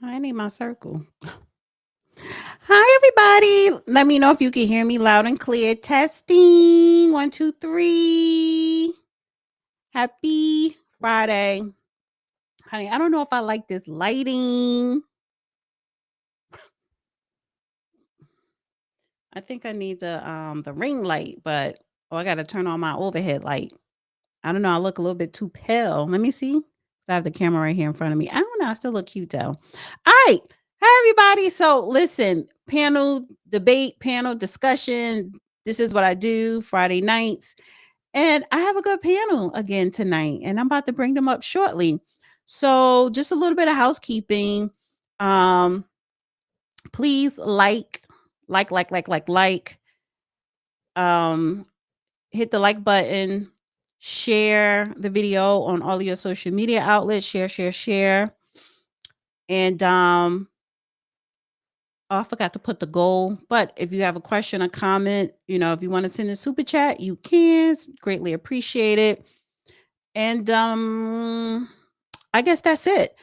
I need my circle. Hi, everybody. Let me know if you can hear me loud and clear. Testing. 1, 2, 3. Happy Friday. Honey, I don't know if I like this lighting. I think I need the ring light, but I gotta turn on my overhead light. I don't know. I look a little bit too pale. Let me see. I have the camera right here in front of me. I don't know. I still look cute though. All right. Hi, everybody. So, listen, panel debate, panel discussion. This is what I do Friday nights. And I have a good panel again tonight, and I'm about to bring them up shortly. So, just a little bit of housekeeping. Um, please like. Um, hit the like button, share the video on all of your social media outlets, share. And oh, I forgot to put the goal, but if you have a question or comment, if you want to send a super chat, you can. It's greatly appreciated. And I guess that's it.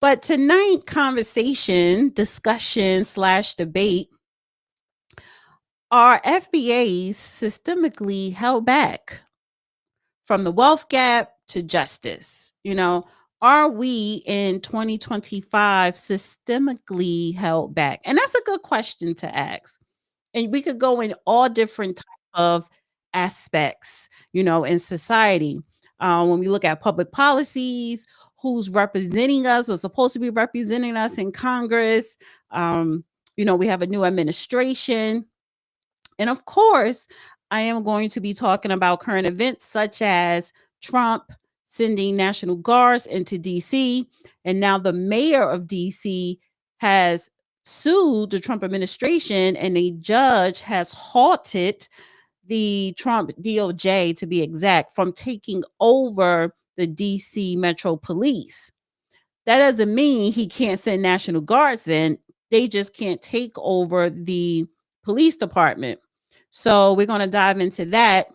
But tonight conversation, discussion / debate, are FBAs systemically held back from the wealth gap to justice? Are we in 2025 systemically held back? And that's a good question to ask. And we could go in all different type of aspects, in society. When we look at public policies, who's representing us or supposed to be representing us in Congress. We have a new administration. And of course, I am going to be talking about current events such as Trump sending National Guards into DC. And now the mayor of DC has sued the Trump administration, and a judge has halted the Trump DOJ, to be exact, from taking over the DC Metro Police. That doesn't mean he can't send National Guards in. They just can't take over the police department. So we're going to dive into that.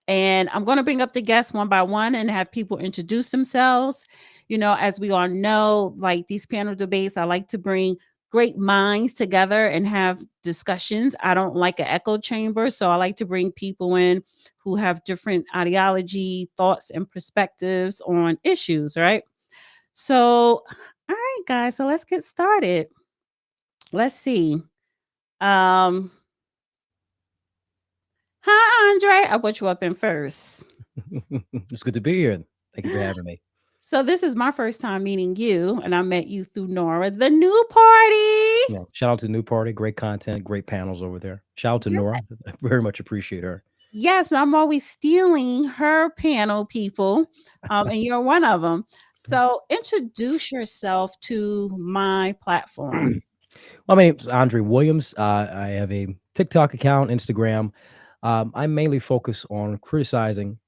And I'm going to bring up the guests one by one and have people introduce themselves. As we all know, like these panel debates, I like to bring great minds together and have discussions. I don't like an echo chamber. So I like to bring people in who have different ideology, thoughts, and perspectives on issues, right? So, all right, guys. So let's get started. Let's see. Um, Hi, Andre. I put you up in first. It's good to be here. Thank you for having me. So this is my first time meeting you, and I met you through Nora, the new party. Yeah, shout out to the new party. Great content, great panels over there. Shout out to Yeah. Nora. I very much appreciate her. Yes, I'm always stealing her panel, people, and you're one of them. So introduce yourself to my platform. Well, my name is Andre Williams. I have a TikTok account, Instagram. I mainly focus on criticizing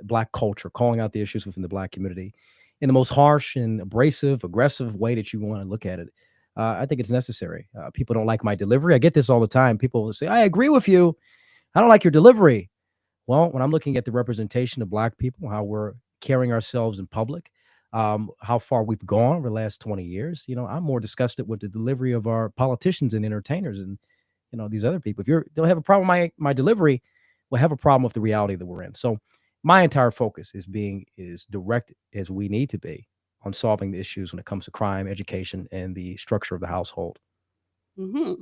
Black culture, calling out the issues within the Black community in the most harsh and abrasive, aggressive way that you want to look at it. I think it's necessary. People don't like my delivery. I get this all the time. People will say, I agree with you. I don't like your delivery. Well, when I'm looking at the representation of Black people, how we're carrying ourselves in public, how far we've gone over the last 20 years, I'm more disgusted with the delivery of our politicians and entertainers and, these other people. If you don't have a problem with my delivery, we'll have a problem with the reality that we're in. So my entire focus is being as direct as we need to be on solving the issues when it comes to crime, education, and the structure of the household. Hmm.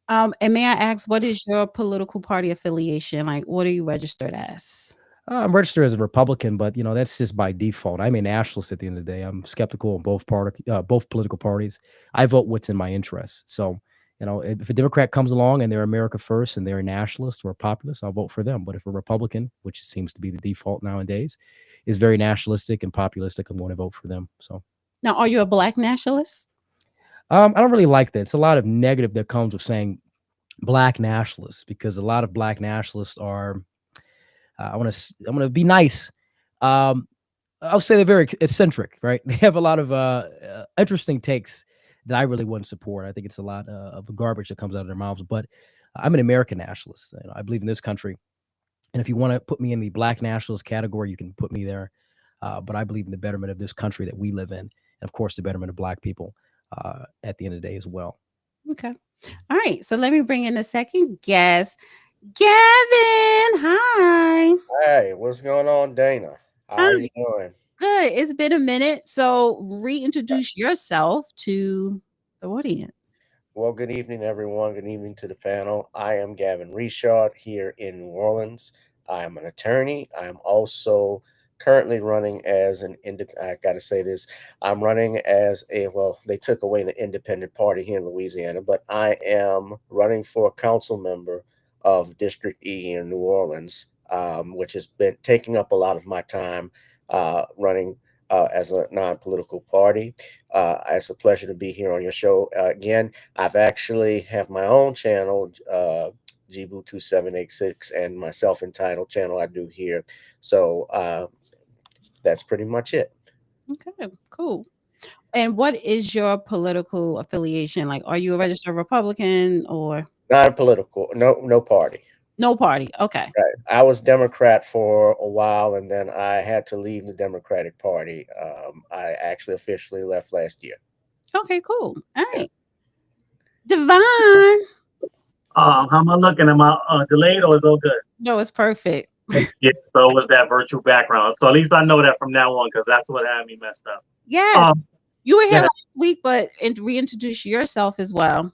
And may I ask, what is your political party affiliation? Like, what are you registered as? I'm registered as a Republican, but that's just by default. I'm a nationalist at the end of the day. I'm skeptical of both political parties. I vote what's in my interests. So, if a Democrat comes along and they're America first and they're a nationalist or a populist, I'll vote for them. But if a Republican, which seems to be the default nowadays, is very nationalistic and populistic, I'm going to vote for them. So, Now, are you a Black nationalist? I don't really like that. It's a lot of negative that comes with saying Black nationalists because a lot of Black nationalists are. I'm gonna be nice. Um, I'll say they're very eccentric, right? They have a lot of interesting takes that I really wouldn't support. I think it's a lot of the garbage that comes out of their mouths. But I'm an American nationalist. I believe in this country, and if you want to put me in the Black nationalist category, you can put me there. But I believe in the betterment of this country that we live in, and of course, the betterment of Black people. at the end of the day as well. Okay. All right. So let me bring in the second guest, Gavin. Hi. Hey, what's going on, Dana? How are Hi. you doing? Good. It's been a minute. So reintroduce yourself to the audience. Well, good evening, everyone. Good evening to the panel. I am Gavin Reshaw here in New Orleans. I am an attorney. I am also currently running as an I got to say this. I'm running as they took away the independent party here in Louisiana, but I am running for a council member of District E here in New Orleans, which has been taking up a lot of my time running as a non political party. It's a pleasure to be here on your show again. I've actually have my own channel, Gboot 2786, and my self-entitled channel I do here. So that's pretty much it. Okay. Cool. And what is your political affiliation? Like, are you a registered Republican or Not a political, no party. no party? Okay. Right. I was Democrat for a while, and then I had to leave the Democratic Party. I actually officially left last year. Okay, cool. All Yeah. right. Divine. How am I looking? Am I delayed or is it all good? No, it's perfect. Yeah, so it was that virtual background. So at least I know that from now on because that's what had me messed up. Yes. Um, You were here yeah, last week, but reintroduce yourself as well.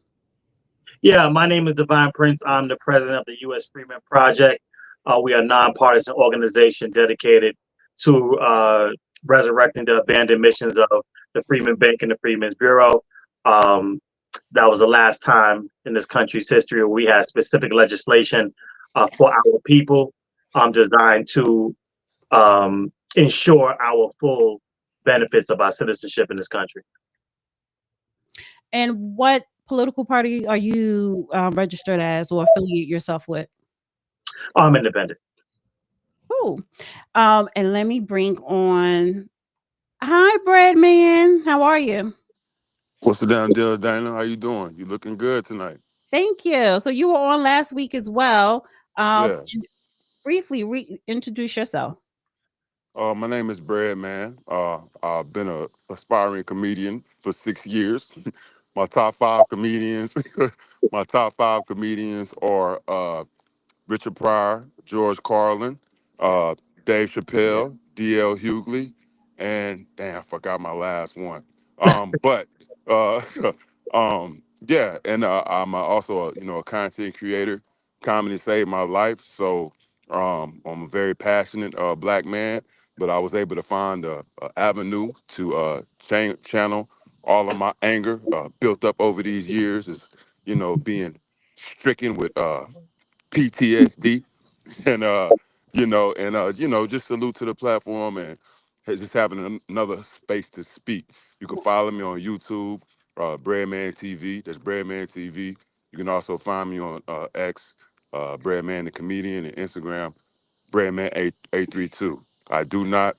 yeah, my name is Devine Prince. I'm the president of the U.S. Freeman Project. We are a nonpartisan organization dedicated to resurrecting the abandoned missions of the Freeman Bank and the Freeman's Bureau. Um, that was the last time in this country's history where we had specific legislation for our people designed to ensure our full benefits of our citizenship in this country. And what political party are you registered as or affiliate yourself with? I'm independent. Cool. And let me bring on. Hi, Bread Man. How are you? What's the damn deal, Dana? How you doing? You looking good tonight. Thank you. So you were on last week as well. Yeah. And briefly introduce yourself. My name is Bread Man. I've been a aspiring comedian for 6 years. my top five comedians, my top five comedians are Richard Pryor, George Carlin, uh, Dave Chappelle, D.L. Hughley, and damn, I forgot my last one. But uh, yeah, and I'm also a content creator. Comedy saved my life, so I'm a very passionate black man. But I was able to find a avenue to channel all of my anger built up over these years, is being stricken with PTSD and just salute to the platform and just having another space to speak. You can follow me on YouTube, Breadman TV. That's Breadman TV. You can also find me on X, Breadman the comedian, and Instagram, Breadman 832. I do not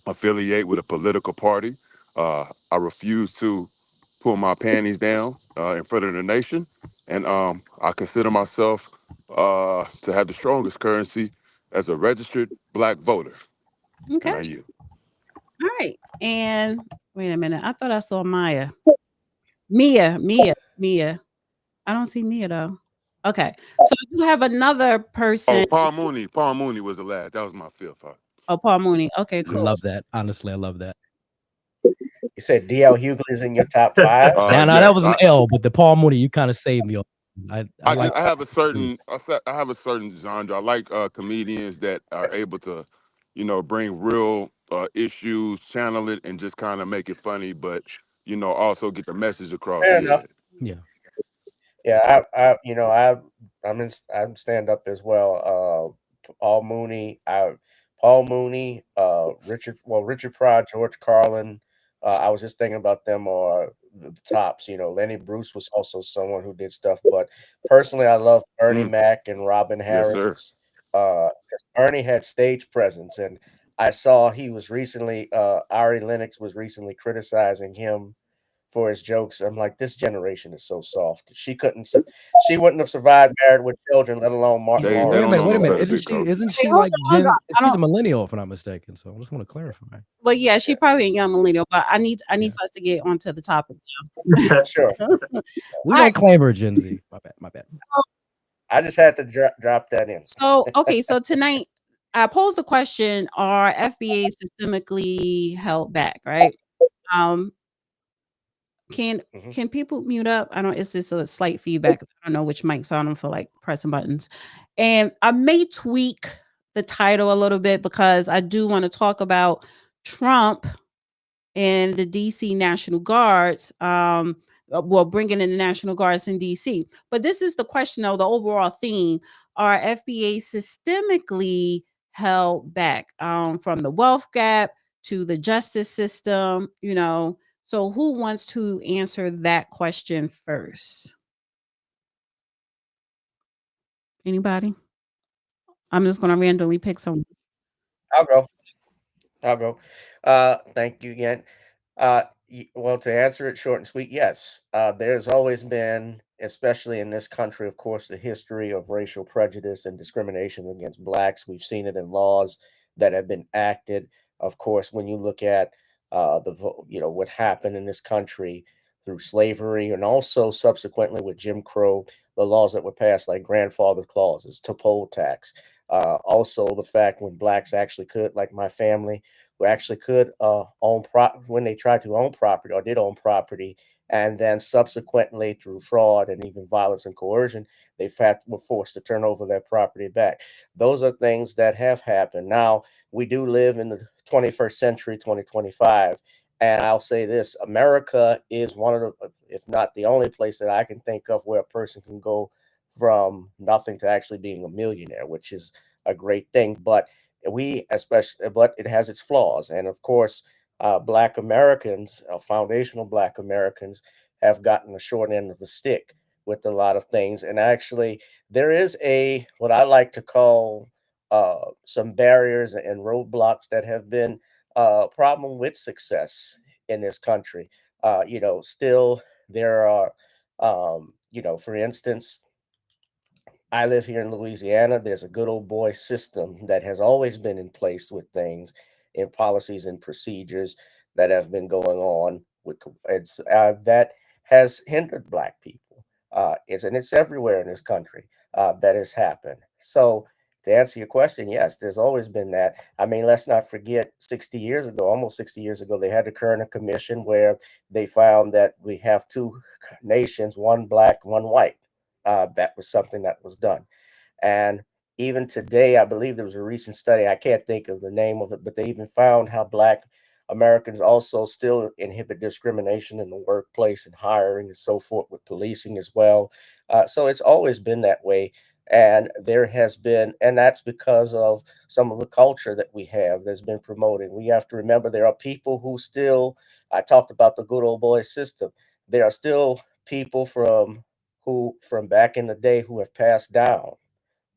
affiliate with a political party. I refuse to pull my panties down in front of the nation, and I consider myself to have the strongest currency as a registered black voter. And I Okay. yield. All right. And wait a minute. I thought I saw Maya. Mia. I don't see Mia though. Okay. So you have another Oh, person. Paul Mooney was the last. That was my fifth. Oh, Paul Mooney. Okay, cool. Love that. Honestly, I love that. You said D.L. Hughley is in your top five? Now that Yes, was an L, but the Paul Mooney, you kind of saved me. I like I have a too. certain I have a certain genre. I like comedians that are able to, bring real issues, channel it, and just kind of make it funny, but also get the message across. Fair Yeah. enough. Yeah. Yeah, I'm stand up as well. Paul Mooney, Richard Pryor, George Carlin. I was just thinking about them or the tops. Lenny Bruce was also someone who did stuff. But personally, I love Bernie Mm, Mac and Robin yes, sir. Harris. 'Cause Bernie had stage presence, and I saw he was recently Ari Lennox was recently criticizing him for his jokes. I'm like, this generation is so soft. She wouldn't have survived married with children, let alone Martin They Wait a don't minute, Lawrence. know wait a no minute. better, So big coach. Isn't Hey, she hold like on, hold on. I she's don't. a millennial if I'm not mistaken. So I just want to clarify. Well, yeah, she probably a young millennial, but I need Yeah. for us to get onto the topic. sure. All We right. don't claim her Gen Z. My bad. My bad. I just had to drop that in. So okay, so tonight I posed the question: are FBA systemically held back? Right? Um, can Mhm. can people mute up? I don't. It's just a slight feedback. I don't know which mic, so I don't feel like pressing buttons. And I may tweak the title a little bit because I do want to talk about Trump and the DC National Guards. Well, bringing in the National Guards in DC. But this is the question, though, the overall theme: are FBA systemically held back from the wealth gap to the justice system? So who wants to answer that question first? Anybody? I'm just going to randomly pick someone. I'll go. I'll go. Thank you again. Well, to answer it short and sweet, yes. There's always been, especially in this country, of course, the history of racial prejudice and discrimination against blacks. We've seen it in laws that have been acted. Of course, when you look at what happened in this country through slavery and also subsequently with Jim Crow, the laws that were passed like grandfather clauses, to poll tax. Also, the fact when blacks actually could, like my family, who actually could when they tried to own property or did own property, and then subsequently through fraud and even violence and coercion, were forced to turn over their property back. Those are things that have happened. Now we do live in the 21st century, 2025. And I'll say this: America is one of the, if not the only place that I can think of where a person can go from nothing to actually being a millionaire, which is a great thing. But it has its flaws. And of course, Black Americans, foundational Black Americans, have gotten the short end of the stick with a lot of things. And actually, there is what I like to call some barriers and roadblocks that have been a problem with success in this country. Still there are, for instance, I live here in Louisiana. There's a good old boy system that has always been in place with things and policies and procedures that have been going on that has hindered Black people. It's everywhere in this country that has happened. So to answer your question, yes, there's always been that. I mean, let's not forget 60 years ago, almost 60 years ago, they had the Kerner Commission where they found that we have two nations, one Black, one white. That was something that was done. And even today, I believe there was a recent study, I can't think of the name of it, but they even found how Black Americans also still inhibit discrimination in the workplace and hiring and so forth with policing as well. So it's always been that way. And that's because of some of the culture that we have that's been promoted. We have to remember there are people who still, I talked about the good old boy system. There are still people from back in the day who have passed down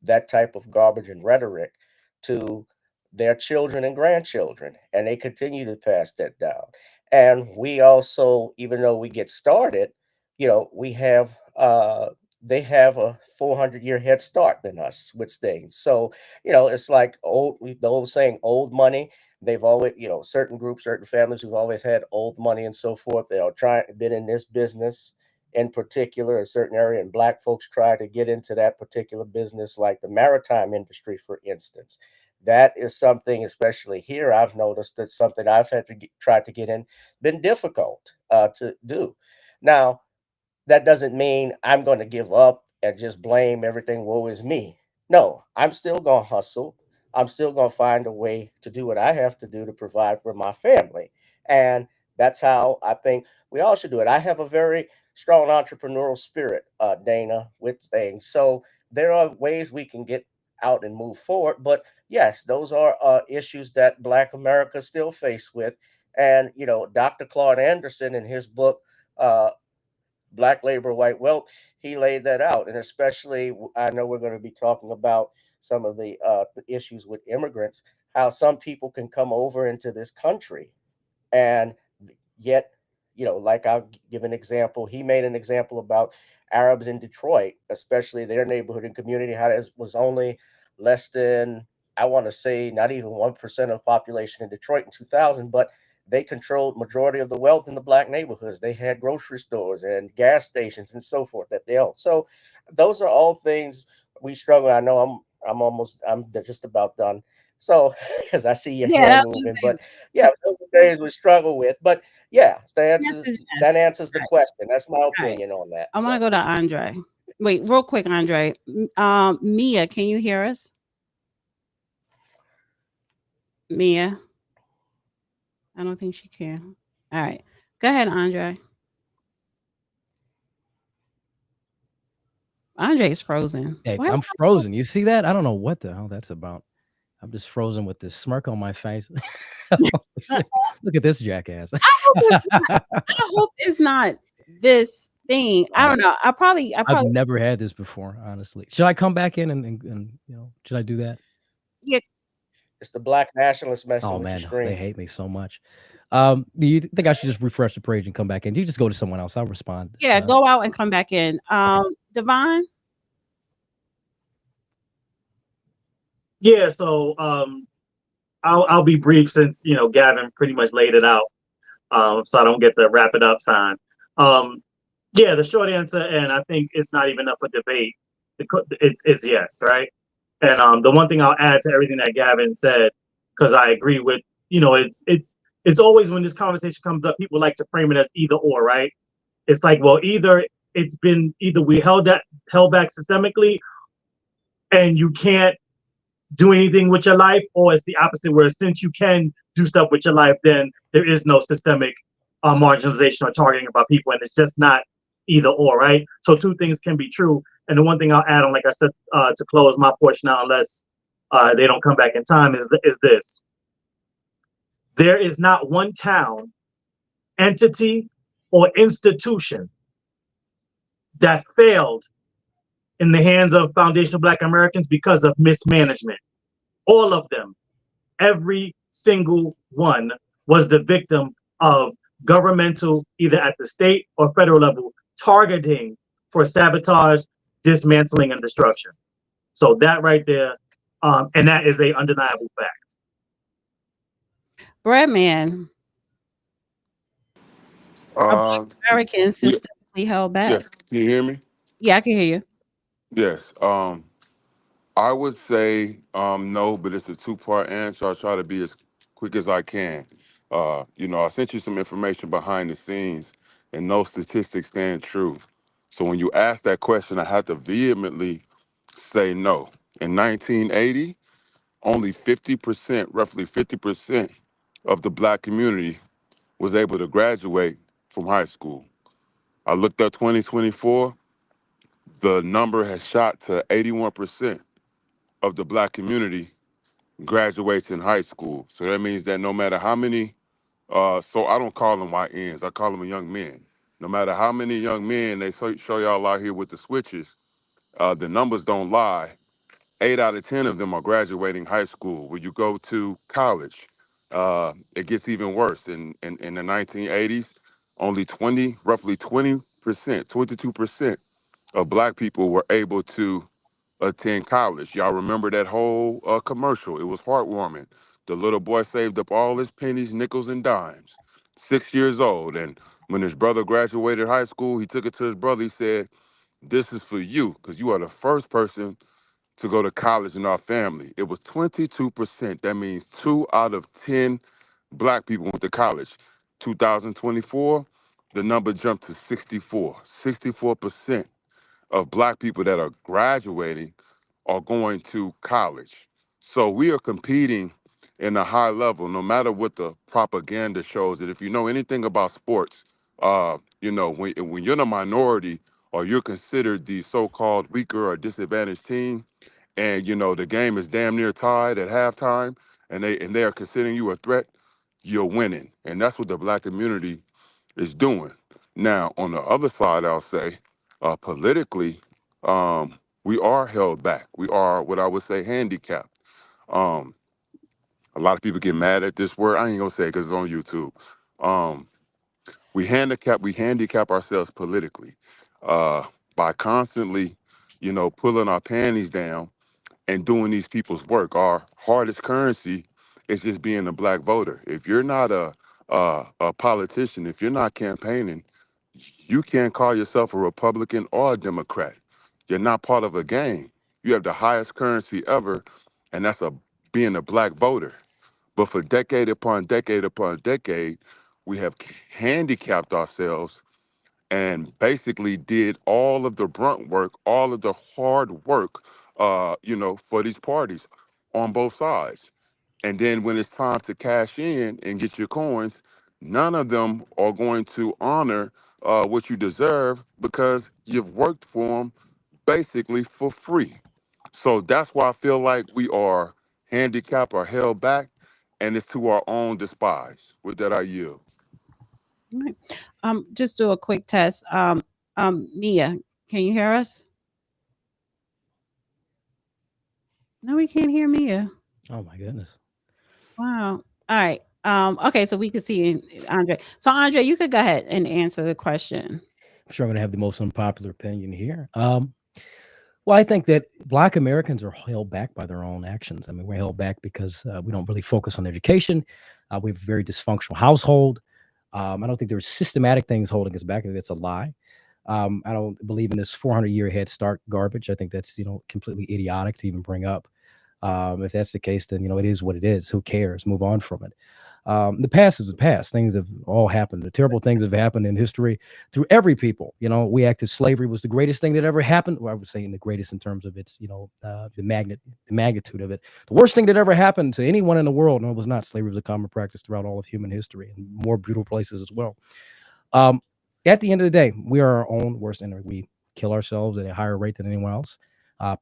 that type of garbage and rhetoric to their children and grandchildren, and they continue to pass that down. And we also, even though we get started, we have they have a 400-year head start than us with things. So it's like the old saying, old money. They've always, certain groups, certain families who've always had old money and so forth. They are been in this business in particular, a certain area, and Black folks try to get into that particular business, like the maritime industry, for instance. That is something, especially here, I've noticed that's something I've had to try to get in, been difficult to do. Now, that doesn't mean I'm going to give up and just blame everything, woe is me. No, I'm still going to hustle. I'm still going to find a way to do what I have to do to provide for my family. And that's how I think we all should do it. I have a very strong entrepreneurial spirit, Dana, with things. So there are ways we can get out and move forward. But yes, those are issues that Black America still face with. And, Dr. Claude Anderson in his book, Black Labor, White Wealth, he laid that out. And especially, I know we're going to be talking about some of the issues with immigrants, how some people can come over into this country and yet, like I'll give an example. He made an example about Arabs in Detroit, especially their neighborhood and community, how it was only less than, I want to say, not even 1% of the population in Detroit in 2000, but they controlled majority of the wealth in the black neighborhoods. They had grocery stores and gas stations and so forth that they owned. So those are all things we struggle. I know I'm just about done. So, because I see your Yeah, hand that was moving, but yeah, those are things we struggle with. But yeah, yes. that answers the Right, question. That's my right. opinion on that. I want to So, go to Andre. Wait, real quick, Andre. Mia, can you hear us? Mia, I don't think she can. All right, go ahead, Andre. Andre's frozen. Hey, Why? I'm frozen. You see that? I don't know what the hell that's about. I'm just frozen with this smirk on my face. Look at this jackass. hope it's I hope it's not this thing. I don't know. I I've probably never had this before, honestly. Should I come back in and should I do that? yeah, it's the black nationalists messing Oh with your man, they screen. hate me so much. Do you think I should just refresh the page and come back in? You just go to someone else. I'll respond. yeah, go out and come back in. Okay. Devine? Yeah, so I'll be brief since Gavin pretty much laid it out, so I don't get the wrap it up sign. Yeah, the short answer, and I think it's not even up for debate. It's yes, right? And the one thing I'll add to everything that Gavin said, because I agree with, it's always when this conversation comes up, people like to frame it as either or, right? It's like, well, either we held back systemically, and you can't do anything with your life, or it's the opposite, where since you can do stuff with your life, then there is no systemic marginalization or targeting about people, and it's just not either or, right? So two things can be true. And the one thing I'll add on, like I said, to close my portion out, unless they don't come back in time, is this: there is not one town, entity, or institution that failed in the hands of foundational Black Americans because of mismanagement. All of them, every single one, was the victim of governmental, either at the state or federal level, targeting for sabotage, dismantling, and destruction. So that right there, and that is a undeniable fact. Breadman. Are Uh, Black Americans yeah, systemically held yeah. back? Can you hear me? Yeah, I can hear you. Yes. I would say no, but it's a two-part answer. I'll try to be as quick as I can. I sent you some information behind the scenes, and those statistics stand true. So when you ask that question, I had to vehemently say no. In 1980, only 50%, roughly 50% of the Black community was able to graduate from high school. I looked up 2024, the number has shot to 81% of the Black community graduates in high school. So that means that no matter how many, so I don't call them YNs, I call them young men. No matter how many young men they show y'all out here with the switches, the numbers don't lie. 8 out of 10 of them are graduating high school. When you go to college, it gets even worse. In the 1980s, only roughly 20%, 22% of Black people were able to attend college. Y'all remember that whole commercial? It was heartwarming. The little boy saved up all his pennies, nickels, and dimes, 6 years old. And when his brother graduated high school, he took it to his brother. He said, "This is for you, because you are the first person to go to college in our family." It was 22%. That means 2 out of 10 Black people went to college. 2024, the number jumped to 64. 64% of Black people that are graduating are going to college. So we are competing in a high level, no matter what the propaganda shows. That if you know anything about sports, when you're in a minority or you're considered the so-called weaker or disadvantaged team, and the game is damn near tied at halftime, and they are considering you a threat, you're winning, and that's what the Black community is doing. Now, on the other side, I'll say, politically, we are held back. We are what I would say handicapped. Um, a lot of people get mad at this word. I ain't gonna say it because it's on YouTube. Um, We handicap ourselves politically by constantly, pulling our panties down and doing these people's work. Our hardest currency is just being a black voter. If you're not a politician, if you're not campaigning, you can't call yourself a Republican or a Democrat. You're not part of a game. You have the highest currency ever, and that's being a black voter. But for decade upon decade upon decade, we have handicapped ourselves and basically did all of the brunt work, all of the hard work, for these parties on both sides. And then when it's time to cash in and get your coins, none of them are going to honor what you deserve because you've worked for them basically for free. So that's why I feel like we are handicapped or held back, and it's to our own despise. With that, I yield. Right. Just do a quick test. Mia, can you hear us? No, we can't hear Mia. Oh my goodness. Wow. All right. Okay, so we could see Andre. So Andre, you could go ahead and answer the question. I'm sure I'm going to have the most unpopular opinion here. Well, I think that Black Americans are held back by their own actions. I mean, we're held back because we don't really focus on education. We have a very dysfunctional household. I don't think there's systematic things holding us back. I think that's a lie. I don't believe in this 400-year head start garbage. I think that's, completely idiotic to even bring up. If that's the case, then, it is what it is. Who cares? Move on from it. The past is the past. Things have all happened. The terrible things have happened in history through every people. We acted slavery was the greatest thing that ever happened. Well, I was saying the greatest in terms of its, the magnitude of it. The worst thing that ever happened to anyone in the world. No, it was not. Slavery was a common practice throughout all of human history and more brutal places as well. At the end of the day, we are our own worst enemy. We kill ourselves at a higher rate than anyone else.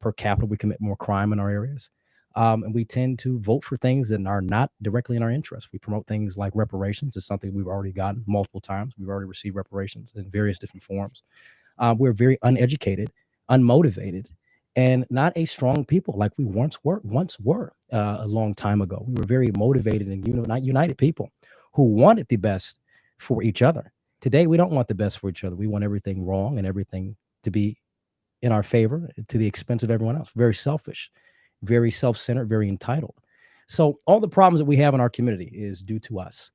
Per capita, we commit more crime in our areas. And we tend to vote for things that are not directly in our interest. We promote things like reparations. It's something we've already gotten multiple times. We've already received reparations in various different forms. We're very uneducated, unmotivated, and not a strong people like we once were a long time ago. We were very motivated and not united people who wanted the best for each other. Today, we don't want the best for each other. We want everything wrong and everything to be in our favor to the expense of everyone else. Very selfish, very self-centered, very entitled. So all the problems that we have in our community is due to us,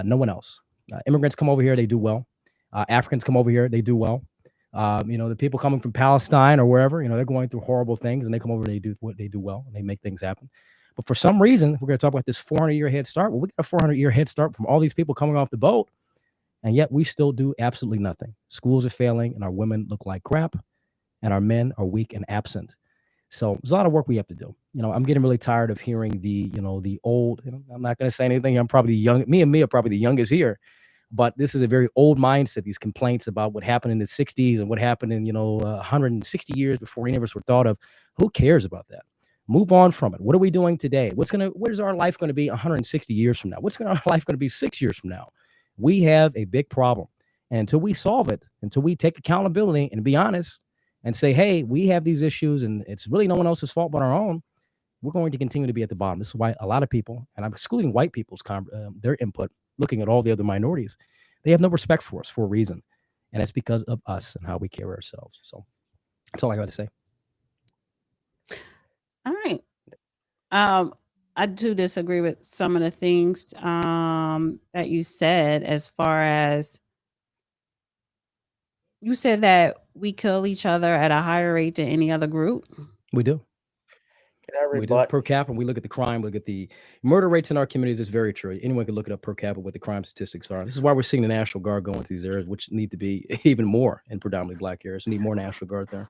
no one else. Immigrants come over here, they do well. Africans come over here, they do well. The people coming from Palestine or wherever, they're going through horrible things and they come over, they do what they do well, and they make things happen. But for some reason, we're going to talk about this 400-year head start. Well, we got a 400-year head start from all these people coming off the boat, and yet we still do absolutely nothing. Schools are failing, and our women look like crap, and our men are weak and absent. So there's a lot of work we have to do. I'm getting really tired of hearing the old, I'm not going to say anything. I'm probably young. Me and Mia are probably the youngest here, but this is a very old mindset. These complaints about what happened in the 60s and what happened in, 160 years before any of us were thought of. Who cares about that? Move on from it. What are we doing today? What is our life going to be 160 years from now? What's our life going to be 6 years from now? We have a big problem. And until we solve it, until we take accountability and be honest, and say, hey, we have these issues and it's really no one else's fault but our own, we're going to continue to be at the bottom. This is why a lot of people, and I'm excluding white people's their input, looking at all the other minorities, they have no respect for us for a reason. And it's because of us and how we carry ourselves. So that's all I got to say. All right. I do disagree with some of the things that you said, as far as you said that we kill each other at a higher rate than any other group. We do. Can I We do. rebut? Per capita, we look at the crime, look at the murder rates in our communities. It's very true. Anyone can look it up per capita what the crime statistics are. This is why we're seeing the National Guard go into these areas, which need to be even more in predominantly Black areas. We need more National Guard there.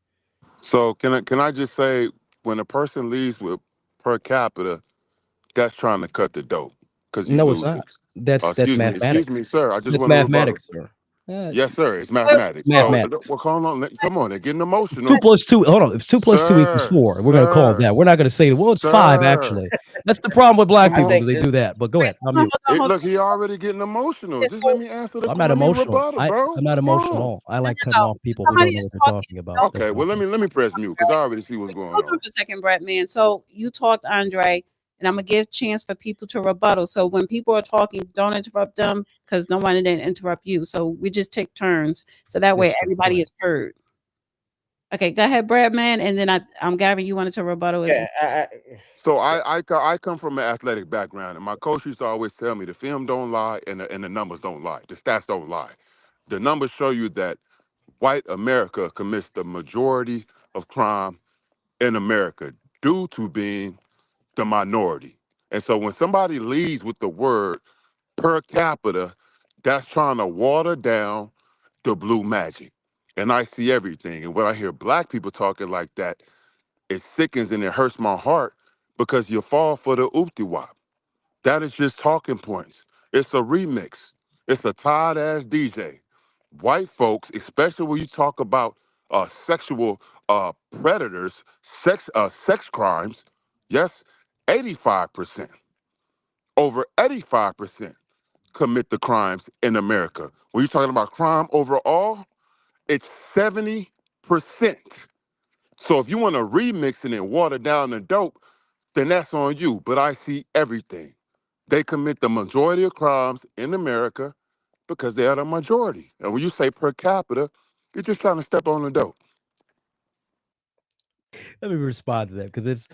So can I just say, when a person leaves with per capita, that's trying to cut the dope because you're No, it's losing. not. That's mathematics. Excuse me, sir. I just That's want to rebuttal. mathematics, sir. Yes, sir. It's mathematics. Mathematics. So, well, come on. They're getting emotional. 2 plus 2. Hold on. If 2 plus 2 equals 4, we're going to call it that. We're not going to say, well, it's 5, actually. That's the problem with Black people. They do that. But go ahead. Look, he already getting emotional. Just let me answer the question. I'm not emotional. Rebuttal, bro. I'm not emotional at all. I like cutting off people who don't know what they're talking about. Okay, well, let me press mute because I already see what's going Hold on on. for a second, Brett, man. So you talked, Andre, and I'm gonna give chance for people to rebuttal. So when people are talking, don't interrupt them because no one didn't interrupt you. So we just take turns, so that way Yes, sir. Go everybody ahead. is heard. Okay, go ahead, Bradman, and then I'm Gavin. You wanted to rebuttal as well. Yeah, So yeah. I come from an athletic background, and my coach used to always tell me the film don't lie and the numbers don't lie. The stats don't lie. The numbers show you that white America commits the majority of crime in America due to being the minority. And so when somebody leads with the word per capita, that's trying to water down the blue magic. And I see everything. And when I hear black people talking like that, it sickens and it hurts my heart because you fall for the oopty wop. That is just talking points. It's a remix. It's a tired ass DJ. White folks, especially when you talk about sexual predators, sex crimes, yes, 85%, over 85% commit the crimes in America. When you're talking about crime overall, it's 70%. So if you want to remix it and water down the dope, then that's on you. But I see everything. They commit the majority of crimes in America because they are the majority. And when you say per capita, you're just trying to step on the dope. Let me respond to that because it's,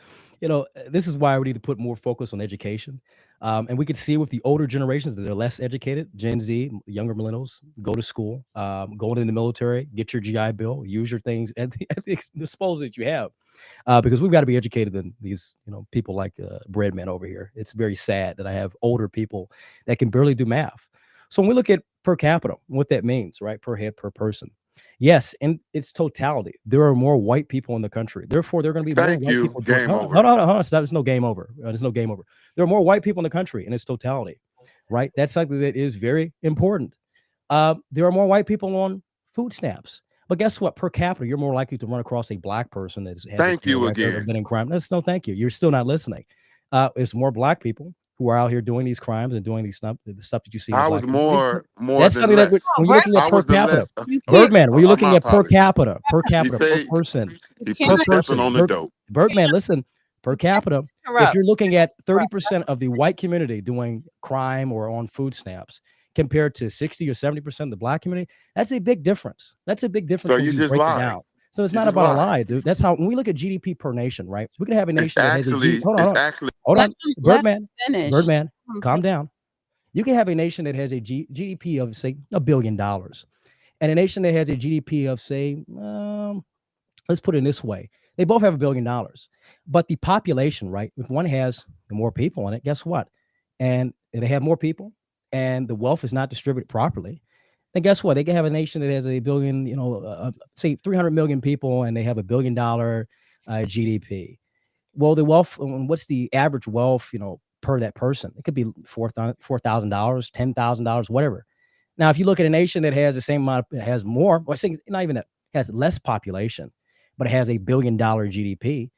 this is why we need to put more focus on education. And we can see with the older generations that they're less educated, Gen Z, younger millennials, go to school, go into the military, get your GI Bill, use your things at the disposal that you have. Because we've got to be educated than these, people like Breadman over here. It's very sad that I have older people that can barely do math. So when we look at per capita, what that means, right, per head, per person, yes, in its totality, there are more white people in the country. Therefore, there are going to be more Thank white you. people doing. Game Hold on, over. hold on, hold on. Stop. There's no game over. There's no game over. There are more white people in the country in its totality, right? That's something that is very important. There are more white people on food stamps. But guess what? Per capita, you're more likely to run across a black person that has a Thank criminal you record or again. been in crime. That's no thank you. You're still not listening. It's more black people who are out here doing these crimes and doing the stuff that you see in the I black was community. more That's than something that less. Oh, when you're looking at I per was the capita, less. you Okay. can't. Birdman, when you're looking My at per apologies. capita, You per say person, You he per put cannot stepping person, on the dope. Birdman, listen, per you can't capita, if interrupt. you're looking at Interrupt. 30% of the white community doing crime or on food stamps compared to 60 or 70% of the black community, that's a big difference. That's a big difference So when you you just break it lied. down. So it's You not just about a lied. lie, dude. That's how when we look at GDP per nation, right? We can have a It's nation that has a GDP. actually, it's actually Hold Let on, him Birdman, finish. Birdman, calm Finish. down. You can have a nation that has a GDP of say $1 billion, and a nation that has a GDP of say, let's put it this way: they both have $1 billion, but the population, right? If one has more people in it, guess what? And they have more people, and the wealth is not distributed properly. Then guess what? They can have a nation that has a billion, say 300 million people, and they have $1 billion GDP. Well, the wealth, what's the average wealth, per that person? It could be $4,000, $10,000, whatever. Now, if you look at a nation that has the same amount, has more, or I think not even that, has less population, but it has a $1 billion GDP.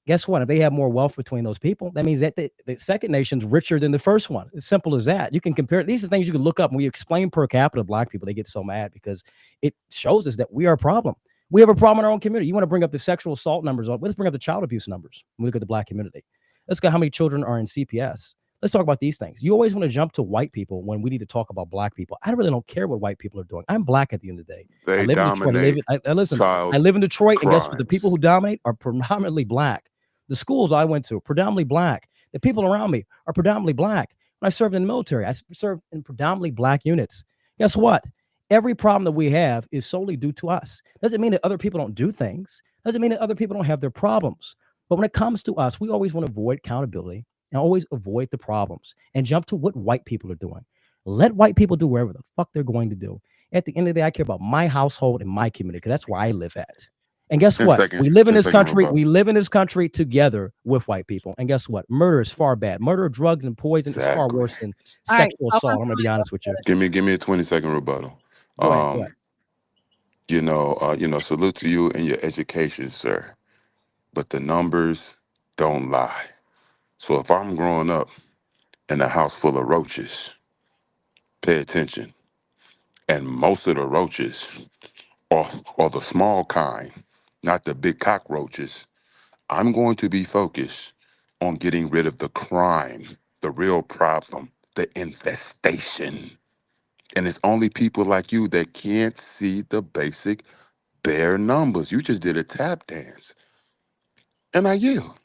Guess what? If they have more wealth between those people, that means that the second nation's richer than the first one. It's simple as that. You can compare. These are things you can look up. When we explain per capita black people, they get so mad because it shows us that we are a problem. We have a problem in our own community. You want to bring up the sexual assault numbers? Let's bring up the child abuse numbers. When we look at the black community. Let's look at how many children are in CPS. Let's talk about these things. You always want to jump to white people when we need to talk about black people. I really don't care what white people are doing. I'm black at the end of the day. I they live in Detroit. dominate Listen. I child live in Detroit, and guess what? The people crimes. who dominate are predominantly black. The schools I went to are predominantly black. The people around me are predominantly black. When I served in the military, I served in predominantly black units. Guess what? Every problem that we have is solely due to us. Doesn't mean that other people don't do things. Doesn't mean that other people don't have their problems. But when it comes to us, we always want to avoid accountability and always avoid the problems and jump to what white people are doing. Let white people do whatever the fuck they're going to do. At the end of the day, I care about my household and my community because that's where I live at. And guess 10 what? second, We live in 10 this second country. rebuttal. We live in this country together with white people. And guess what? Murder is far bad. Murder, drugs, and poison is far Exactly. worse than All right. sexual So assault. I'm going to be honest with you. Give me a 20-second rebuttal. Go ahead. Go ahead. Salute to you and your education, sir. But the numbers don't lie. So if I'm growing up in a house full of roaches, pay attention. And most of the roaches are the small kind, not the big cockroaches. I'm going to be focused on getting rid of the crime, the real problem, the infestation. And it's only people like you that can't see the basic bare numbers. You just did a tap dance. And I yield.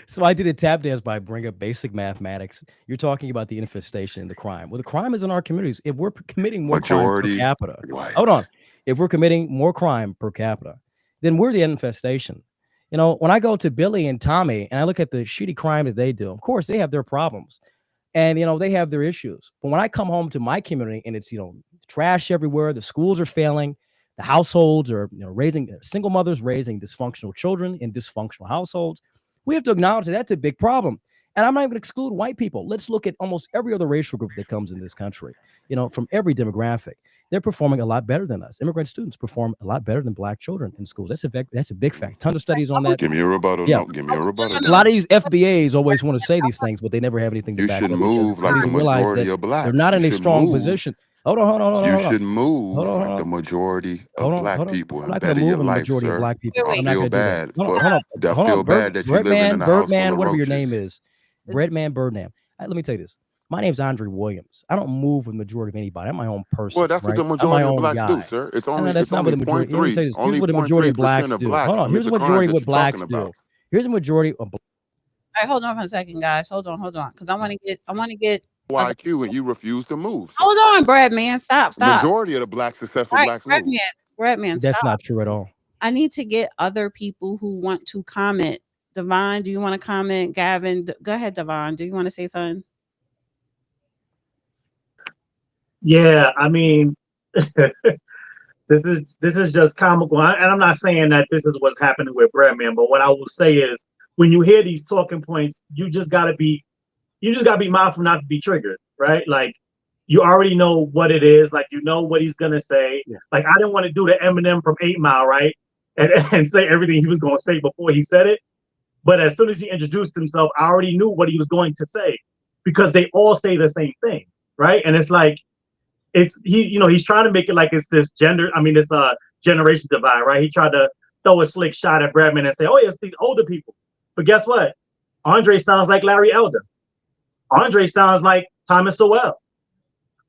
So I did a tap dance by bringing up basic mathematics. You're talking about the infestation and the crime. Well, the crime is in our communities. If we're committing more crime per Majority capita, hold white. on. If we're committing more crime per capita, then we're the infestation. You know, when I go to Billy and Tommy and I look at the shitty crime that they do, of course they have their problems. And you know they have their issues, but when I come home to my community and it's trash everywhere, the schools are failing, the households are raising single mothers raising dysfunctional children in dysfunctional households, we have to acknowledge that that's a big problem. And I'm not even going to exclude white people. Let's look at almost every other racial group that comes in this country, from every demographic. They're performing a lot better than us. Immigrant students perform a lot better than black children in schools. That's a big fact. Tons of studies on that. Give me a rebuttal. Yeah. No, give me a rebuttal A lot then. of these FBAs always want to say these things, but they never have anything to You back should up because move they like don't the even realize majority that of they're blacks. not You in a should strong move. position. Hold on, You hold on. should move Hold like the on. majority Hold of on, black hold on. people I'm and not going to better your move on the life, majority of sir. black people. I I'm not feel going to do that. bad Hold on, for hold on, I hold on. feel bad that you living in a house full of Whatever your roaches. name is, Birdman. Let me tell you this. My name's Andre Williams. I don't move with the majority of anybody. I'm my own person, Well, that's what right? the I'm my majority of own blacks do, guy. sir. And It's that's not what only the point majority. Let me tell three. you this. Here's Only what the majority 0.3 of blacks percent of do. Hold blacks on. commit Here's the what the crimes majority of that what you're talking blacks do. about. Here's the majority of All right, hold on for a second, guys. Hold on, because I want to get other. IQ and you refuse to move, sir. Hold on, Brad man, stop, The stop. majority of the black successful All right, blacks move. Brad man, that's stop. not true at all. I need to get other people who want to comment. Devine, do you want to comment? Gavin, go ahead, Devine. Do you want to say something? Yeah, I mean, this is just comical, and I'm not saying that this is what's happening with Breadman, but what I will say is, when you hear these talking points, you just gotta be mindful not to be triggered, right? Like, you already know what it is, like you know what he's gonna say. Yeah. Like, I didn't want to do the Eminem from 8 Mile, right, and say everything he was gonna say before he said it. But as soon as he introduced himself, I already knew what he was going to say because they all say the same thing, right? And it's like he's trying to make it like it's this this generation divide, right? He tried to throw a slick shot at Bradman and say, "Oh, yeah, it's these older people." But guess what? Andre sounds like Larry Elder. Andre sounds like Thomas Sowell.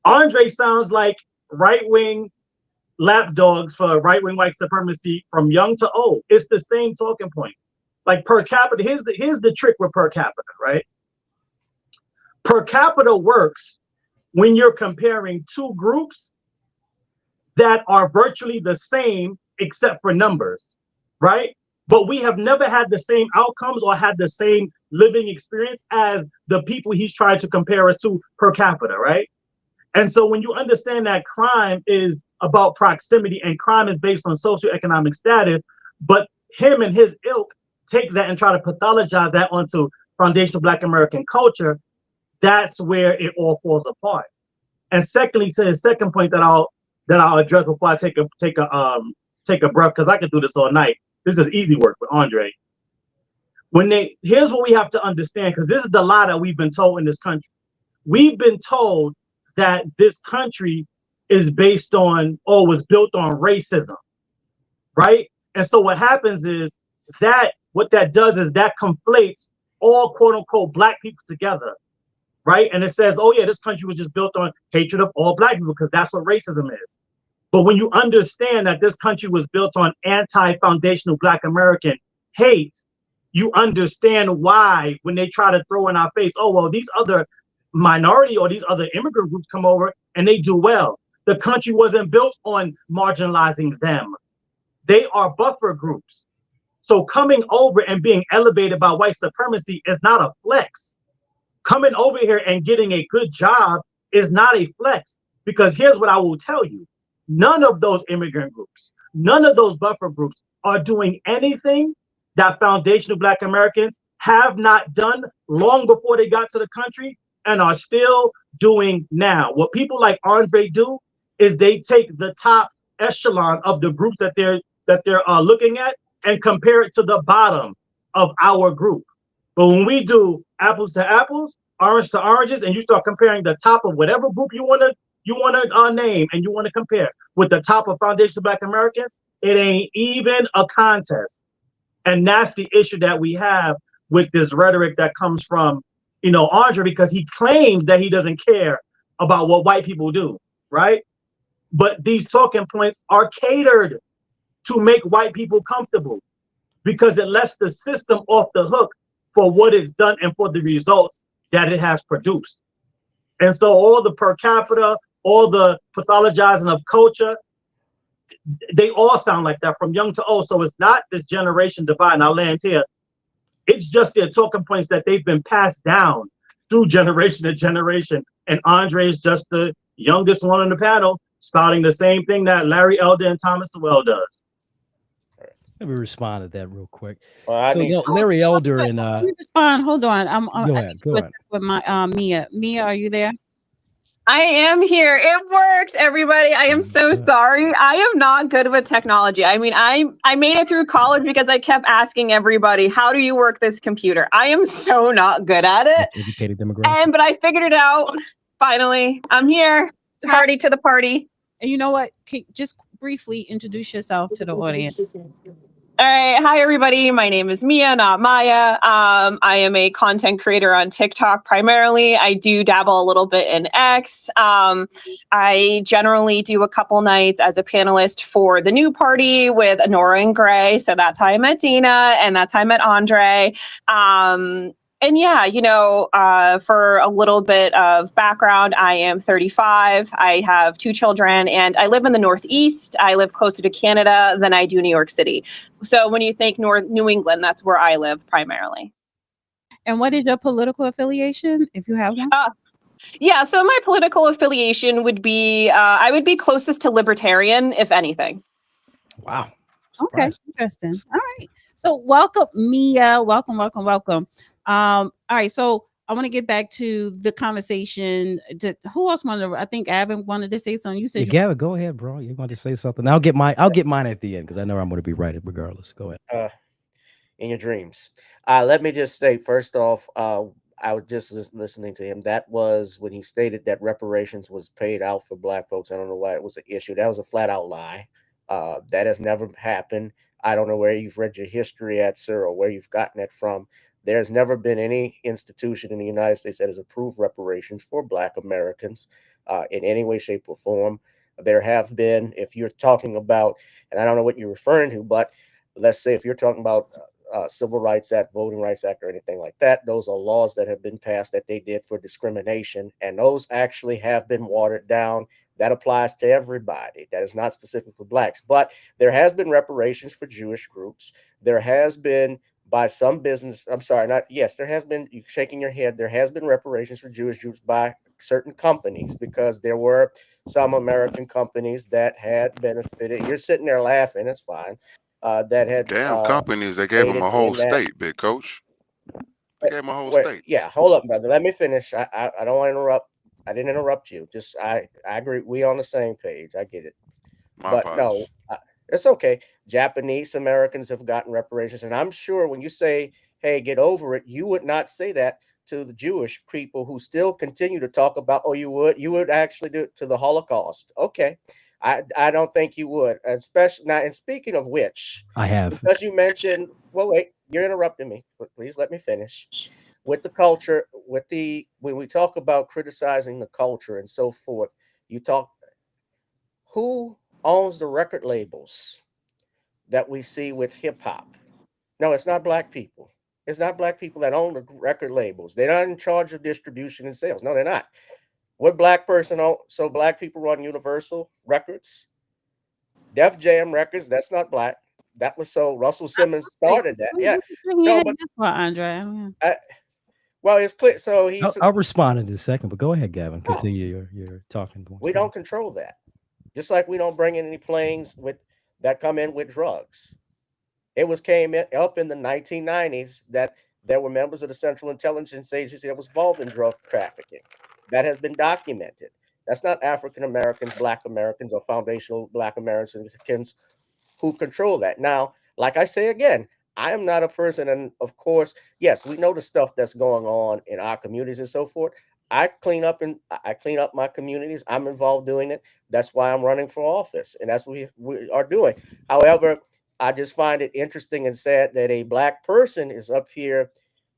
Andre sounds like right wing lapdogs for right wing white supremacy from young to old. It's the same talking point. Like per capita, here's the trick with per capita, right? Per capita works when you're comparing two groups that are virtually the same except for numbers, right? But we have never had the same outcomes or had the same living experience as the people he's trying to compare us to per capita, right? And so when you understand that crime is about proximity and crime is based on socioeconomic status, but him and his ilk take that and try to pathologize that onto foundational Black American culture, that's where it all falls apart. And secondly, to the second point that I'll address before I take a breath, because I can do this all night. This is easy work with Andre. Here's what we have to understand, because this is the lie that we've been told in this country. We've been told that this country is based on or was built on racism, right? And so what happens is what that does is that conflates all quote unquote Black people together, right? And it says, oh yeah, this country was just built on hatred of all Black people because that's what racism is. But when you understand that this country was built on anti-foundational Black American hate, you understand why when they try to throw in our face, oh, well, these other minority or these other immigrant groups come over and they do well. The country wasn't built on marginalizing them. They are buffer groups. So coming over and being elevated by white supremacy is not a flex. Coming over here and getting a good job is not a flex, because here's what I will tell you. None of those immigrant groups, none of those buffer groups are doing anything that foundational Black Americans have not done long before they got to the country and are still doing now. What people like Andre do is they take the top echelon of the groups that they're looking at and compare it to the bottom of our group. But when we do apples to apples, orange to oranges, and you start comparing the top of whatever group you want to name and you want to compare with the top of foundational Black Americans, it ain't even a contest. And that's the issue that we have with this rhetoric that comes from, Andre, because he claims that he doesn't care about what white people do, right? But these talking points are catered to make white people comfortable because it lets the system off the hook for what it's done and for the results that it has produced. And so all the per capita, all the pathologizing of culture, they all sound like that from young to old. So it's not this generation divide. I'll land here. It's just their talking points that they've been passed down through generation to generation. And Andre is just the youngest one on the panel, spouting the same thing that Larry Elder and Thomas Sowell does. Let me respond to that real quick. Well, I So, need Larry Elder and Let me respond. Hold on. go ahead. With my Mia. Mia, are you there? I am here. It worked, everybody. I am so sorry. I am not good with technology. I mean, I made it through college because I kept asking everybody, how do you work this computer? I am so not good at it. Educated demographic. But I figured it out. Finally, I'm here. Party to the party. And you know what? Just briefly introduce yourself to the audience. All right. Hi, everybody. My name is Mia, not Maya. I am a content creator on TikTok primarily. I do dabble a little bit in X. I generally do a couple nights as a panelist for the new party with Nora and Gray. So that's how I met Dina, and that's how I met Andre. And yeah, for a little bit of background, I am 35. I have 2 children, and I live in the Northeast. I live closer to Canada than I do New York City. So when you think New England, that's where I live primarily. And what is your political affiliation, if you have one? Yeah, so my political affiliation would be, I would be closest to libertarian, if anything. Wow. Okay, interesting. All right. So welcome, Mia. Welcome. All right. So I want to get back to the conversation. Who else wanted to? I think Gavin wanted to say something. You said, Gavin, go ahead, bro. You want to say something? I'll get mine at the end because I know I'm going to be right regardless. Go ahead. In your dreams. Let me just say, first off, I was just listening to him. That was when he stated that reparations was paid out for Black folks. I don't know why it was an issue. That was a flat out lie. That has never happened. I don't know where you've read your history at, sir, or where you've gotten it from. There's never been any institution in the United States that has approved reparations for Black Americans in any way, shape, or form. There have been, if you're talking about, and I don't know what you're referring to, but let's say if you're talking about Civil Rights Act, Voting Rights Act, or anything like that, those are laws that have been passed that they did for discrimination, and those actually have been watered down. That applies to everybody. That is not specific for Blacks, but there has been reparations for Jewish groups. There has been by some business. I'm sorry, not yes. There has been. You're shaking your head. There has been reparations for Jewish groups by certain companies because there were some American companies that had benefited. You're sitting there laughing. It's fine. That had companies that gave them a whole state, big coach. They gave them a whole state. Yeah, hold up, brother. Let me finish. I don't want to interrupt. I didn't interrupt you. Just I agree. We on the same page. I get it. My apologies. No, it's okay. Japanese Americans have gotten reparations, and I'm sure when you say, "Hey, get over it," you would not say that to the Jewish people who still continue to talk about. Oh, you would actually do it to the Holocaust. Okay. I don't think you would, especially now. And speaking of which, I have, because you mentioned. Well, wait, you're interrupting me. Please let me finish. With the culture, when we talk about criticizing the culture and so forth, you talk. Who owns the record labels that we see with hip hop? No, it's not Black people. It's not Black people that own the record labels. They're not in charge of distribution and sales. No, they're not. What Black person own? So Black people run Universal Records, Def Jam Records. That's not Black. That was so Russell Simmons started that. Yeah. No, but Andre. Well, it's clear. So he's. I'll respond in a second, but go ahead, Gavin. Continue your talking points. We don't control that. Just like we don't bring in any planes that come in with drugs. It came up in the 1990s that there were members of the Central Intelligence Agency that was involved in drug trafficking. That has been documented. That's not African Americans, Black Americans, or foundational Black Americans who control that. Now, like I say again, I am not a person, and of course, yes, we know the stuff that's going on in our communities and so forth. I clean up my communities. I'm involved doing it. That's why I'm running for office, and that's what we are doing. However, I just find it interesting and sad that a Black person is up here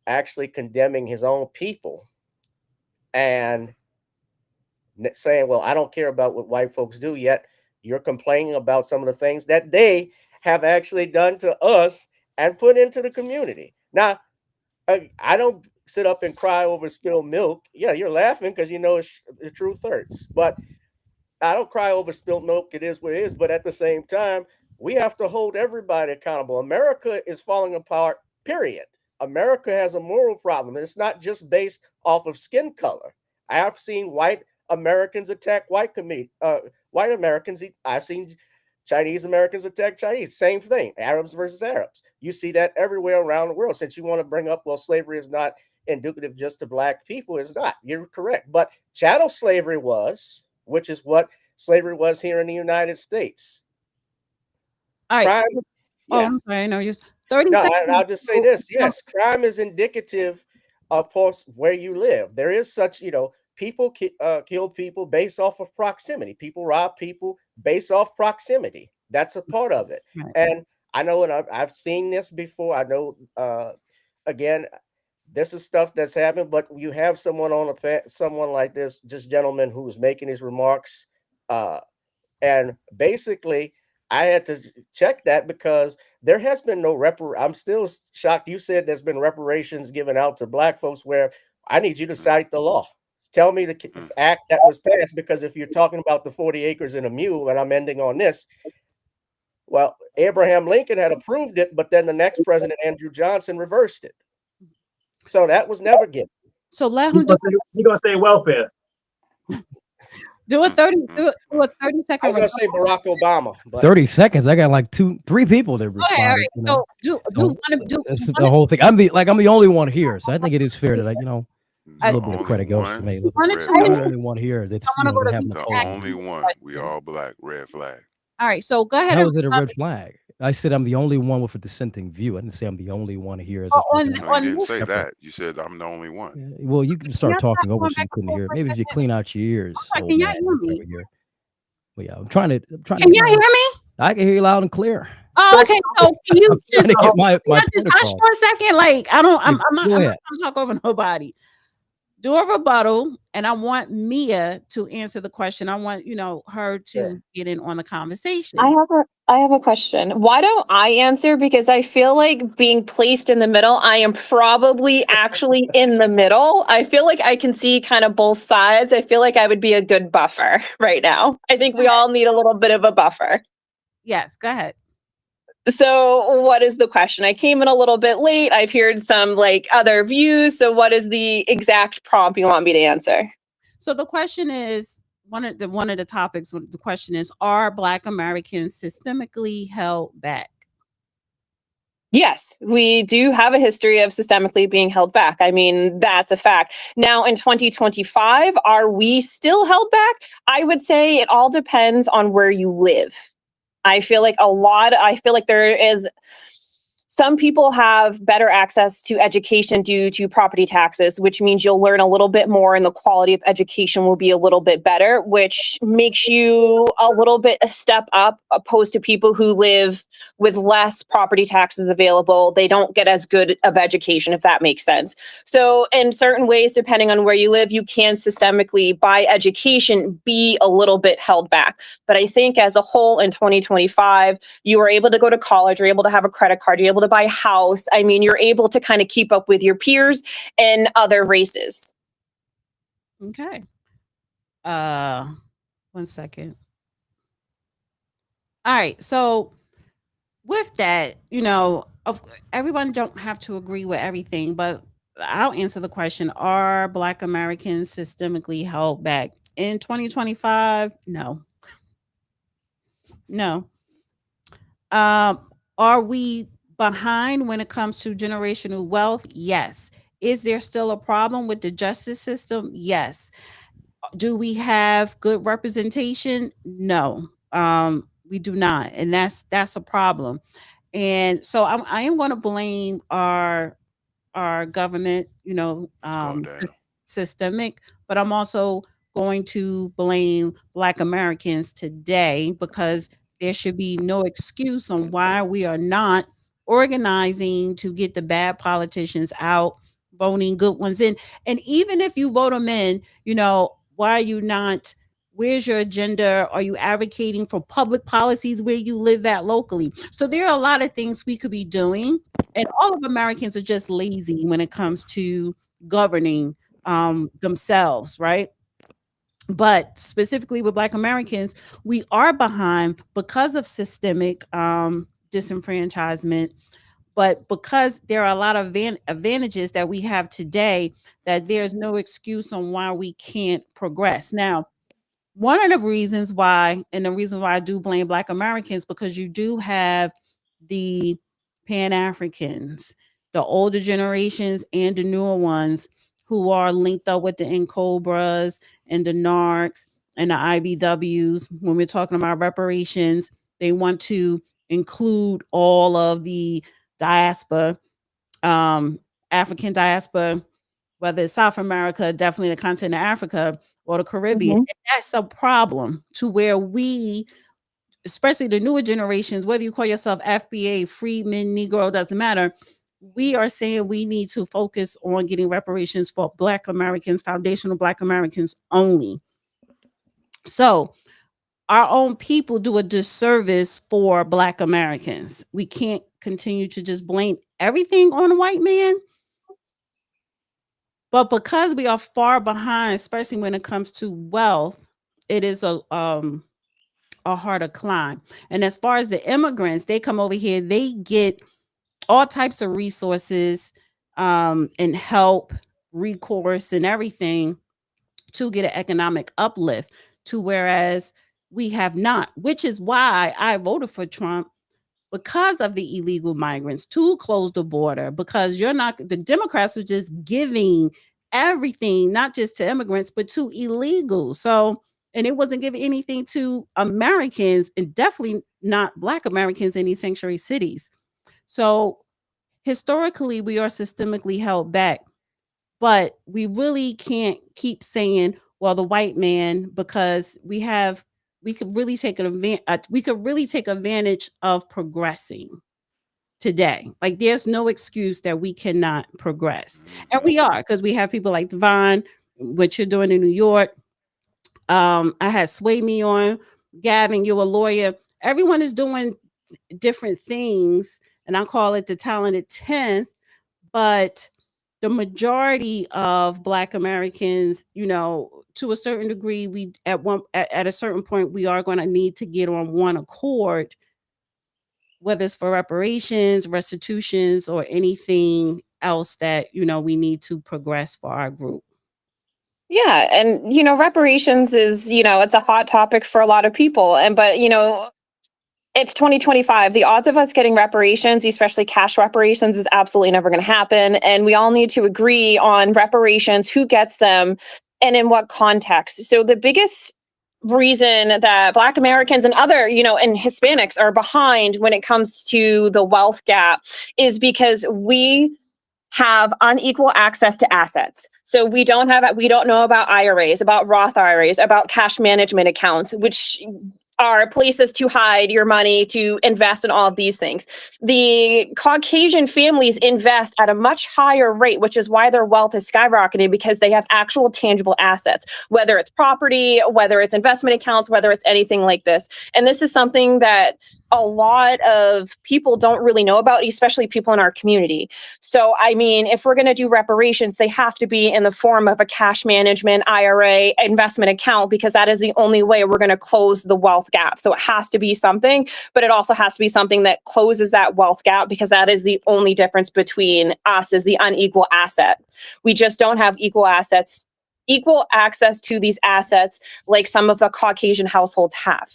actually condemning his own people and saying, well, I don't care about what white folks do, yet you're complaining about some of the things that they have actually done to us and put into the community. Now, I don't sit up and cry over spilled milk. Yeah, you're laughing because you know the truth hurts. But I don't cry over spilled milk. It is what it is. But at the same time, we have to hold everybody accountable. America is falling apart, period. America has a moral problem. And it's not just based off of skin color. I have seen white Americans attack white Americans. I've seen Chinese Americans attack Chinese. Same thing. Arabs versus Arabs. You see that everywhere around the world. Since you want to bring up, well, slavery is not indicative just to black people. It's not. You're correct. But chattel slavery was, which is what slavery was here in the United States. All right. Crime, Oh, yeah. I'm sorry. No, you're 30 No, seconds. I'll just say this. Yes, crime is indicative of course where you live. There is such, people kill people based off of proximity. People rob people based off proximity. That's a part of it. Right. And I know, and I've seen this before. I know, again, this is stuff that's happened, but you have someone someone like this, just gentleman who's making his remarks, and basically, I had to check that because there has been no I'm still shocked. You said there's been reparations given out to black folks. Where I need you to cite the law. Tell me the act that was passed, because if you're talking about the 40 acres and a mule, and I'm ending on this. Well, Abraham Lincoln had approved it, but then the next president, Andrew Johnson, reversed it. So that was never given. So let him He's gonna say welfare. do a 30 do a 30 I second. was going to say Barack Obama, but 30 seconds. I got like 3 people that responded. Okay, all right. You know? So That's the whole thing. I'm the only one here, so I think it is fair that a little bit The of credit only goes to one. me. Wanted to I'm know- the only one here that's I wanna go to having the a The back. only one. We all black. Red flag. All right, so go ahead. How and is it a rebut red flag? I said I'm the only one with a dissenting view. I didn't say I'm the only one here. As Oh, if on- there's No, no- you didn't this- say separate. that. You said I'm the only one. Yeah, well, you can start y'all talking stop over going so back you couldn't and hear it. forth Maybe if you for a clean out your ears. Okay, old can y'all man hear me? over here. Well, yeah, I'm trying to. Can y'all hear me? I can hear you loud and clear. Oh, okay. So can you I'm trying just to get my can I just point hush across. for a second? Like I'm not Go I'm not ahead. gonna talk over nobody. Do a rebuttal, and I want Mia to answer the question. I want her to Sure. get in on the conversation. I have a question. Why don't I answer? Because I feel like being placed in the middle, I am probably actually in the middle. I feel like I can see kind of both sides. I feel like I would be a good buffer right now. I think we all need a little bit of a buffer. Yes, go ahead. So what is the question? I came in a little bit late. I've heard some other views. So what is the exact prompt you want me to answer? So the question is one of the topics. The question is: are Black Americans systemically held back? Yes, we do have a history of systemically being held back. I mean, that's a fact. Now, in 2025, are we still held back? I would say it all depends on where you live. I feel like there is some people have better access to education due to property taxes, which means you'll learn a little bit more and the quality of education will be a little bit better, which makes you a little bit a step up opposed to people who live with less property taxes available. They don't get as good of education, if that makes sense. So in certain ways, depending on where you live, you can systemically, by education, be a little bit held back. But I think as a whole in 2025, you are able to go to college, you're able to have a credit card, you're able to buy a house. I mean, you're able to kind of keep up with your peers and other races. Okay. 1 second. All right. So with that, everyone don't have to agree with everything, but I'll answer the question: are Black Americans systemically held back in 2025? No. Are we behind when it comes to generational wealth? Yes. Is there still a problem with the justice system? Yes. Do we have good representation? No. We do not, and that's a problem. And so I am going to blame our government, systemic, but I'm also going to blame Black Americans today, because there should be no excuse on why we are not organizing to get the bad politicians out voting good ones in. And even if you vote them in, why are you not? Where's your agenda? Are you advocating for public policies where you live at locally? So there are a lot of things we could be doing. And all of Americans are just lazy when it comes to governing themselves, right? But specifically with Black Americans, we are behind because of systemic disenfranchisement, but because there are a lot of advantages that we have today, that there's no excuse on why we can't progress. Now, one of the reasons why, and the reason why I do blame Black Americans, because you do have the Pan-Africans, the older generations and the newer ones who are linked up with the N-Cobras and the NARCs and the IBWs. When we're talking about reparations, they want to include all of the diaspora, African diaspora, whether it's South America, definitely the continent of Africa or the Caribbean. And that's a problem, to where we, especially the newer generations, whether you call yourself FBA, freedman, Negro, doesn't matter. We are saying we need to focus on getting reparations for Black Americans, foundational Black Americans only. So our own people do a disservice for Black Americans. We can't continue to just blame everything on a white man. But because we are far behind, especially when it comes to wealth, it is a harder climb. And as far as the immigrants, they come over here, they get all types of resources and help, recourse, and everything to get an economic uplift, to whereas we have not, which is why I voted for Trump, because of the illegal migrants, to close the border, because the Democrats were just giving everything, not just to immigrants, but to illegals. So, and it wasn't giving anything to Americans, and definitely not Black Americans in these sanctuary cities. So historically, we are systemically held back, but we really can't keep saying, well, the white man, because we could really take advantage of progressing today. Like, there's no excuse that we cannot progress. And we are, because we have people like Devine, what you're doing in New York. I had Sway Me on, Gavin, you're a lawyer. Everyone is doing different things, and I call it the talented 10th, but the majority of Black Americans, to a certain degree, we at a certain point, we are going to need to get on one accord, whether it's for reparations, restitutions, or anything else that we need to progress for our group. Yeah, and reparations is, it's a hot topic for a lot of people, but it's 2025. The odds of us getting reparations, especially cash reparations, is absolutely never going to happen. And we all need to agree on reparations, who gets them, and in what context. So the biggest reason that Black Americans and other, and Hispanics are behind when it comes to the wealth gap is because we have unequal access to assets. So we don't know about IRAs, about Roth IRAs, about cash management accounts, which are places to hide your money, to invest in all of these things. The Caucasian families invest at a much higher rate, which is why their wealth is skyrocketing, because they have actual tangible assets, whether it's property, whether it's investment accounts, whether it's anything like this. And this is something that a lot of people don't really know about, especially people in our community. So, I mean, if we're going to do reparations, they have to be in the form of a cash management, IRA, investment account, because that is the only way we're going to close the wealth gap. So it has to be something, but it also has to be something that closes that wealth gap, because that is the only difference between us, is the unequal asset. We just don't have equal access to these assets like some of the Caucasian households have.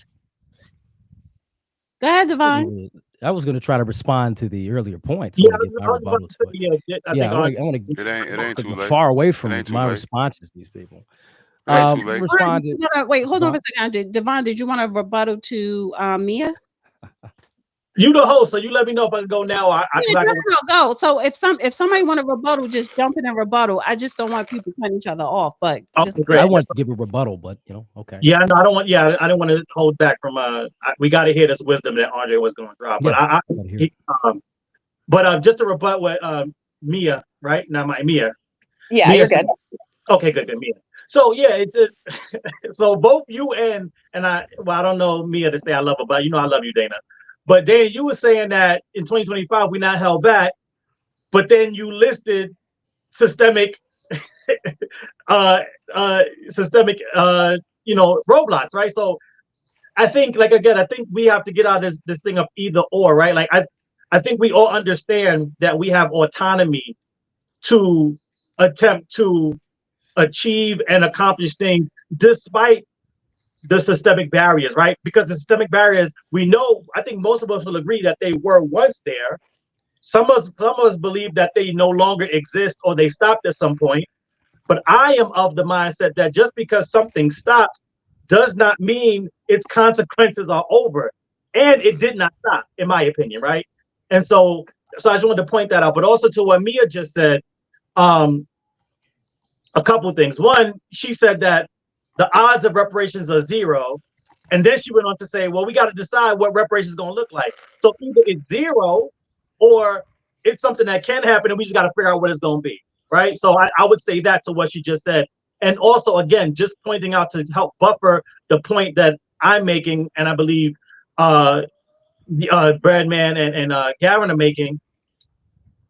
Go ahead, Devine. I was going to try to respond to the earlier points. Yeah, I want to It ain't too late. far away from my late. responses to these people. It ain't too late. Wait, hold on a second. Devine, did you want to rebuttal to Mia? You the host, so you let me know if I can go now. Go. So if somebody want to rebuttal, just jump in and rebuttal. I just don't want people cutting each other off. But I want to give a rebuttal, but okay. Yeah, no, I don't want. Yeah, I don't want to hold back from. We got to hear this wisdom that Andre was going to drop. But Yeah, but just to rebut what Mia, right? Not my Mia. Yeah, Mia you're said, good. okay, good, Mia. So yeah, it's so both you and I. Well, I don't know Mia to say I love her, but you know I love you, Dana. But Dana, you were saying that in 2025 we're not held back, but then you listed systemic, uh, systemic, roadblocks, right? So I think, like again, I think we have to get out of this thing of either or, right? Like I think we all understand that we have autonomy to attempt to achieve and accomplish things despite the systemic barriers, right? Because the systemic barriers, we know, I think most of us will agree that they were once there. Some of us believe that they no longer exist or they stopped at some point. But I am of the mindset that just because something stopped does not mean its consequences are over. And it did not stop, in my opinion, right? And so I just wanted to point that out. But also to what Mia just said, um, a couple things. One, she said that the odds of reparations are zero. And then she went on to say, well, we got to decide what reparations is going to look like. So either it's zero or it's something that can happen and we just got to figure out what it's going to be. Right. So I would say that to what she just said. And also, again, just pointing out to help buffer the point that I'm making, and I believe the Breadman and Gavin are making,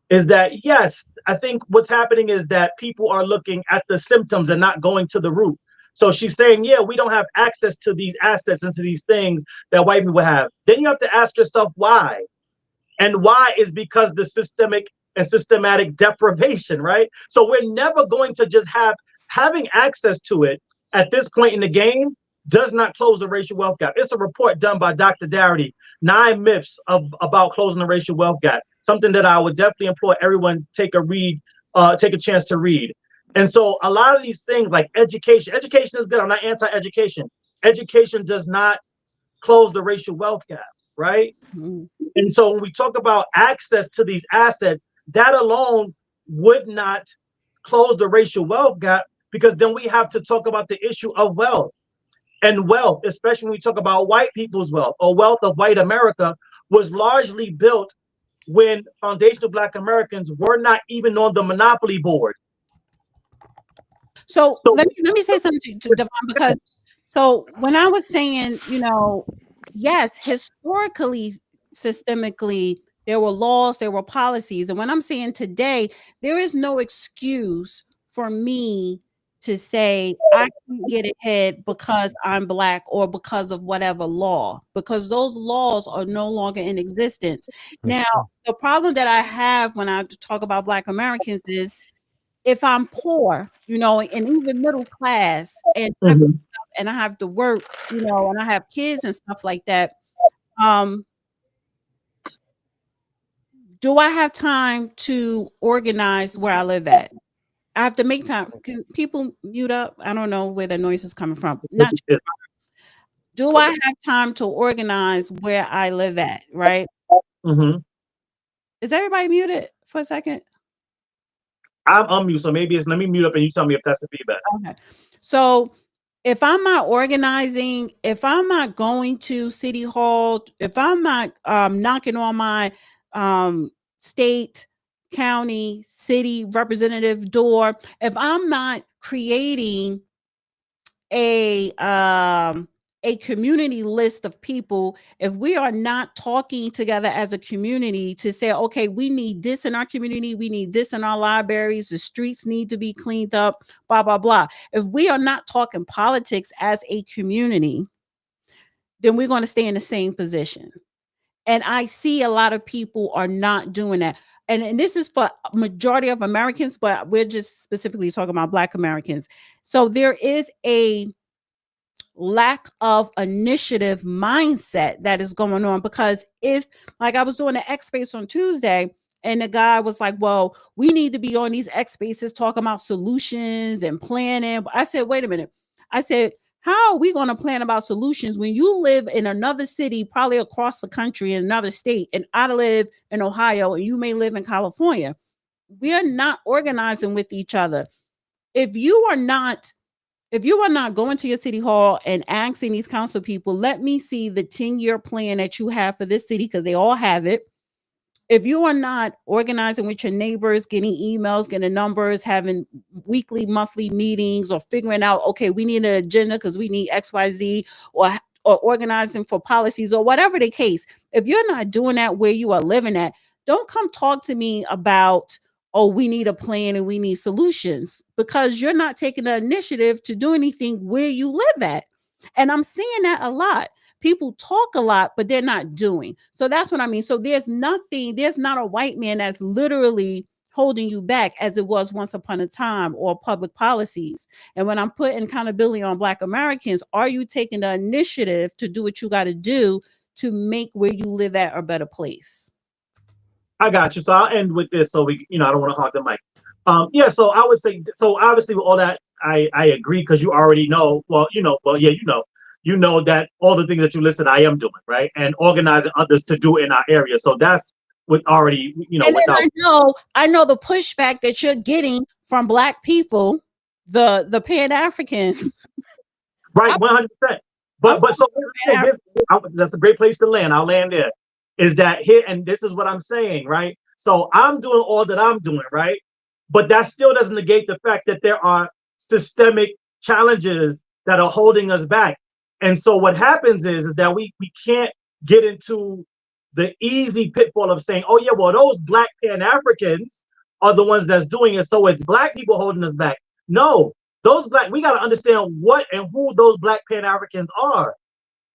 is that yes, I think what's happening is that people are looking at the symptoms and not going to the root. So she's saying, yeah, we don't have access to these assets and to these things that white people have. Then you have to ask yourself why. And why is because the systemic and systematic deprivation, right? So we're never going to just having access to it at this point in the game does not close the racial wealth gap. It's a report done by Dr. Darity, 9 myths about closing the racial wealth gap. Something that I would definitely implore everyone take a chance to read. And so a lot of these things like education is good. I'm not anti-education. Education does not close the racial wealth gap, right? Mm-hmm. And so when we talk about access to these assets, that alone would not close the racial wealth gap, because then we have to talk about the issue of wealth. And wealth, especially when we talk about white people's wealth or wealth of white America, was largely built when foundational Black Americans were not even on the monopoly board. So let me say something to Devine, because so when I was saying, yes, historically, systemically, there were laws, there were policies. And when I'm saying today, there is no excuse for me to say I can get ahead because I'm Black or because of whatever law, because those laws are no longer in existence. Now, the problem that I have when I talk about Black Americans is if I'm poor, and even middle class, and I have to work, and I have kids and stuff like that, do I have time to organize where I live at? I have to make time. Can people mute up? I don't know where the noise is coming from. Not sure. Do I have time to organize where I live at, right? Mm-hmm. Is everybody muted for a second? I'm unmute, so maybe let me mute up and you tell me if that's the feedback. Okay. So if I'm not organizing, if I'm not going to City Hall, if I'm not knocking on my state, county, city representative door, if I'm not creating a community list of people, if we are not talking together as a community to say, okay, we need this in our community, we need this in our libraries, the streets need to be cleaned up, blah, blah, blah. If we are not talking politics as a community, then we're going to stay in the same position. And I see a lot of people are not doing that. And this is for majority of Americans, but we're just specifically talking about Black Americans. So there is a lack of initiative mindset that is going on, because if, like, I was doing an X space on Tuesday and the guy was like, well, we need to be on these X spaces talking about solutions and planning. I said, wait a minute. I said, how are we going to plan about solutions when you live in another city, probably across the country in another state, and I live in Ohio and you may live in California? We are not organizing with each other. If you are not going to your city hall and asking these council people, let me see the 10-year plan that you have for this city, because they all have it. If you are not organizing with your neighbors, getting emails, getting numbers, having weekly, monthly meetings, or figuring out, okay, we need an agenda because we need XYZ, or organizing for policies, or whatever the case, if you're not doing that where you are living at, don't come talk to me about, oh, we need a plan and we need solutions, because you're not taking the initiative to do anything where you live at. And I'm seeing that a lot. People talk a lot, but they're not doing. So that's what I mean. So there's not a white man that's literally holding you back as it was once upon a time, or public policies. And when I'm putting accountability on Black Americans, are you taking the initiative to do what you got to do to make where you live at a better place? I got you. So I'll end with this, so we, I don't want to hog the mic. Yeah. So I would say, so obviously with all that, I agree, because you already know. Well, you know that all the things that you listed, I am doing, right, and organizing others to do in our area. So that's what already, And without. then I know the pushback that you're getting from Black people, the Pan Africans. Right, 100%. But so that's a great place to land. I'll land there. Is that here, and this is what I'm saying, right? So I'm doing all that I'm doing, right? But that still doesn't negate the fact that there are systemic challenges that are holding us back. And so what happens is that we can't get into the easy pitfall of saying, oh yeah, well, those Black Pan Africans are the ones that's doing it, so it's Black people holding us back. No, we got to understand what and who those Black Pan Africans are.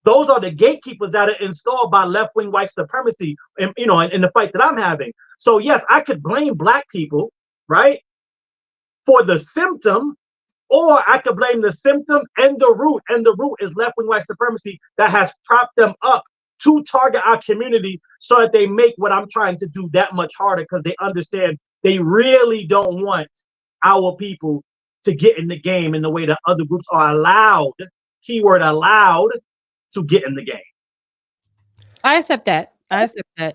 Those are the gatekeepers that are installed by left-wing white supremacy, in the fight that I'm having. So yes, I could blame Black people, right, for the symptom, or I could blame the symptom and the root. And the root is left-wing white supremacy that has propped them up to target our community, so that they make what I'm trying to do that much harder, because they understand they really don't want our people to get in the game in the way that other groups are allowed, keyword allowed, to get in the game. I accept that. Let me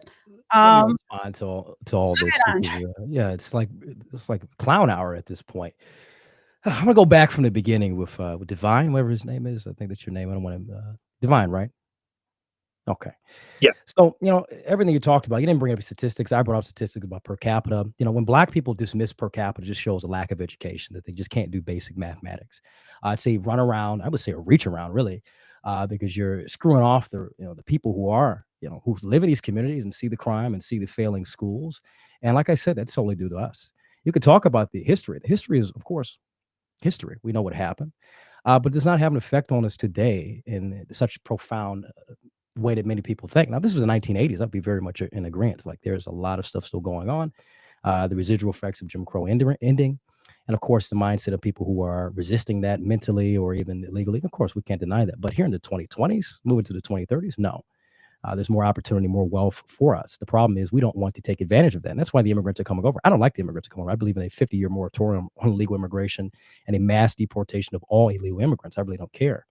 respond to all this. Yeah, it's like clown hour at this point. I'm gonna go back from the beginning with Devine, whatever his name is. I think that's your name. I don't want to Devine, right? Okay. Yeah. So, everything you talked about, you didn't bring up statistics. I brought up statistics about per capita. When Black people dismiss per capita, it just shows a lack of education, that they just can't do basic mathematics. I'd say run around, I would say reach around, really, because you're screwing off the people who are, who live in these communities and see the crime and see the failing schools. And like I said, that's solely due to us. You could talk about the history. The history is, of course, history. We know what happened, but it does not have an effect on us today in such profound way that many people think. Now, this was the 1980s. I'd be very much in agreement. Like, there's a lot of stuff still going on. The residual effects of Jim Crow ending, and of course, the mindset of people who are resisting that mentally or even illegally. Of course, we can't deny that. But here in the 2020s, moving to the 2030s, no. There's more opportunity, more wealth for us. The problem is we don't want to take advantage of that. And that's why the immigrants are coming over. I don't like the immigrants coming over. I believe in a 50-year moratorium on illegal immigration and a mass deportation of all illegal immigrants. I really don't care.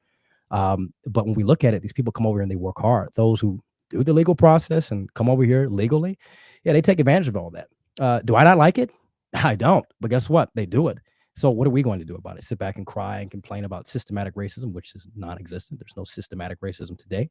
But when we look at it, these people come over here and they work hard. Those who do the legal process and come over here legally, yeah, they take advantage of all that. Do I not like it? I don't. But guess what? They do it. So what are we going to do about it? Sit back and cry and complain about systematic racism, which is non-existent. There's no systematic racism today.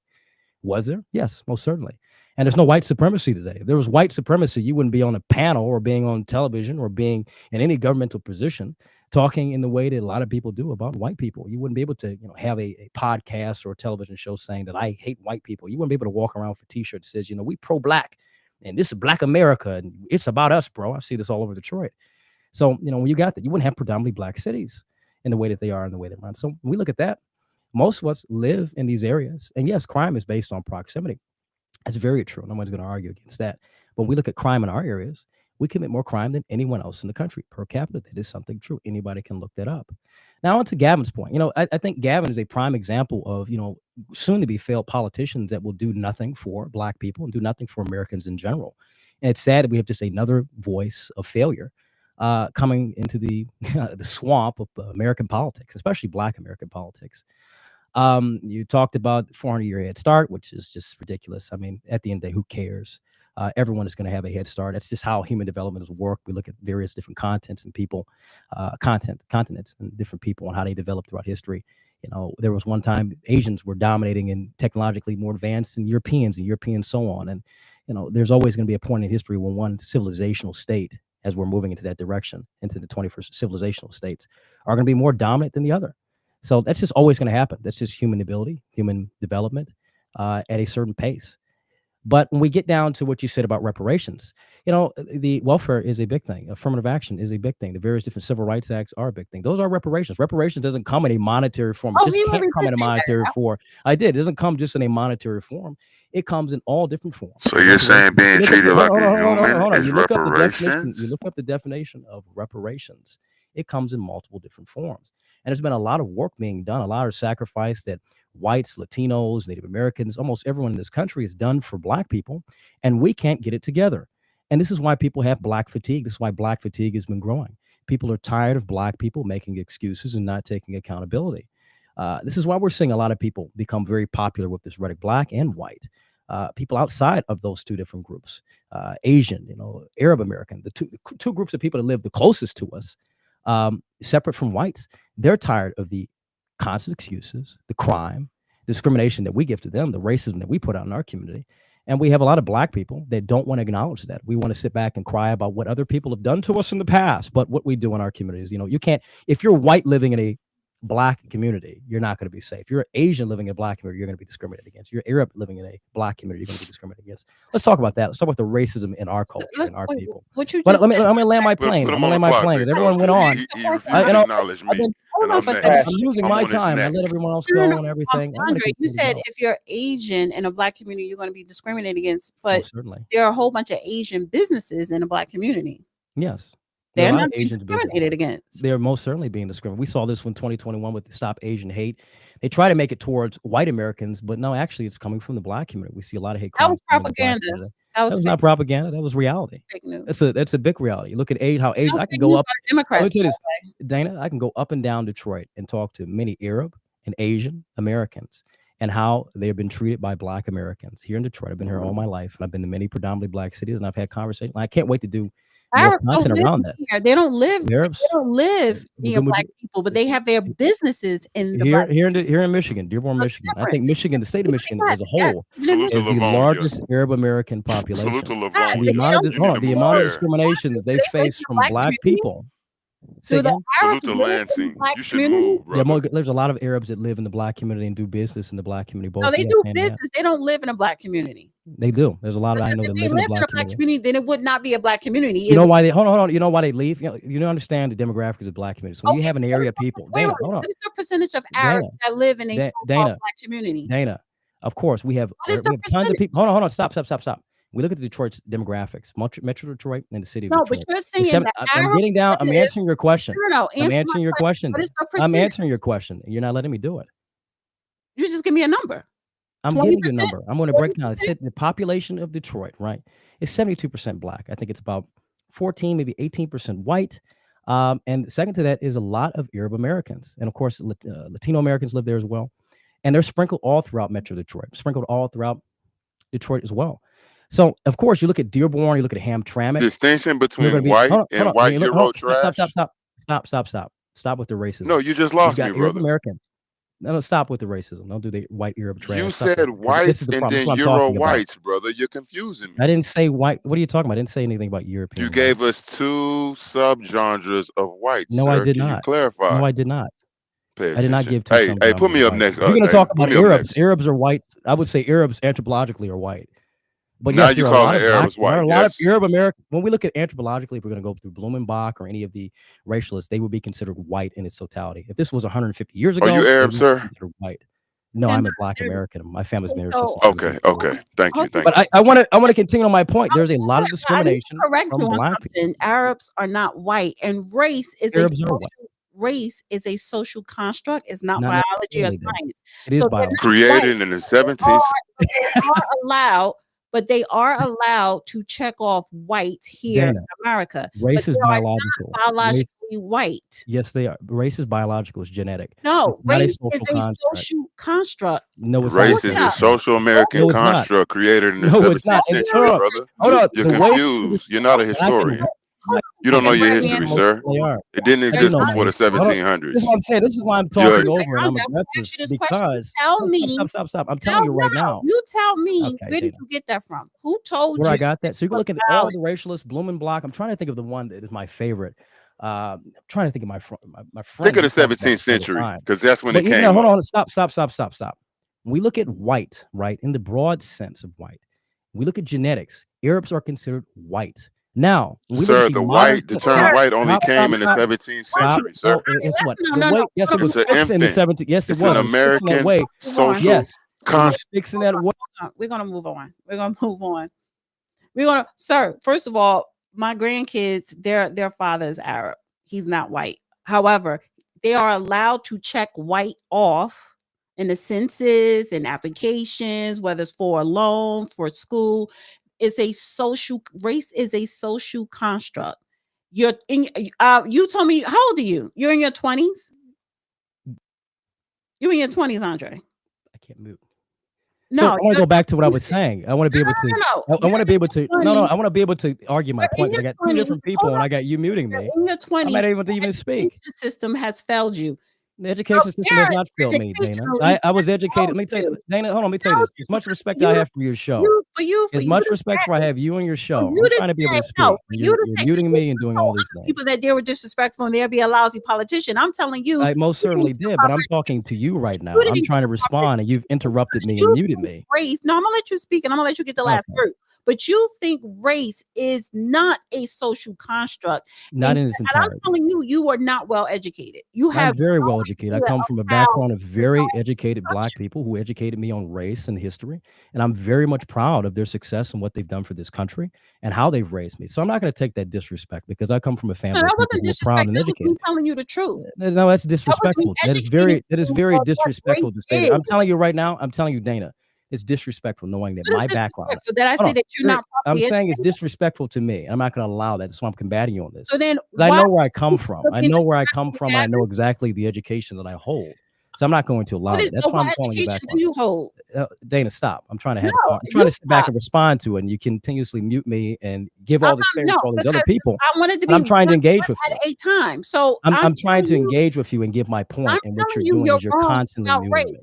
Was there? Yes, most certainly. And there's no white supremacy today. If there was white supremacy, you wouldn't be on a panel or being on television or being in any governmental position talking in the way that a lot of people do about white people. You wouldn't be able to, have a podcast or a television show saying that I hate white people. You wouldn't be able to walk around with a t-shirt that says, we pro-Black and this is Black America and it's about us, bro. I see this all over Detroit. So, when you got that, you wouldn't have predominantly Black cities in the way that they are and the way they run. So when we look at that, most of us live in these areas. And yes, crime is based on proximity. That's very true. No one's going to argue against that. But when we look at crime in our areas, we commit more crime than anyone else in the country per capita. That is something true. Anybody can look that up. Now, on to Gavin's point. I think Gavin is a prime example of, soon to be failed politicians that will do nothing for Black people and do nothing for Americans in general. And it's sad that we have just another voice of failure coming into the the swamp of American politics, especially Black American politics. You talked about 400-year head start, which is just ridiculous. I mean, at the end of the day, who cares? Everyone is going to have a head start. That's just how human development has worked. We look at various different continents and people, continents and different people and how they developed throughout history. There was one time Asians were dominating and technologically more advanced than Europeans and so on. And, there's always going to be a point in history when one civilizational state, as we're moving into that direction, into the 21st civilizational states, are going to be more dominant than the other. So that's just always going to happen. That's just human ability, human development at a certain pace. But when we get down to what you said about reparations, the welfare is a big thing. Affirmative action is a big thing. The various different civil rights acts are a big thing. Those are reparations. Reparations doesn't come in a monetary form. It just can't come in a monetary form. It doesn't come just in a monetary form. It comes in all different forms. So you're saying being treated like a human is You look up reparations? you look up the definition of reparations. It comes in multiple different forms. And there's been a lot of work being done, a lot of sacrifice that whites, Latinos, Native Americans, almost everyone in this country has done for Black people, and we can't get it together. And this is why people have Black fatigue. This is why Black fatigue has been growing. People are tired of Black people making excuses and not taking accountability. This is why we're seeing a lot of people become very popular with this rhetoric, Black and white. People outside of those two different groups, Asian, Arab American, the two groups of people that live the closest to us, separate from whites, they're tired of the constant excuses, the crime, discrimination that we give to them, the racism that we put out in our community. And we have a lot of Black people that don't want to acknowledge that. We want to sit back and cry about what other people have done to us in the past, but what we do in our communities, you can't, if you're white living in a Black community, you're not going to be safe. If you're Asian living in a Black community, you're going to be discriminated against. If you're Arab living in a Black community, you're going to be discriminated against. Let's talk about that. Let's talk about the racism in our culture and our people. But I'm going to land my plane. I'm going to land my plane. Because everyone went on. I'm using my time. I let everyone else go and everything. Andre, you said if you're Asian in a Black community, you're going to be discriminated against. But certainly, there are a whole bunch of Asian businesses in the Black community. Yes. They're not being discriminated against. They're most certainly being discriminated. We saw this in 2021 with the Stop Asian Hate. They try to make it towards white Americans, but no, actually, it's coming from the Black community. We see a lot of hate. That was propaganda. That was not propaganda. That was reality. Fake news. That's a big reality. Look at how Asian. I can go up. Democrats. Let me tell you this, Dana. I can go up and down Detroit and talk to many Arab and Asian Americans and how they have been treated by Black Americans here in Detroit. I've been here all my life, and I've been to many predominantly Black cities, and I've had conversations. I can't wait to do Arabs content around that. Here. They don't live. Arabs, they don't live near Black people, but they have their businesses in the here in Michigan, Dearborn, Michigan. I think Michigan, the state of Michigan as a whole, is the largest Arab American population. The amount of discrimination that they face from Black people. Salute to Lansing. You should move, brother. There's a lot of Arabs that live in the Black community and do business in the Black community. Both no, they do business. They don't live in a Black community. They do. There's a lot of I know that live in a Black community. Then it would not be a Black community. You know why they hold on? You know why they leave? You don't understand the demographics of Black communities. So when you have an area of people, Dana, hold on. What's the percentage of Arabs that live in a so-called Black community? Dana, of course we have tons of people. Hold on. Stop. We look at the Detroit's demographics, Metro Detroit and the city of Detroit. No, but you're saying that I'm getting down. I'm answering your question. No, I'm answering your question. I'm answering your question. You're not letting me do it. You just give me a number. I'm giving you a number. I'm going to break down. It said the population of Detroit, right, is 72% Black. I think it's about 14, maybe 18% white. And second to that is a lot of Arab Americans. And of course, Latino Americans live there as well. And they're sprinkled all throughout Metro Detroit, sprinkled all throughout Detroit as well. So, of course, you look at Dearborn, you look at Hamtramck. Distinction between white and white Euro trash. Stop with the racism. No, you just lost me, Arab brother. Americans. No, stop with the racism. Don't do the white Arab trash. You said whites and then Euro whites, brother. You're confusing me. I didn't say white. What are you talking about? I didn't say anything about European. You gave us two subgenres of white. No, sir. I did Can not. You clarify. No, I did not. I did not give two. Hey, put me up next. If you're going to talk about Arabs. Arabs are white. I would say Arabs anthropologically are white. But now yes, you call the Arabs white. There are a lot of Arab American. When we look at anthropologically, if we're going to go through Blumenbach or any of the racialists, they would be considered white in its totality. If this was 150 years ago, are you Arab, sir? White. No, I'm a Black American. My family's married. Okay. Thank you. But I want to continue on my point. There's a lot of discrimination from Black people. Arabs are not white, and race is a social construct. It's not biology or science. It is biology. Created in the 70s. They are allowed to check off white here in America. Race is biological. Biologically white. Yes, they are. Race is biological. It's genetic. No, race is a social construct. No, it's race is a social American construct created in the 17th century, brother. Hold on. You're confused. You're not a historian. You don't know your Right, history, man. sir. They are. It didn't I do exist know my before the history. Hold on. 1700s. This is what I'm saying. This is why I'm You're talking over and I'm I'm gonna aggressive ask you this question. because Tell me. stop. I'm telling you right now. You tell me. Okay, Where did Dana. you get that from? Who told Where you? I got that? So you can look at all Valid. the racialists, Blumenbach. I'm trying to think of the one that is my favorite. I'm trying to think of my friend. Think of the he talks about 17th this all the century, time. because that's when But it you came know, hold up. on, stop. We look at white, right? In the broad sense of white. We look at genetics. Arabs are considered white. Now, when we look Sir, at the modern the term Sir, white only stop, came in the stop, 17th stop. century, sir. Well, guess what? No, The no, way, no. yes, it was It's an fixed in the infant. 17th. Yes, it It's was. an It was fixed in that American way. social Yes, it was construct. fixed in that way. We're gonna move on. We're gonna, sir. First of all, my grandkids, their father is Arab. He's not white. However, they are allowed to check white off in the census and applications, whether it's for a loan, for school. Race is a social construct. You're in. You told me, how old are you? You're in your 20s. You're in your 20s, Andre. I can't move. No, So I want to go back to what I was saying. I want to be able to. no. I want to be able to. No, You're I want to be able to argue my in point. 'Cause I your got two 20s. different people, Hold and on. I got you muting me. In your I'm 20s, not able to the even speak. education system has failed you. The education system has not failed me, Dana. I was educated. Let me tell you, Dana. Hold on. Let me tell you this. As much respect I have for your show, as much respect for I have you and your show, I'm trying to be able to speak. You're muting me and doing all these things. People that they were disrespectful and they'll be a lousy politician. I'm telling you, I most certainly did, but I'm talking to you right now. I'm trying to respond, and you've interrupted me and muted me. Race. No, I'm gonna let you speak, and I'm gonna let you get the last word. But you think race is not a social construct. Not in its entirety. And I'm telling you, you are not well educated. I'm very well educated. I come from a background of very educated Black people who educated me on race and history. And I'm very much proud of their success and what they've done for this country and how they've raised me. So I'm not going to take that disrespect because I come from a family of people who are proud and educated. I'm telling you the truth. No, that's disrespectful. That is very disrespectful to say that. I'm telling you right now, I'm telling you, Dana, it's disrespectful knowing that my background. That I say that you're not. I'm saying it's disrespectful to me. I'm not going to allow that. That's why I'm combating you on this. So then, I know where I come from. I know where I come from. I know exactly the education that I hold. So I'm not going to allow it. That's why I'm calling you back. Do you hold? Dana, stop. I'm trying to have. I'm trying to sit back and respond to it, and you continuously mute me and give all this favor to all these other people. I wanted to be. I'm trying to engage with you at a time. So I'm trying to engage with you and give my point. And what you're doing is you're constantly muting me.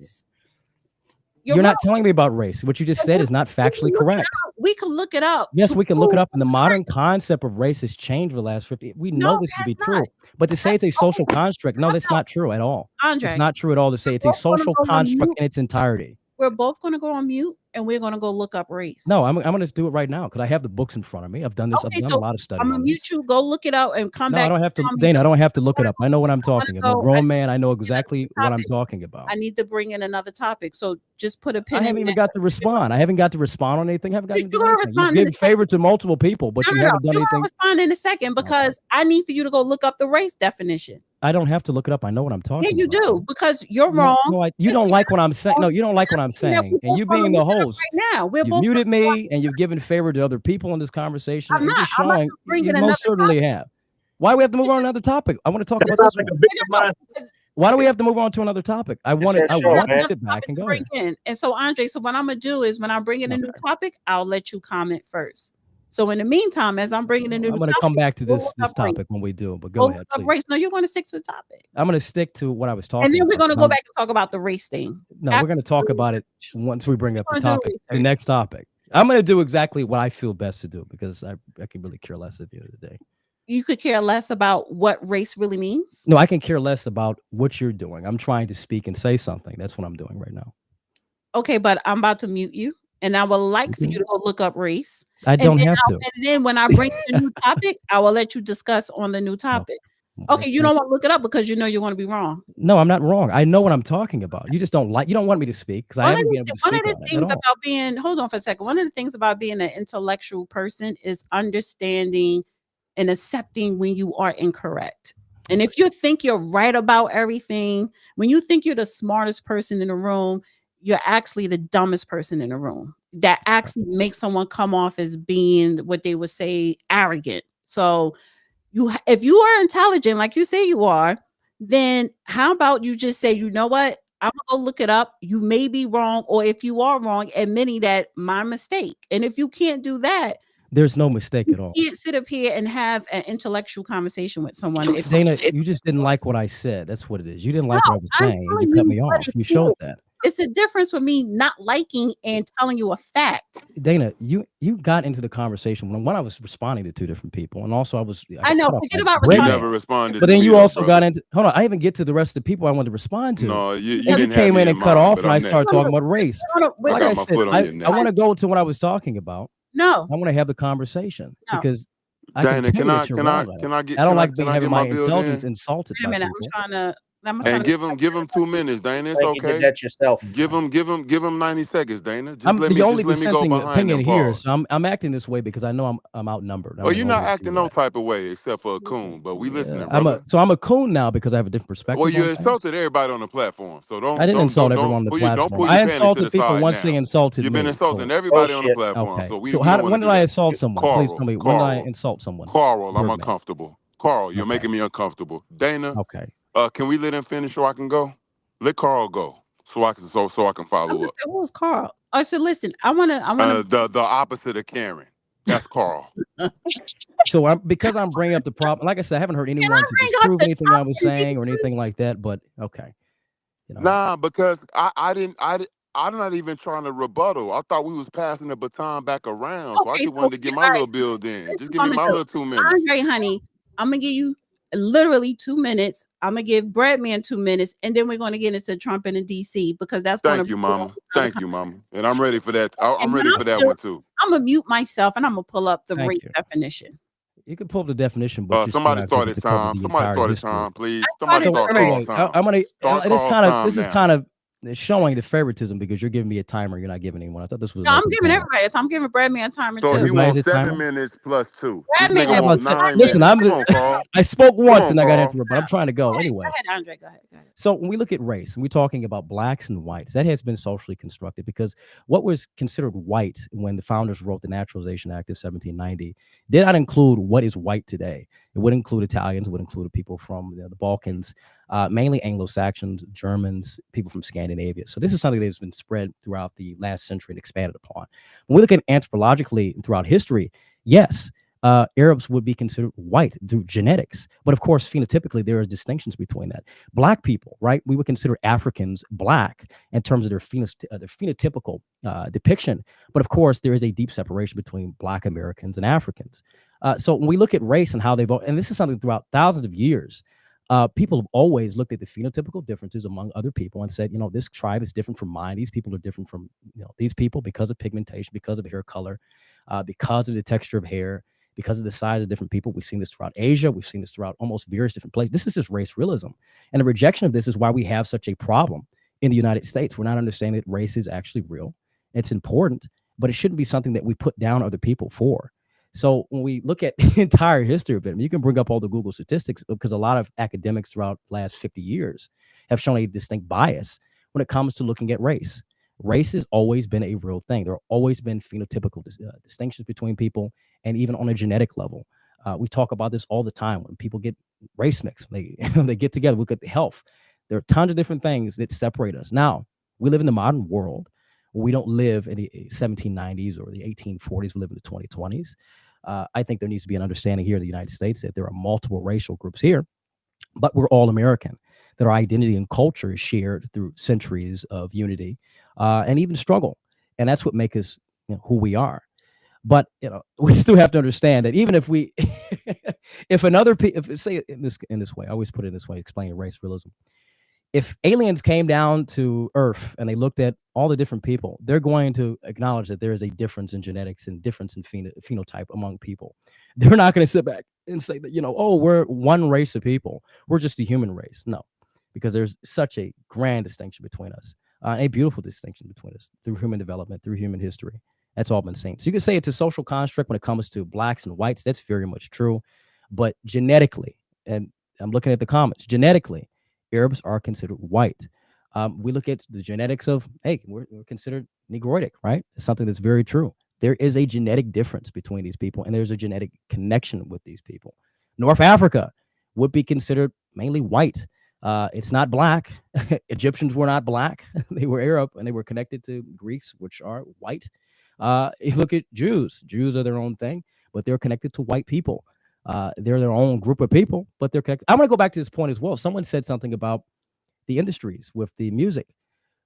You're not telling me about race. What you just said is not factually correct. We can look it up. Yes, we can look it up. And the modern concept of race has changed for the last 50 years. We know this to be true. But to say it's a social construct, no, that's not true at all. Andre, it's not true at all to say it's a social construct in its entirety. We're both going to go on mute and we're going to go look up race. No, I'm going to do it right now because I have the books in front of me. I've done this. I've done a lot of studying. I'm going to mute you. Go look it out and come back. I don't have to, Dana. I don't have to look it up. I know what I'm talking about. I'm a grown man. I know exactly what I'm talking about. I need to bring in another topic. So just put a pin. I haven't even got to respond. I haven't got to respond on anything. I haven't got to do anything. You give favor to multiple people, but you haven't done anything. I'll respond in a second because I need for you to go look up the race definition. I don't have to look it up. I know what I'm talking about. Yeah, you do because you're wrong. No, you don't like what I'm saying. No, you don't like what I'm saying. And you being the host, right now, you muted me and you've given favor to other people in this conversation. I'm just showing you most certainly have. Why do we have to move on to another topic? I want to talk about this one. Why do we have to move on to another topic? I want to sit back and go. And so, Andre, so what I'm going to do is when I bring in a new topic, I'll let you comment first. So in the meantime, as I'm bringing in a new topic, I'm going to come back to this topic when we do, but go ahead, please. No, you're going to stick to the topic. I'm going to stick to what I was talking about. And then we're going to go back and talk about the race thing. No, we're going to talk about it once we bring up the topic, the next topic. I'm going to do exactly what I feel best to do because I can really care less at the end of the day. You could care less about what race really means? No, I can care less about what you're doing. I'm trying to speak and say something. That's what I'm doing right now. Okay, but I'm about to mute you. And I would like for you to go look up race. I don't have to. And then when I bring the new topic, I will let you discuss on the new topic. Okay, you don't want to look it up because you know you're going to be wrong. No, I'm not wrong. I know what I'm talking about. You just don't like. You don't want me to speak because I haven't been able to speak. One of the things about being, hold on for a second. One of the things about being an intellectual person is understanding and accepting when you are incorrect. And if you think you're right about everything, when you think you're the smartest person in the room, you're actually the dumbest person in the room. That actually makes someone come off as being what they would say arrogant. So if you are intelligent, like you say you are, then how about you just say, you know what? I'm gonna go look it up. You may be wrong, or if you are wrong, admitting that my mistake. And if you can't do that, There's no mistake at all. You can't sit up here and have an intellectual conversation with someone. If Dana, you just didn't like what I said. That's what it is. You didn't like No, what I was I'm saying, and telling you cut you me what off. it You showed that. it's a difference for me not liking and telling you a fact. Dana, you got into the conversation when I was responding to two different people, and also I know. cut off Forget by about Brett You Man. never responded. But to then me, you though, also brother. got into. Hold on, I didn't get to the rest of the people I wanted to respond to. No, you And you didn't have came me in and cut mind, off but when I'm I next. started talking about race. Hold on, I Like got I my said, foot on your I neck. want to go to what I was talking about. No, I want to have the conversation No. because I can Dana, tell can I that you're can I wrong. can I get I don't can I like can being I having get my my bills intelligence in? insulted wait a by minute. people. I'm trying And to give him 2 minutes, Dana. It's Like you did okay. that yourself. Give him 90 seconds, Dana. Just let The me only go dissenting behind opinion them here, pause. so I'm acting this way because I know I'm outnumbered. Oh, I'm you're an not older acting dude. no type of way except for a coon, but we listening, I'm brother. a coon now because I have a different perspective. Well, you on things. insulted everybody on the platform, so I didn't insult everyone on the don't platform. pull I your panties to insulted the people side once now. they insulted You've me. been insulting So, everybody on the Bullshit. platform, okay. so we So don't when want to did do I that. insult someone? Please tell me. When did I Carl, insult someone? Carl, I'm Birdman. uncomfortable. Carl, you're Okay. making me uncomfortable. Dana, Okay. can we let him finish so I can go? Let Carl go so I can follow up. What was Carl? I said, listen, I want to. The opposite of Karen. That's Carl. So because I'm bringing up the problem, like I said, I haven't heard anyone to bring up disprove the anything I was topic? saying or anything like that. But okay. Nah, because I'm not even trying to rebuttal. I thought we was passing the baton back around, so I Okay, just so wanted to get my all right, little build in. this Just is give what me I'm my gonna little 2 do. minutes. Andre, honey, I'm gonna give you literally 2 minutes. I'm gonna give Breadman 2 minutes, and then we're gonna get into Trump and DC because that's gonna Thank you, Mama. Thank you, Mama. And I'm ready for that. I'm And ready what for that one too. I'm gonna mute myself and I'm gonna pull up the Thank race you. definition. You can pull up the definition, but you're still Somebody not going started to cover time. the Somebody entire started history. time, please. I Somebody started start already. Carl Anyway, time. I'm gonna. Start This Carl kind of time this is now. kind of showing the favoritism because you're giving me a timer. You're not giving anyone. I thought this was. No, an I'm open giving panel. everybody a time. I'm giving Breadman a timer So too. he Everybody has wants a 7 timer? minutes plus 2. This Breadman, nigga Yeah, wants but 9 listen, minutes. Come on, Carl. I spoke once on, and I got Carl. interrupted, but I'm trying to go anyway. Go ahead, Andre. Go ahead. So when we look at race and we're talking about blacks and whites, that has been socially constructed because what was considered white when the founders wrote the Naturalization Act of 1790 did not include what is white today. It would include Italians, it would include people from the Balkans, mainly Anglo-Saxons, Germans, people from Scandinavia. So this is something that has been spread throughout the last century and expanded upon. When we look at anthropologically throughout history, yes, Arabs would be considered white through genetics. But of course, phenotypically, there are distinctions between that. Black people, right? We would consider Africans black in terms of their phenotypical depiction. But of course, there is a deep separation between Black Americans and Africans. So when we look at race and how they've, and this is something throughout thousands of years, people have always looked at the phenotypical differences among other people and said, this tribe is different from mine. These people are different from these people because of pigmentation, because of hair color, because of the texture of hair, because of the size of different people. We've seen this throughout Asia. We've seen this throughout almost various different places. This is just race realism. And the rejection of this is why we have such a problem in the United States. We're not understanding that race is actually real. It's important, but it shouldn't be something that we put down other people for. So when we look at the entire history of it, you can bring up all the Google statistics because a lot of academics throughout the last 50 years have shown a distinct bias when it comes to looking at race. Race has always been a real thing. There have always been phenotypical distinctions between people, and even on a genetic level. We talk about this all the time when people get race mix. They get together, we look at the health. There are tons of different things that separate us. Now, we live in the modern world. We don't live in the 1790s or the 1840s. We live in the 2020s. I think there needs to be an understanding here in the United States that there are multiple racial groups here, but we're all American, that our identity and culture is shared through centuries of unity and even struggle. And that's what makes us who we are. But we still have to understand that even if we, if say in this way, I always put it in this way, explaining race realism. If aliens came down to Earth and they looked at all the different people, they're going to acknowledge that there is a difference in genetics and difference in phenotype among people. They're not going to sit back and say that, oh, we're one race of people. We're just the human race. No, because there's such a grand distinction between us, a beautiful distinction between us through human development, through human history. That's all been seen. So you can say it's a social construct when it comes to blacks and whites. That's very much true. But genetically, and I'm looking at the comments, genetically, Arabs are considered white. We look at the genetics of, hey, we're considered Negroidic, right? It's something that's very true. There is a genetic difference between these people, and there's a genetic connection with these people. North Africa would be considered mainly white. It's not black. Egyptians were not black. They were Arab, and they were connected to Greeks, which are white. You look at Jews. Jews are their own thing, but they're connected to white people. They're their own group of people, but they're connected. I want to go back to this point as well. Someone said something about the industries with the music.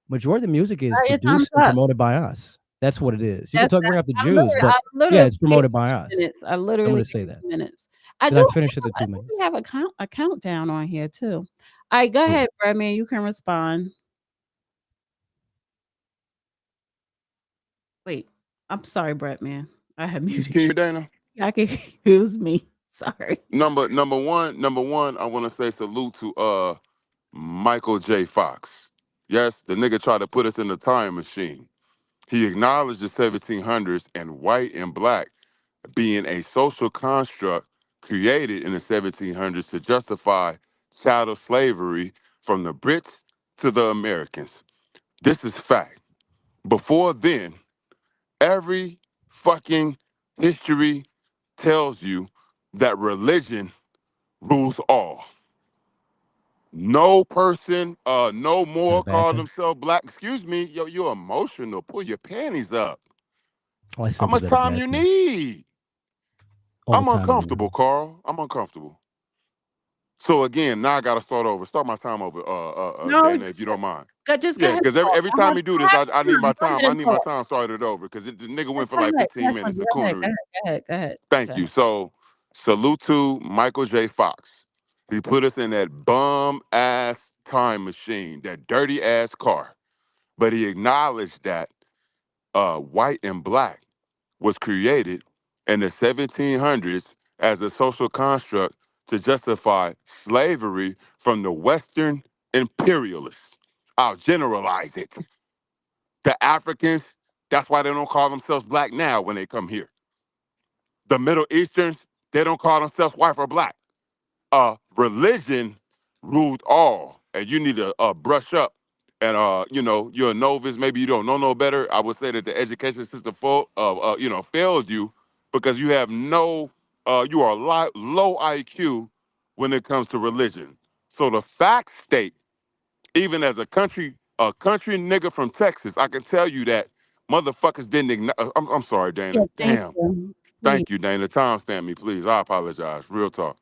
Majority of the music is All right, your time's produced and up. promoted by us. That's what it is. You can That's talk that. bring up the I Jews, but literally yeah, it's gave promoted you by 2 us. minutes. I I'm literally going to gave say you that 2 minutes. I because do I finished at the I 2 think minutes. we have a countdown on here too. Alright, go Cool. ahead, Bradman. You can respond. Wait, I'm sorry, Bradman. I had muted Can you. you, Dana? I can it was me. Sorry. Number one, I want to say salute to Michael J. Fox. Yes, the nigga tried to put us in the time machine. He acknowledged the 1700s and white and black being a social construct created in the 1700s to justify chattel slavery from the Brits to the Americans. This is fact. Before then, every fucking history tells you that religion rules all. No person, no Is that a more bad call thing? themselves black. Excuse me, yo, you're emotional. Pull your panties up. All I How said was much that a time bad you thing? need? All the I'm time in the uncomfortable, world. Carl. I'm uncomfortable. So again, now I gotta start over. Start my time over, No, Dana, if you don't mind. just go Yeah, ahead. because every time we do I this, have I need my Go time. ahead I and need my talk. time started over because the nigga went for Go like ahead. 15 minutes of Go ahead. coonery. Go ahead. Thank Go you. ahead. So salute to Michael J. Fox. He put us in that bum ass time machine, that dirty ass car. But he acknowledged that white and black was created in the 1700s as a social construct to justify slavery from the Western imperialists. I'll generalize it. The Africans, that's why they don't call themselves black now when they come here. The Middle Easterns, they don't call themselves white or black. Religion ruled all, and you need to brush up. And you're a novice. Maybe you don't know no better. I would say that the education system failed you because you have no, you are low IQ when it comes to religion. So the facts state, even as a country nigga from Texas, I can tell you that motherfuckers didn't ignore. I'm sorry, Yeah, Dana. thank Damn. you. Please. Thank you, Dana. Timestamp me, please. I apologize. Real talk.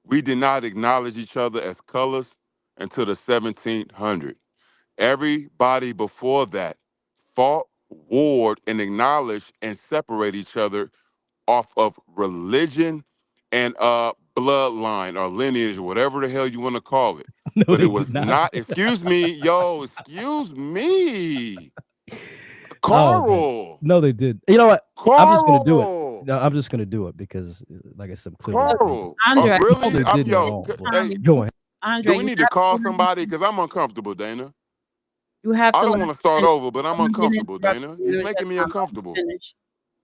We did not acknowledge each other as colors until the 1700s. Everybody before that fought, warred, and acknowledged and separate each other off of religion and bloodline or lineage, or whatever the hell you want to call it. No, But it they did was not. not, excuse me, yo, excuse me. Oh man, Carl. no, they did. You know what? I'm just gonna do it. Carl. No, I'm just gonna do it because, like I said, I'm clearly uncomfortable. Carl. Andre, No, Really? they I'm didn't at yo. all. But time. Hey, go ahead. do Andre, we need to call somebody? Because I'm uncomfortable, Dana. you have I to don't let want me to start finish. over, but I'm I'm gonna uncomfortable, interrupt Dana. you. He's Your making me time. Let me uncomfortable. finish.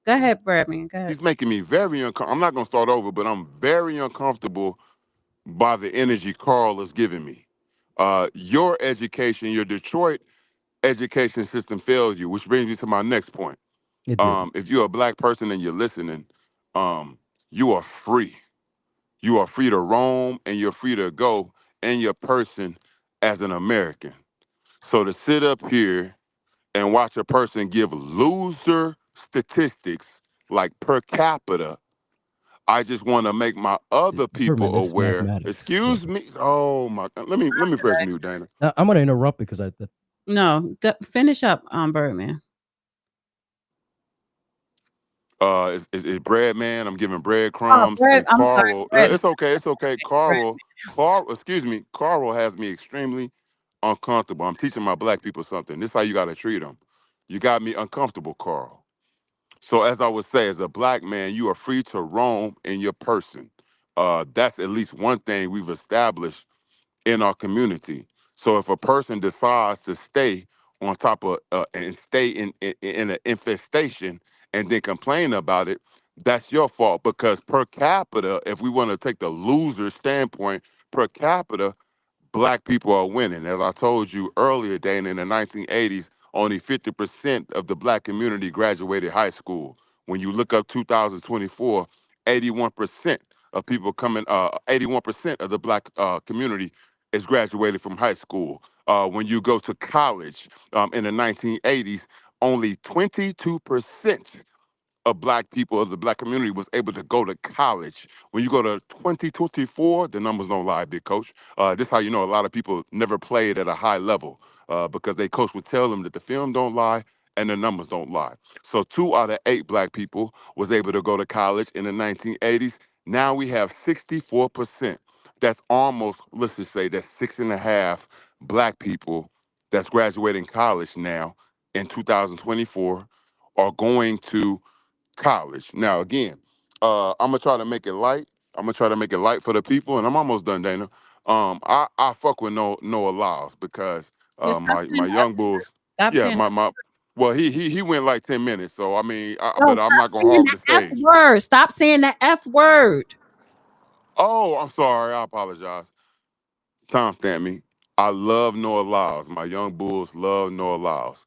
Go ahead, Bradman. Go ahead. He's making me very uncomfortable. I'm not going to start over, but I'm very uncomfortable by the energy Carl is giving me. Your education, your Detroit education system failed you, which brings me to my next point. It did. If you're a black person and you're listening, you are free. You are free to roam and you're free to go in your person as an American. So to sit up here and watch a person give loser statistics like per capita, I just want to make my other Birdman, people that's aware. mathematics. Excuse me. Oh my God. Let me press mute, Dana. Now, I'm gonna interrupt because No, finish up, Birdman. Is bread man? I'm giving Oh, breadcrumbs Brad, and I'm sorry, Carl. Brad. It's okay. It's okay. Brad. Carl. Excuse me. Carl has me extremely uncomfortable. I'm teaching my black people something. This is how you got to treat them. You got me uncomfortable, Carl. So as I would say, as a black man, you are free to roam in your person. That's at least one thing we've established in our community. So if a person decides to stay on top of and stay in an infestation and then complain about it, that's your fault because per capita, if we want to take the loser standpoint, per capita, black people are winning. As I told you earlier, Dana, in the 1980s, only 50% of the black community graduated high school. When you look up 2024, 81% of people coming, 81% of the black community is graduated from high school. When you go to college in the 1980s, only 22% of black people of the black community was able to go to college. When you go to 2024, the numbers don't lie, big coach. This is how you know a lot of people never played at a high level because their coach would tell them that the film don't lie and the numbers don't lie. So 2 out of 8 black people was able to go to college in the 1980s. Now we have 64%. That's almost, let's just say that's 6.5 black people that's graduating college now in 2024 are going to college. Now, again, I'm gonna try to make it light. I'm gonna try to make it light for the people, and I'm almost done, Dana. I fuck with Noah Lyles because Yeah, stop my saying the F young word. bulls, Stop yeah, saying my well, he went like 10 minutes, so I mean, no, but I'm stop not gonna saying hog the the F stage. word. Stop saying the F word. Oh, I'm sorry, I apologize. Timestamp me. I love Noah Lyles. My young bulls love Noah Lyles.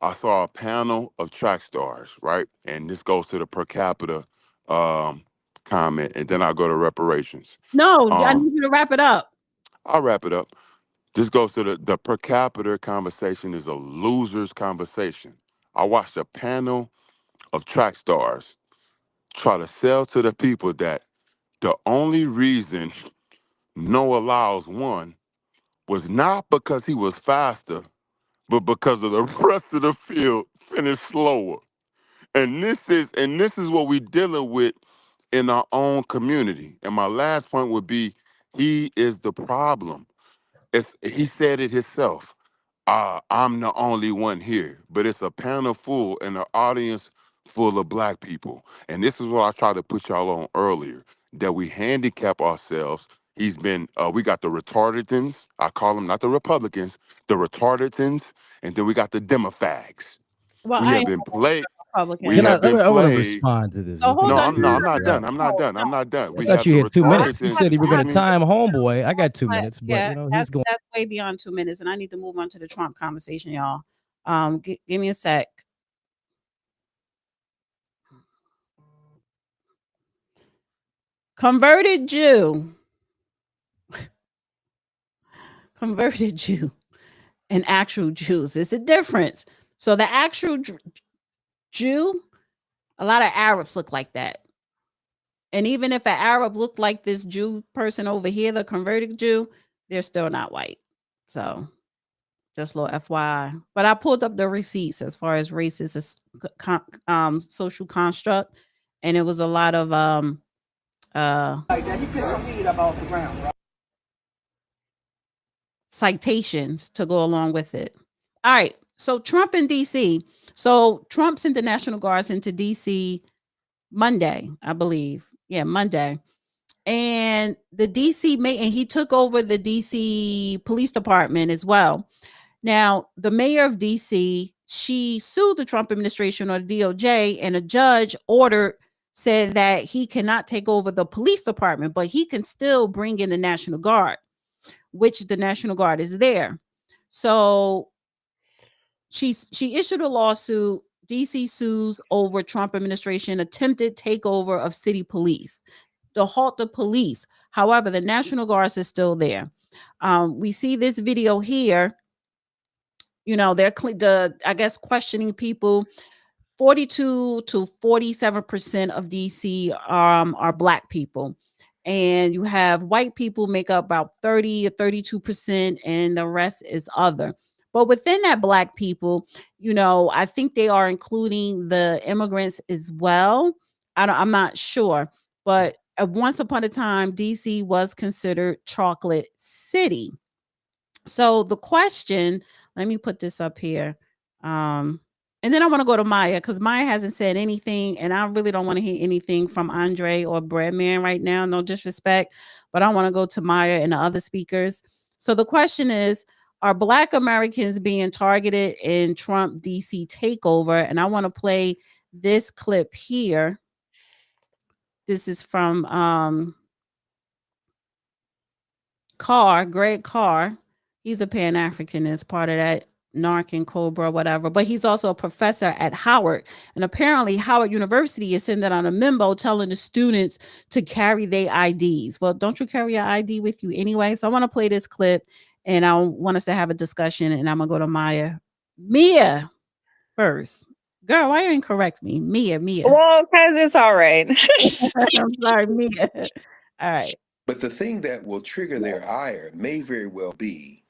I saw a panel of track stars, right? And this goes to the per capita um, comment, and then I'll go to reparations. No, I Um, need you to wrap it up. I'll wrap it up. This goes to the per capita conversation is a loser's conversation. I watched a panel of track stars try to sell to the people that the only reason Noah Lyles won was not because he was faster, but because of the rest of the field finished slower. And this is what we're dealing with in our own community. And my last point would be he is the problem. He said it himself. I'm the only one here, but it's a panel full and an audience full of black people. And this is what I tried to put y'all on earlier, that we handicap ourselves. We got the retardedens, I call them not the Republicans, the retardedens, and then we got the demofags. Well, We I have am been a played. We Republican. Can I? have been I want to played. respond to this. So I think hold No, it's on. I'm not. very I'm not fair. done. I'm not done. I'm not done. I We thought have you the had 2 minutes. You retardedens. said you were going Excuse to me. time homeboy. I got 2 minutes, but Yeah, you know he's going. that's way beyond 2 minutes, and I need to move on to the Trump conversation, y'all. Give me a sec. Converted Jew, converted Jew, and actual Jews. It's a difference. So the actual Jew, a lot of Arabs look like that. And even if an Arab looked like this Jew person over here, the converted Jew, they're still not white. So just a little FYI. But I pulled up the receipts as far as racist social construct, and it was a lot of citations to go along with it. All right. So Trump in DC. So Trump sent the National Guards into DC Monday, I believe. Yeah, Monday. And the DC and he took over the DC police department as well. Now, the mayor of DC, she sued the Trump administration or the DOJ, and a judge said that he cannot take over the police department, but he can still bring in the National Guard, which the National Guard is there. So she issued a lawsuit. DC sues over Trump administration attempted takeover of city police to halt the police. However, the National Guard is still there. We see this video here. You know, they're I guess questioning people. 42 to 47% of DC are black people. And you have white people make up about 30 or 32%, and the rest is other. But within that black people, you know, I think they are including the immigrants as well. I'm not sure, but once upon a time, DC was considered chocolate city. So the question, let me put this up here. And then I want to go to Maya because Maya hasn't said anything, and I really don't want to hear anything from Andre or Breadman right now. No disrespect, but I want to go to Maya and the other speakers. So the question is, are Black Americans being targeted in Trump DC takeover? And I want to play this clip here. This is from Greg Carr. He's a Pan-Africanist, part of that narc and cobra, whatever, but he's also a professor at Howard. And apparently Howard University is sending out a memo telling the students to carry their IDs. Well, don't you carry your ID with you anyway? So I want to play this clip and I want us to have a discussion, and I'm gonna go to Mia first. Girl, why you ain't correct me? Mia. Well, because it's all right. I'm sorry, Mia. All right. But the thing that will trigger their ire may very well be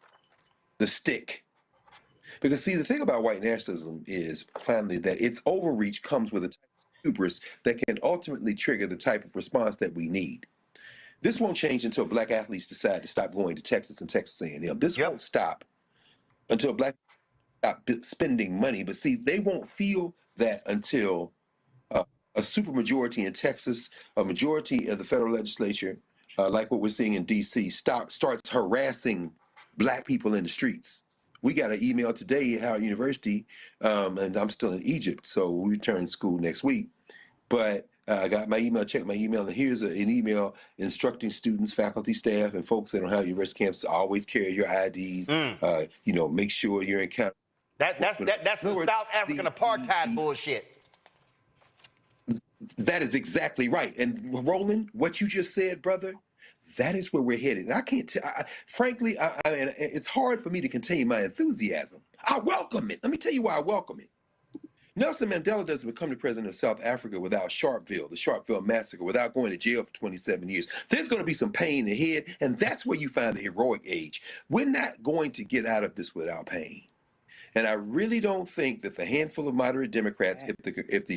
the stick. Because, see, the thing about white nationalism is finally that its overreach comes with a type of hubris that can ultimately trigger the type of response that we need. This won't change until black athletes decide to stop going to Texas and Texas A&M. This won't stop until black stop spending money. But see, they won't feel that until a supermajority in Texas, a majority of the federal legislature, like what we're seeing in D.C., starts harassing black people in the streets. We got an email today at Howard University, and I'm still in Egypt, so we return to school next week. But I got my email, checked my email, and here's an email instructing students, faculty, staff, and folks that on Howard University campus to always carry your IDs. Make sure you're in count. That's the South African apartheid bullshit. That is exactly right. And Roland, what you just said, brother, that is where we're headed. And I can't tell, frankly, it's hard for me to contain my enthusiasm. I welcome it. Let me tell you why I welcome it. Nelson Mandela doesn't become the president of South Africa without the Sharpeville massacre, without going to jail for 27 years. There's going to be some pain ahead, and that's where you find the heroic age. We're not going to get out of this without pain. And I really don't think that the handful of moderate Democrats, if the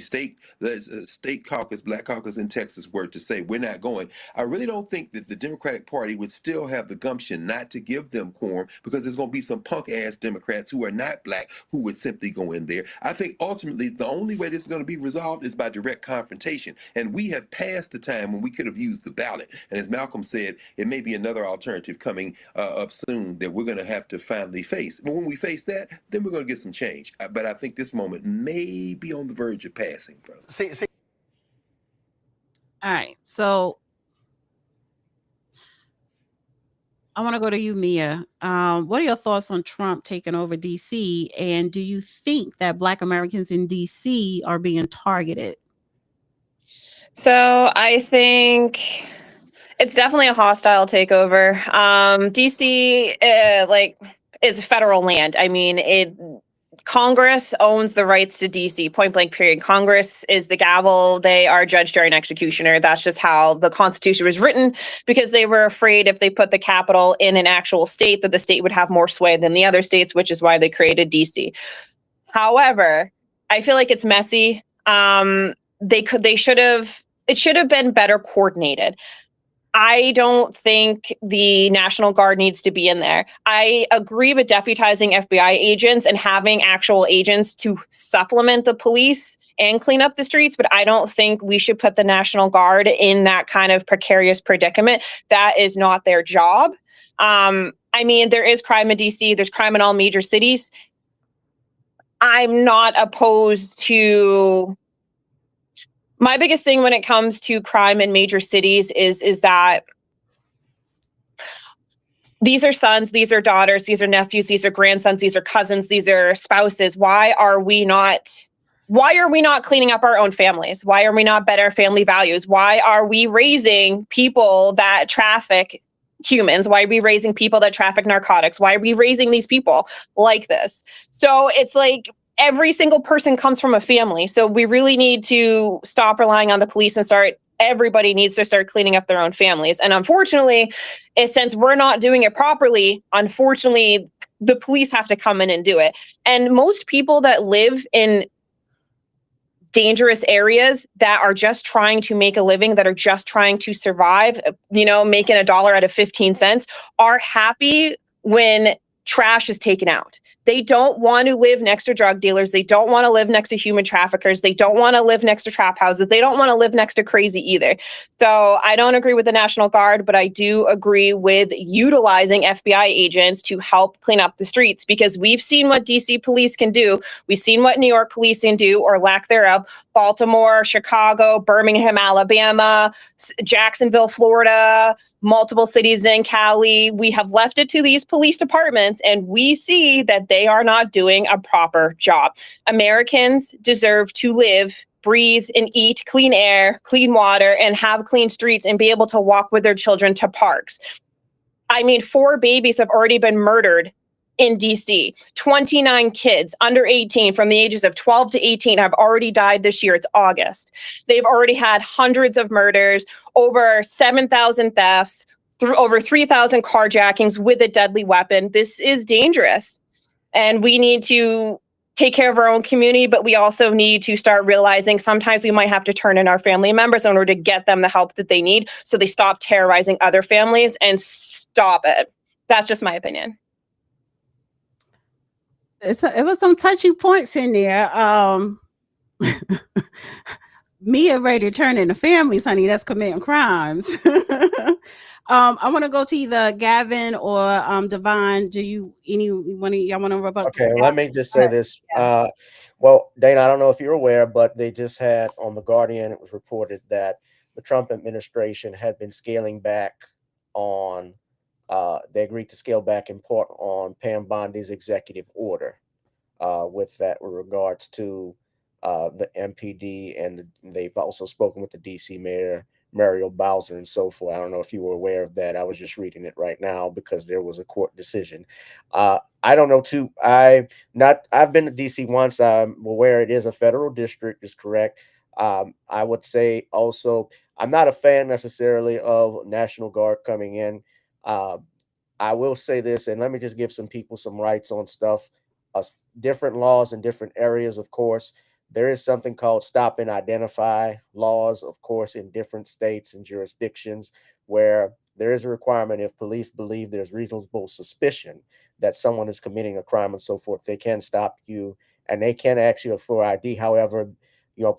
state caucus, black caucus in Texas were to say we're not going, I really don't think that the Democratic Party would still have the gumption not to give them quorum, because there's going to be some punk ass Democrats who are not black who would simply go in there. I think ultimately the only way this is going to be resolved is by direct confrontation. And we have passed the time when we could have used the ballot. And as Malcolm said, it may be another alternative coming up soon that we're going to have to finally face. But when we face that, then we're going to get some change. But I think this moment may be on the verge of passing, brother. See. All right. So I want to go to you, Mia. What are your thoughts on Trump taking over DC? And do you think that Black Americans in DC are being targeted? So I think it's definitely a hostile takeover. DC, is federal land. I mean, Congress owns the rights to DC, point blank, period. Congress is the gavel. They are judge, jury, and executioner. That's just how the Constitution was written, because they were afraid if they put the capital in an actual state, that the state would have more sway than the other states, which is why they created DC. However, I feel like it's messy. It should have been better coordinated. I don't think the National Guard needs to be in there. I agree with deputizing FBI agents and having actual agents to supplement the police and clean up the streets, but I don't think we should put the National Guard in that kind of precarious predicament. That is not their job. I mean, there is crime in DC. There's crime in all major cities. I'm not opposed to... My biggest thing when it comes to crime in major cities is that these are sons, these are daughters, these are nephews, these are grandsons, these are cousins, these are spouses. Why are we not cleaning up our own families? Why are we not better family values? Why are we raising people that traffic humans? Why are we raising people that traffic narcotics? Why are we raising these people like this? So it's like, every single person comes from a family. So we really need to stop relying on the police and everybody needs to start cleaning up their own families. And unfortunately, since we're not doing it properly, unfortunately, the police have to come in and do it. And most people that live in dangerous areas that are just trying to make a living, that are just trying to survive, making $1 out of 15 cents, are happy when trash is taken out. They don't want to live next to drug dealers. They don't want to live next to human traffickers. They don't want to live next to trap houses. They don't want to live next to crazy either. So I don't agree with the National Guard, but I do agree with utilizing FBI agents to help clean up the streets, because we've seen what DC police can do. We've seen what New York police can do, or lack thereof. Baltimore, Chicago, Birmingham, Alabama, Jacksonville, Florida, multiple cities in Cali. We have left it to these police departments, and we see that they are not doing a proper job. Americans deserve to live, breathe, and eat clean air, clean water, and have clean streets and be able to walk with their children to parks. I mean, 4 babies have already been murdered in DC. 29 kids under 18 from the ages of 12 to 18 have already died this year. It's August. They've already had hundreds of murders, over 7,000 thefts, through over 3,000 carjackings with a deadly weapon. This is dangerous. And we need to take care of our own community, but we also need to start realizing sometimes we might have to turn in our family members in order to get them the help that they need so they stop terrorizing other families and stop it. That's just my opinion. It was some touchy points in there. Mia ready to turn into families, honey. That's committing crimes. I want to go to either Gavin or Devine. Do you one of y'all want to rebut? Okay, let me just say this. Well, Dana, I don't know if you're aware, but they just had on The Guardian, it was reported that the Trump administration had been scaling back on, they agreed to scale back in part on Pam Bondi's executive order with regards to the MPD, and they've also spoken with the DC mayor, Muriel Bowser, and so forth. I don't know if you were aware of that. I was just reading it right now because there was a court decision. I don't know too. I've been to DC once. I'm aware it is a federal district, is correct. I would say also I'm not a fan necessarily of National Guard coming in. I will say this, and let me just give some people some rights on stuff. Different laws in different areas, of course. There is something called stop and identify laws, of course, in different states and jurisdictions, where there is a requirement if police believe there's reasonable suspicion that someone is committing a crime and so forth, they can stop you and they can ask you for ID. However,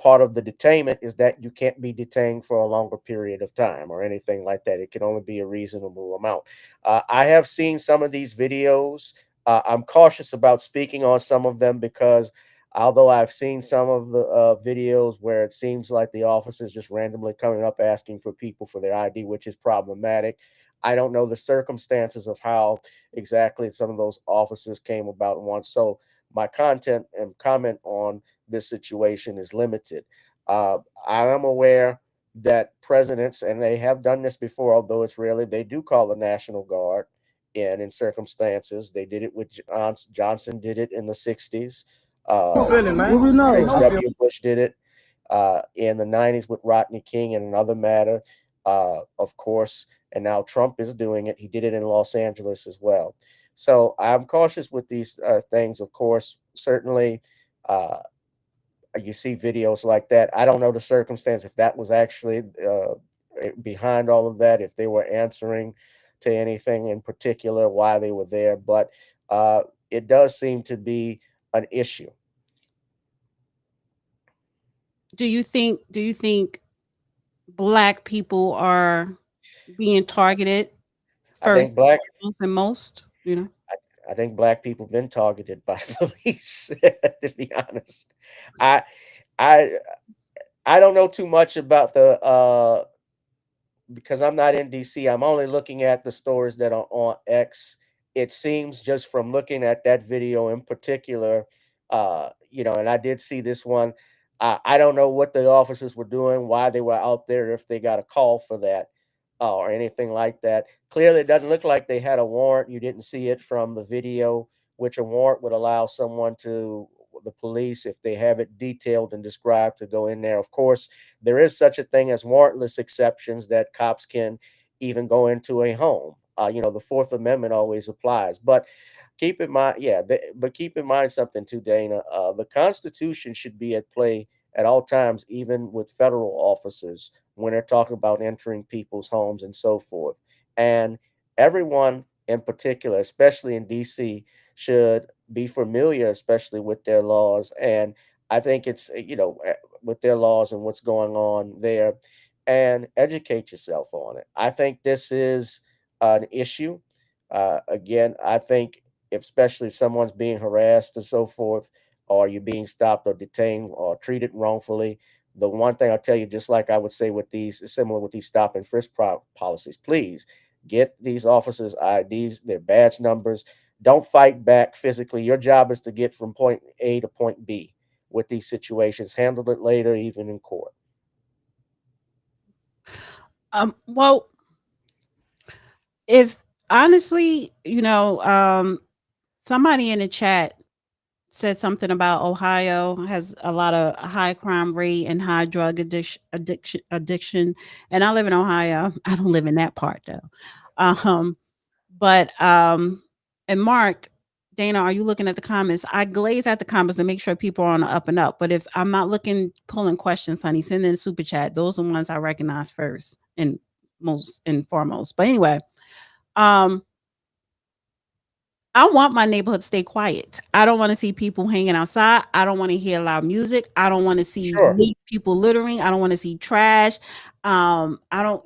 part of the detainment is that you can't be detained for a longer period of time or anything like that. It can only be a reasonable amount. I have seen some of these videos. I'm cautious about speaking on some of them because although I've seen some of the videos where it seems like the officers just randomly coming up asking for people for their ID, which is problematic. I don't know the circumstances of how exactly some of those officers came about and once. So my content and comment on this situation is limited. I am aware that presidents, and they have done this before, although it's rarely, they do call the National Guard in circumstances. They did it with Johnson did it in the 60s. George W. Bush did it in the 90s with Rodney King and another matter, of course. And now Trump is doing it. He did it in Los Angeles as well. So I'm cautious with these things, of course. Certainly, you see videos like that. I don't know the circumstance, if that was actually behind all of that, if they were answering to anything in particular, why they were there. But it does seem to be an issue. Do you think Black people are being targeted first and most? I think Black people have been targeted by police. To be honest, I don't know too much about the because I'm not in DC. I'm only looking at the stories that are on X. It seems just from looking at that video in particular, and I did see this one. I don't know what the officers were doing, why they were out there, if they got a call for that or anything like that. Clearly, it doesn't look like they had a warrant. You didn't see it from the video, which a warrant would allow someone the police, if they have it detailed and described, to go in there. Of course, there is such a thing as warrantless exceptions that cops can even go into a home. The Fourth Amendment always applies, but keep in mind, but keep in mind something too, Dana. The Constitution should be at play at all times, even with federal officers when they're talking about entering people's homes and so forth. And everyone in particular, especially in DC, should be familiar, especially with their laws. And I think it's, with their laws and what's going on there, and educate yourself on it. I think this is an issue. Again, I think especially if someone's being harassed and so forth, or you're being stopped or detained or treated wrongfully, the one thing I'll tell you, just like I would say with similar with these stop and frisk policies, please get these officers' IDs, their badge numbers. Don't fight back physically. Your job is to get from point A to point B with these situations. Handle it later, even in court. Well, if honestly, somebody in the chat said something about Ohio has a lot of high crime rate and high drug addiction. And I live in Ohio. I don't live in that part though. But and Mark, Dana, are you looking at the comments? I glaze at the comments to make sure people are on the up and up. But if I'm not pulling questions, honey, send in a super chat. Those are the ones I recognize first and most and foremost. But anyway, I want my neighborhood to stay quiet. I don't want to see people hanging outside. I don't want to hear loud music. I don't want to see people littering. I don't want to see trash. I don't,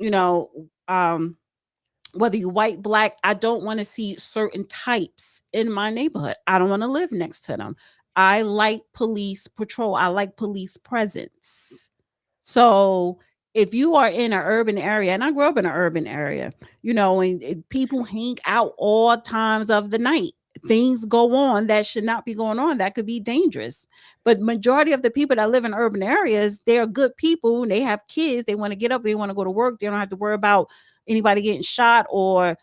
whether you white, black, I don't want to see certain types in my neighborhood. I don't want to live next to them. I like police patrol. I like police presence. So if you are in an urban area, and I grew up in an urban area, and people hang out all times of the night. Things go on that should not be going on. That could be dangerous. But majority of the people that live in urban areas, they are good people. And they have kids. They want to get up. They want to go to work. They don't have to worry about anybody getting shot or,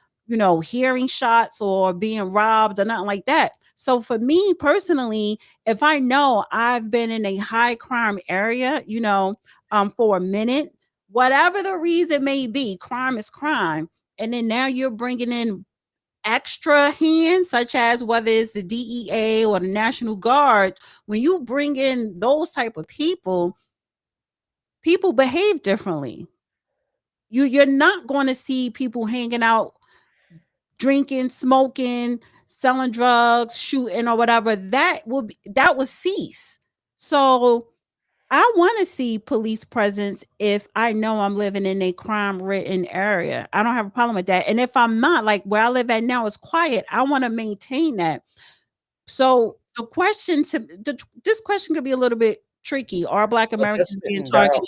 hearing shots or being robbed or nothing like that. So for me personally, if I know I've been in a high crime area, for a minute, whatever the reason may be, crime is crime. And then now you're bringing in extra hands, such as whether it's the DEA or the National Guard. When you bring in those type of people behave differently. You're not going to see people hanging out, drinking, smoking, selling drugs, shooting or whatever. That will cease. So I want to see police presence if I know I'm living in a crime-ridden area. I don't have a problem with that. And if I'm not, like where I live at now is quiet, I want to maintain that. So the question this question could be a little bit tricky. Are Black Americans being targeted?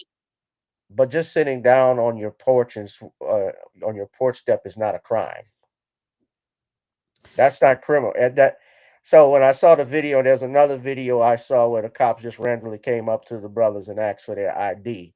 But just sitting down on your porch on your porch step is not a crime. That's not criminal. So when I saw the video, there's another video I saw where the cops just randomly came up to the brothers and asked for their ID.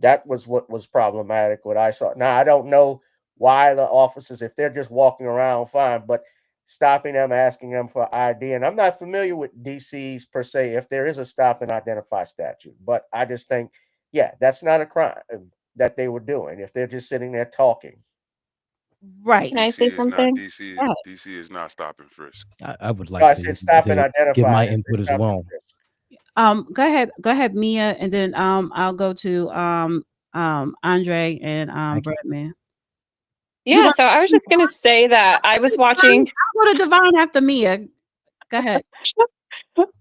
That was what was problematic. What I saw. Now I don't know why the officers, if they're just walking around, fine, but stopping them, asking them for ID. And I'm not familiar with DC's per se, if there is a stop and identify statute, but I just think, yeah, that's not a crime that they were doing if they're just sitting there talking. Right. Can I say something? DC is not stopping frisk. I would like to give my input as well. Go ahead, Mia, and then I'll go to Andre and Breadman. Yeah, so I was just gonna say that I was watching. I'll go to Devine after Mia. Go ahead.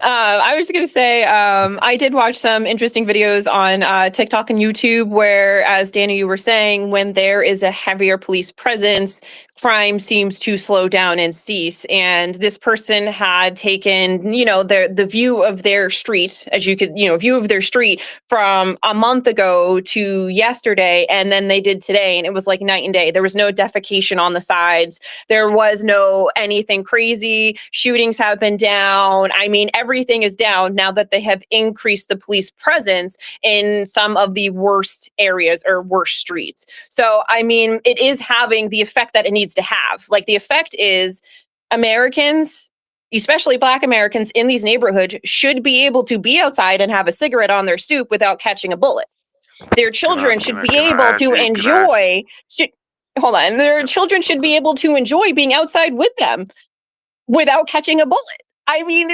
I was going to say, I did watch some interesting videos on TikTok and YouTube where, as Danny, you were saying, when there is a heavier police presence, crime seems to slow down and cease. And this person had taken, the view of their street, as you could, view of their street from a month ago to yesterday. And then they did today. And it was like night and day. There was no defecation on the sides. There was no anything crazy. Shootings have been down. I mean, everything is down now that they have increased the police presence in some of the worst areas or worst streets. So, I mean, it is having the effect that it needs to have. Like, the effect is Americans, especially Black Americans in these neighborhoods, should be able to be outside and have a cigarette on their stoop without catching a bullet. Their children should be able to enjoy. Their children should be able to enjoy being outside with them without catching a bullet. I mean,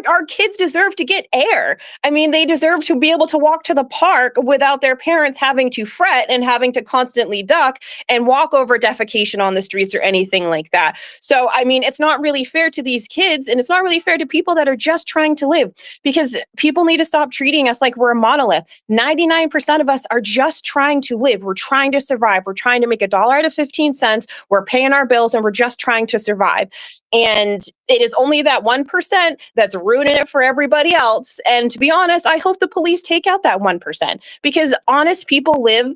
our kids deserve to get air. I mean, they deserve to be able to walk to the park without their parents having to fret and having to constantly duck and walk over defecation on the streets or anything like that. So, I mean, it's not really fair to these kids, and it's not really fair to people that are just trying to live, because people need to stop treating us like we're a monolith. 99% of us are just trying to live. We're trying to survive. We're trying to make $1 out of 15 cents. We're paying our bills, and we're just trying to survive. And it is only that 1% that's ruining it for everybody else. And to be honest, I hope the police take out that 1%, because honest people live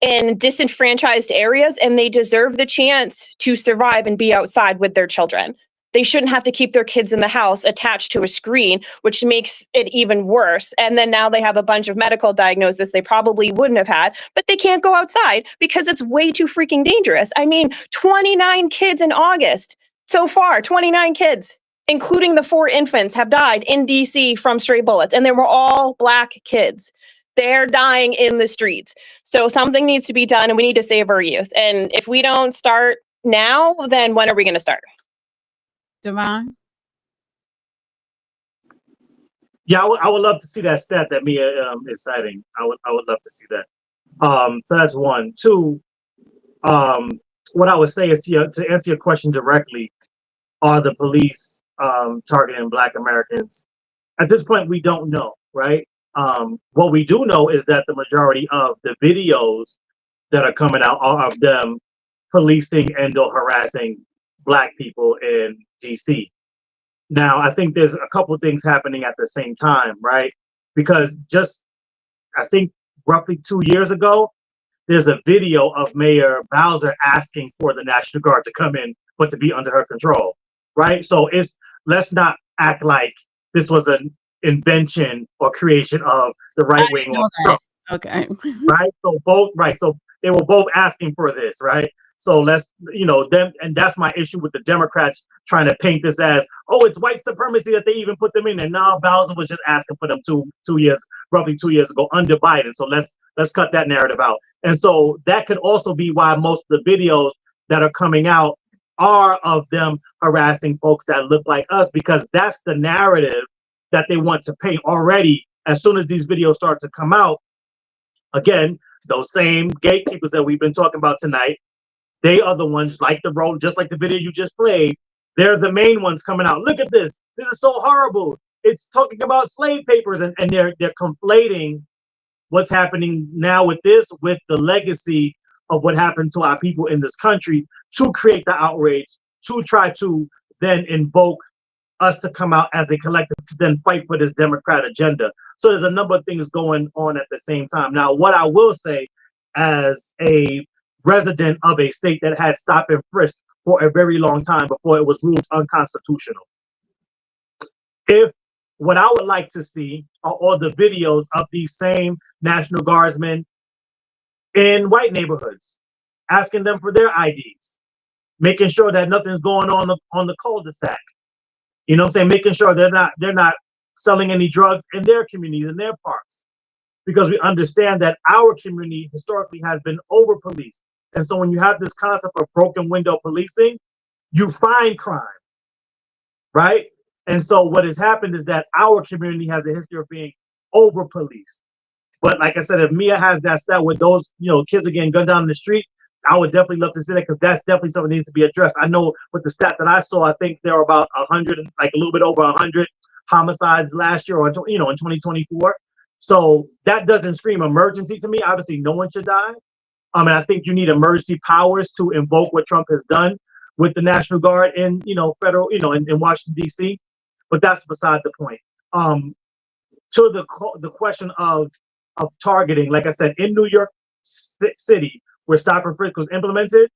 in disenfranchised areas and they deserve the chance to survive and be outside with their children. They shouldn't have to keep their kids in the house attached to a screen, which makes it even worse. And then now they have a bunch of medical diagnoses they probably wouldn't have had, but they can't go outside because it's way too freaking dangerous. I mean, 29 kids in August so far, 29 kids, including the 4 infants, have died in DC from stray bullets, and they were all Black kids. They're dying in the streets. So something needs to be done, and we need to save our youth. And if we don't start now, then when are we going to start? Devine? Yeah, I would love to see that stat that Mia is citing. I would love to see that. So that's one. Two, what I would say is, to answer your question directly, are the police targeting Black Americans? At this point, we don't know, right? What we do know is that the majority of the videos that are coming out are of them policing and or harassing Black people in DC. Now, I think there's a couple of things happening at the same time, right? Because just, I think roughly 2 years ago, there's a video of Mayor Bowser asking for the National Guard to come in, but to be under her control, right? So let's not act like this was an invention or creation of the right wing or Trump. Okay. Right? So they were both asking for this, right? So let's, them, and that's my issue with the Democrats trying to paint this as, oh, it's white supremacy that they even put them in. And now Bowser was just asking for them roughly 2 years ago under Biden. So let's cut that narrative out. And so that could also be why most of the videos that are coming out are of them harassing folks that look like us, because that's the narrative that they want to paint already. As soon as these videos start to come out, again, those same gatekeepers that we've been talking about tonight, they are the ones, like the role, just like the video you just played. They're the main ones coming out. Look at this. This is so horrible. It's talking about slave papers, and they're conflating what's happening now with this with the legacy of what happened to our people in this country to create the outrage, to try to then invoke us to come out as a collective to then fight for this Democrat agenda. So there's a number of things going on at the same time. Now, what I will say, as a resident of a state that had stop and frisk for a very long time before it was ruled unconstitutional, if what I would like to see are all the videos of these same National Guardsmen in white neighborhoods, asking them for their IDs, making sure that nothing's going on the cul-de-sac. You know what I'm saying? Making sure they're not selling any drugs in their communities, in their parks, because we understand that our community historically has been over-policed. And so when you have this concept of broken window policing, you find crime, right? And so what has happened is that our community has a history of being over-policed. But like I said, if Mia has that stat with those, kids are getting gunned down in the street, I would definitely love to see that, because that's definitely something that needs to be addressed. I know with the stat that I saw, I think there were about 100, like a little bit over 100 homicides last year, or in 2024. So that doesn't scream emergency to me. Obviously, no one should die. And I think you need emergency powers to invoke what Trump has done with the National Guard in, federal, in Washington, D.C. But that's beside the point. To the question of targeting, like I said, in New York City, where stop and frisk was implemented,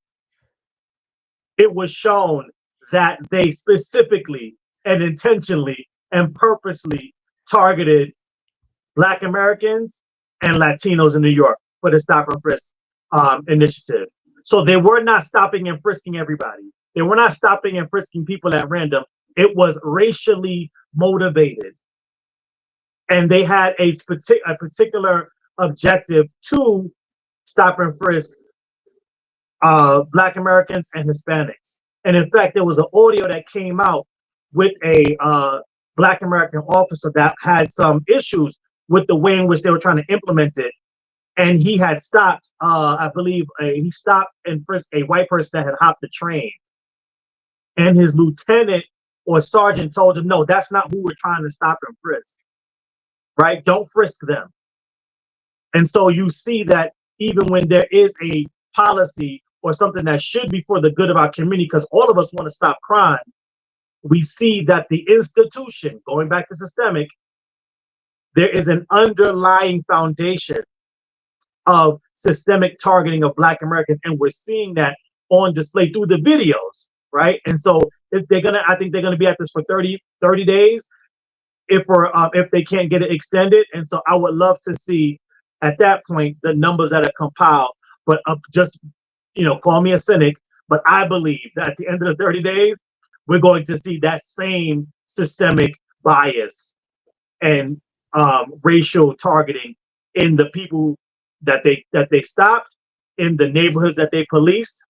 it was shown that they specifically and intentionally and purposely targeted Black Americans and Latinos in New York for the stop and frisk initiative. So they were not stopping and frisking everybody. They were not stopping and frisking people at random. It was racially motivated. And they had a particular objective to stop and frisk Black Americans and Hispanics. And in fact, there was an audio that came out with a Black American officer that had some issues with the way in which they were trying to implement it. And he had stopped, I believe, he stopped and frisked a white person that had hopped the train. And his lieutenant or sergeant told him, no, that's not who we're trying to stop and frisk, right? Don't frisk them. And so you see that even when there is a policy or something that should be for the good of our community, because all of us want to stop crime, we see that the institution, going back to systemic, there is an underlying foundation of systemic targeting of Black Americans, and we're seeing that on display through the videos, right? And so I think they're gonna be at this for 30 days if they can't get it extended. And so I would love to see at that point the numbers that are compiled. But just call me a cynic, but I believe that at the end of the 30 days, we're going to see that same systemic bias and racial targeting in the people that they stopped, in the neighborhoods that they policed,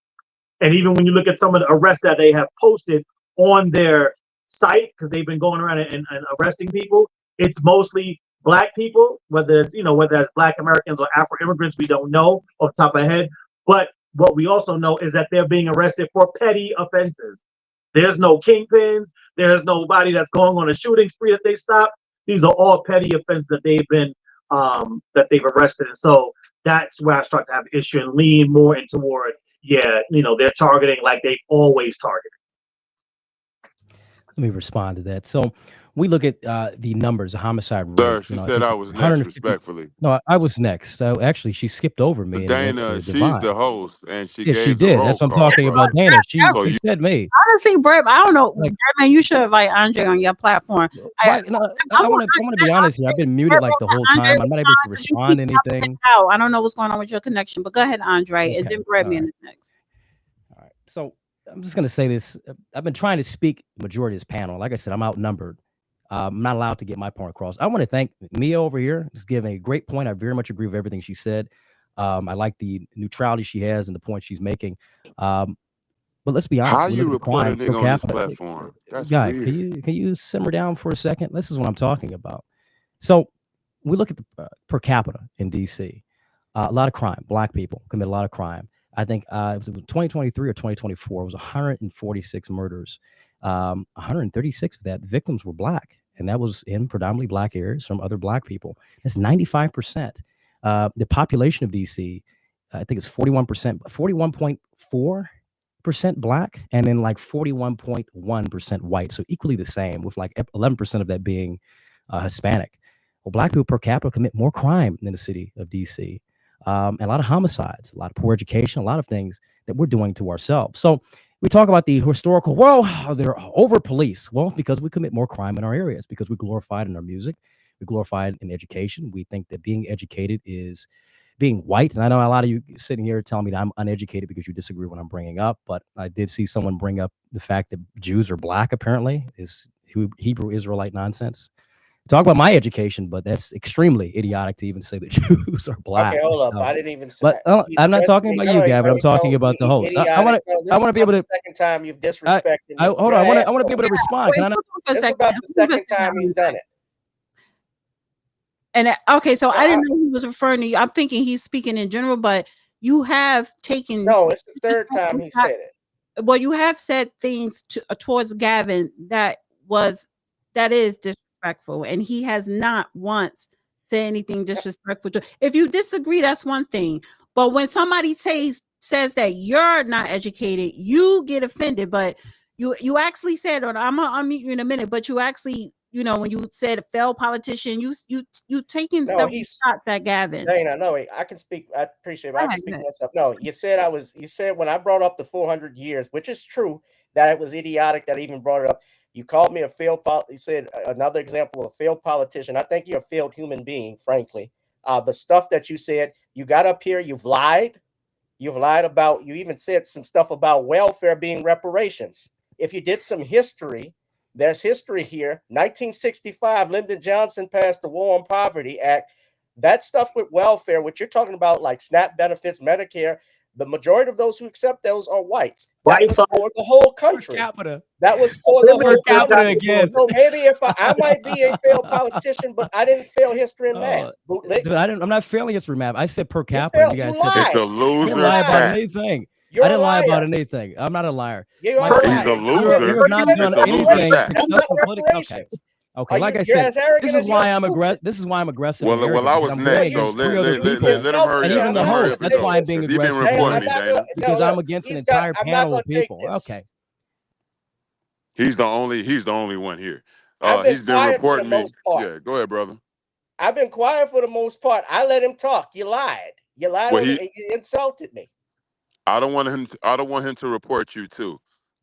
and even when you look at some of the arrests that they have posted on their site, because they've been going around and arresting people, it's mostly Black people, whether it's Black Americans or Afro immigrants, we don't know off the top of our head. But what we also know is that they're being arrested for petty offenses. There's no kingpins. There's nobody that's going on a shooting spree that they stopped. These are all petty offenses that they've arrested. And so that's where I start to have an issue and lean more in toward, they're targeting like they've always targeted. Let me respond to that. So we look at the numbers, the homicide rate. Sir, she said I was next, respectfully. No, I was next. So actually, she skipped over me. Dana, she's the host, and she yes, gave she the did. roll That's what I'm call, talking right? about, Dana. She So said me. Honestly, Brett, I don't know. Like, man, you should invite Andre on your platform. I want to be honest here. I've been muted like the whole time. I'm not able to respond to anything. I don't know what's going on with your connection, but go ahead, Andre, and then Brett me next. All right. So I'm just going to say this. I've been trying to speak the majority of this panel. Like I said, I'm outnumbered. I'm not allowed to get my point across. I want to thank Mia over here. She's giving a great point. I very much agree with everything she said. I like the neutrality she has and the point she's making. But let's be honest. How you report a nigga on this platform? That's guy, weird. can you simmer down for a second? This is what I'm talking about. So we look at the per capita in DC. A lot of crime. Black people commit a lot of crime. I think it was 2023 or 2024. It was 146 murders. 136 of that victims were Black, and that was in predominantly Black areas from other Black people. That's 95%. The population of DC, I think it's 41%, 41.4% Black, and then like 41.1% white. So equally the same, with like 11% of that being Hispanic. Well, Black people per capita commit more crime than the city of DC. And a lot of homicides, a lot of poor education, a lot of things that we're doing to ourselves. So we talk about the historical, well, they're over police. Well, because we commit more crime in our areas, because we glorify it in our music, we glorify it in education. We think that being educated is being white. And I know a lot of you sitting here telling me that I'm uneducated because you disagree with what I'm bringing up, but I did see someone bring up the fact that Jews are Black, apparently, is Hebrew Israelite nonsense. Talk about my education, but that's extremely idiotic to even say that Jews are Black. Okay, hold up. I didn't even say. But I'm not talking about you, Gavin. I'm talking about the host. I want to be able to. Second time you've disrespected. Hold on. I want to be able to respond. Can I not? This is about the second time he's done it. And okay, so I didn't know he was referring to you. I'm thinking he's speaking in general, but you have taken. No, it's the third time he said it. Well, you have said things towards Gavin that is disrespectful, and he has not once said anything disrespectful. If you disagree, that's one thing. But when somebody says that you're not educated, you get offended. But you actually said, or I'm gonna unmute you in a minute, but you actually, when you said a failed politician, you taking several shots at Gavin. Dana, no, I can speak. I appreciate it. I can speak myself. No, you said when I brought up the 400 years, which is true, that it was idiotic that I even brought it up. You called me a failed you said another example of a failed politician. I think you're a failed human being, frankly. The stuff that you said, you got up here, you've lied. You've lied about, you even said some stuff about welfare being reparations. If you did some history, there's history here. 1965, Lyndon Johnson passed the War on Poverty Act. That stuff with welfare, what you're talking about, like SNAP benefits, Medicare, the majority of those who accept those are whites. That was for the whole country. That was for the whole country. Again. So maybe if I might be a failed politician, but I didn't fail history and math. Dude, I'm not failing history and math. I said per capita. You guys said it's a loser. I didn't lie about anything. I didn't lie about anything. I'm not a liar. He's a loser. You have not done anything successful politically. Okay, like I said, this is why I'm aggressive. This is why I'm aggressive. Well, I was next, so let him hurry and even the host. That's why I'm being aggressive. You've been reporting me, Dana. Because I'm against an entire panel of people. Okay. He's the only one here. He's been reporting me. Yeah, go ahead, brother. I've been quiet for the most part. I let him talk. You lied. You lied and you insulted me. I don't want him to report you too.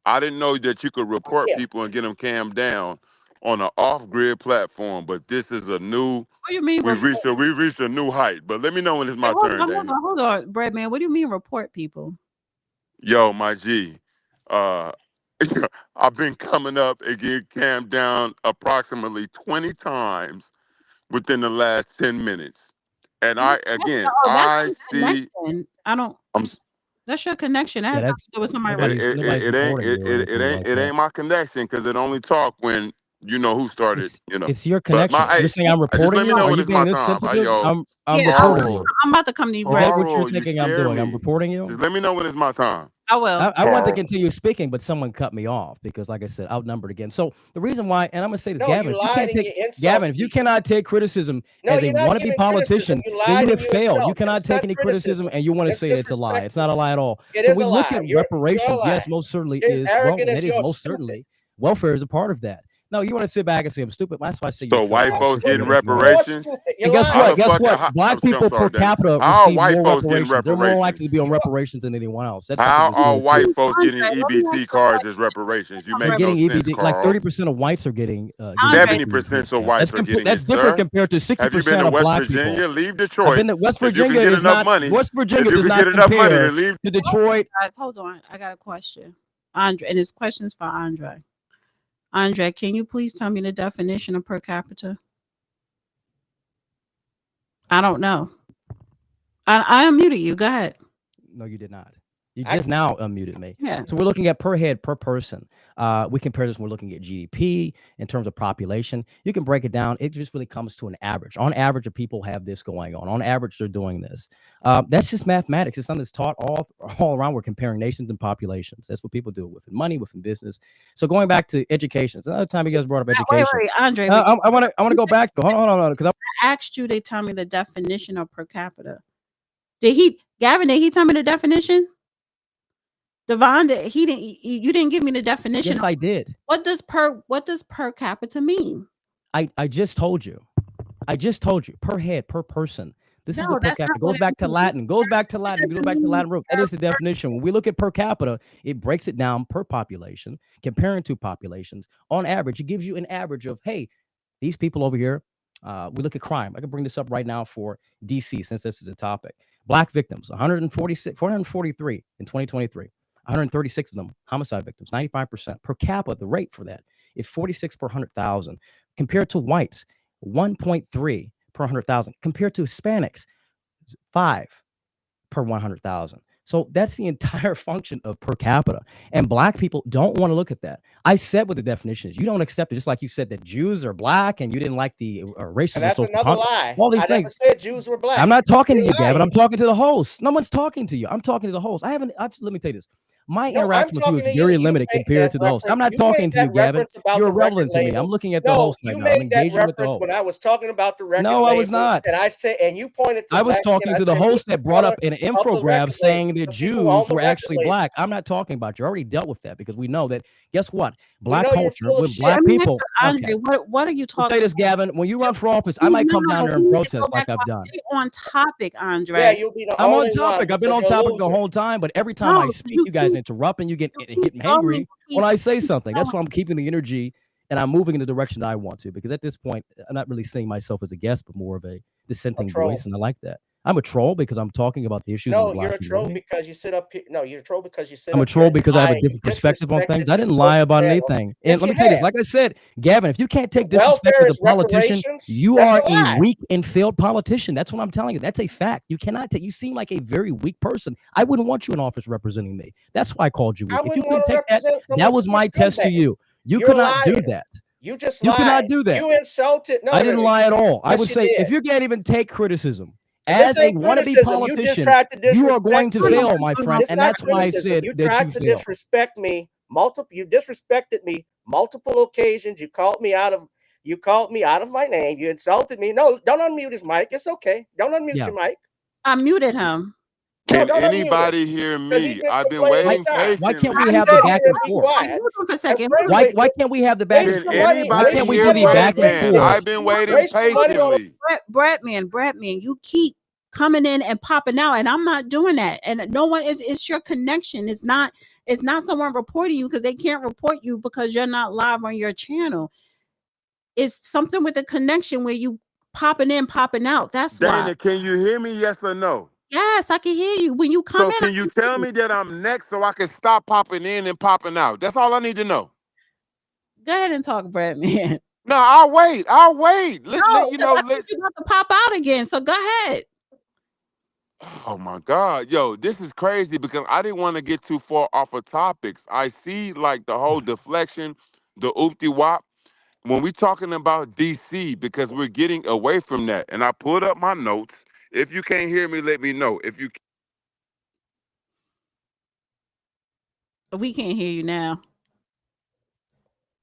I didn't know that you could report Yeah. people and get them cammed down on an off-grid platform. But this is a new. What do you mean? We've reached a new height. But let me know when it's my turn, Damon. Hold on, Brad man. What do you mean report people? Yo, my G. I've been coming up and getting cammed down approximately 20 times within the last 10 minutes. And I see. I don't. That's your connection. That has nothing to do with somebody. It ain't my connection because it only talk when you know who started. It's your connection. So you're saying I'm reporting just let me you? know Are when you it's my being this time. sensitive? I'm reporting you. I'm about to come to you, Is Brad. that what you're thinking I'm doing? I'm reporting you? Just let me know when it's my time. I will. I want to continue speaking, but someone cut me off because, like I said, outnumbered again. So the reason why, and I'm gonna say this, Gavin, if you cannot take criticism as a wannabe politician, then you have failed. You cannot take any criticism, and you want to say it's a lie. It's not a lie at all. So we look at reparations. Yes, most certainly is. Well, it is most certainly. Welfare is a part of that. No, you want to sit back and say I'm stupid. That's why I say so white folks getting reparations. And guess what? Black people per capita receive more reparations. They're more likely to be on reparations than anyone else. That's how are white folks getting EBT cards as reparations? You make getting no sense, EBT. Carl. Like 30% of whites are getting. 70% of whites are getting. That's different compared to 60% of black people. Have you been to West Virginia? Leave Detroit. I've been to West Virginia. Is not money. West Virginia does not compare to Detroit. Guys, hold on. I got a question, Andre, and this question is for Andre. Andre, can you please tell me the definition of per capita? I don't know. I unmuted you. Go ahead. No, you did not. You just now unmuted me. Yeah. So we're looking at per head, per person. We compare this when we're looking at GDP in terms of population. You can break it down. It just really comes to an average. On average, the people have this going on. On average, they're doing this. That's just mathematics. It's something that's taught all around. We're comparing nations and populations. That's what people do within money, within business. So going back to education. It's another time you guys brought up education. Wait, Andre. I want to go back. Hold on. Because I asked you, they tell me the definition of per capita. Gavin, did he tell me the definition? Devine, you didn't give me the definition. Yes, I did. What does per capita mean? I just told you. Per head, per person. This is what per capita goes back to Latin. Goes back to Latin root. That is the definition. When we look at per capita, it breaks it down per population, comparing two populations. On average, it gives you an average of, hey, these people over here. We look at crime. I can bring this up right now for DC since this is a topic. Black victims, 443 in 2023. 136 of them homicide victims, 95%. Per capita, the rate for that is 46 per 100,000. Compared to whites, 1.3 per 100,000. Compared to Hispanics, 5 per 100,000. So that's the entire function of per capita. And black people don't want to look at that. I said what the definition is. You don't accept it, just like you said that Jews are black and you didn't like the racism. And that's another lie. All these things. Never said Jews were black. I'm not talking to you, Gavin. I'm talking to the host. No one's talking to you. I'm talking to the host. Let me tell you this. My interaction with you is very limited compared to the host. I'm not talking to you, Gavin. You're irrelevant to me. I'm looking at the host right now. I'm engaging with the host. When I was talking about the record no, I was not. And I said, and you pointed to I was talking to the host that brought up an infographic saying that Jews were actually black. I'm not talking about you. I already dealt with that because we know that. Guess what? Black culture with black people. Andre, what are you talking? Say this, Gavin. When you run for office, I might come down there and protest like I've done. Stay on topic, Andre. Yeah, you'll be the I'm on topic. I've been on topic the whole time, but every time I speak, you guys interrupt and you get angry when I say something. That's why I'm keeping the energy and I'm moving in the direction that I want to. Because at this point, I'm not really seeing myself as a guest, but more of a dissenting voice, and I like that. I'm a troll because I'm talking about the issues. No, you're a troll because you sit up here. No, you're a troll because you sit. I'm a troll because I have a different perspective on things. I didn't lie about anything. And let me tell you this. Like I said, Gavin, if you can't take disrespect as a politician, you are a weak and failed politician. That's what I'm telling you. That's a fact. You cannot take. You seem like a very weak person. I wouldn't want you in office representing me. That's why I called you weak. If you couldn't take that, that was my test to you. You could not do that. You just lied. You cannot do that. You insulted. No, I didn't lie at all. I would say if you can't even take criticism. As a wannabe politician, you are going to fail, my friend, and that's why I said you tried to disrespect me. You disrespected me multiple occasions. You called me out of my name. You insulted me. No, don't unmute his mic. It's okay. Don't unmute your mic. I muted him. Can anybody hear me? I've been waiting patiently. Why can't we have the back and forth? Why can't we have the back and forth? Why can't we do the back and forth? I've been waiting patiently. Bradman, you keep coming in and popping out, and I'm not doing that. And no one is. It's your connection. It's not someone reporting you, because they can't report you because you're not live on your channel. It's something with the connection where you popping in, popping out. That's why. Dana, can you hear me? Yes or no? Yes, I can hear you when you come So in. can you tell me that I'm next so I can stop popping in and popping out? That's all I need to know. Go ahead and talk, Brad, man. No, I'll wait. I'll wait. No, you got to pop out again. So go ahead. Oh my God. Yo, this is crazy because I didn't want to get too far off of topics. I see like the whole deflection, the oopty wop, when we talking about DC, because we're getting away from that. And I pulled up my notes. If you can't hear me, let me know. If you We can't hear you now.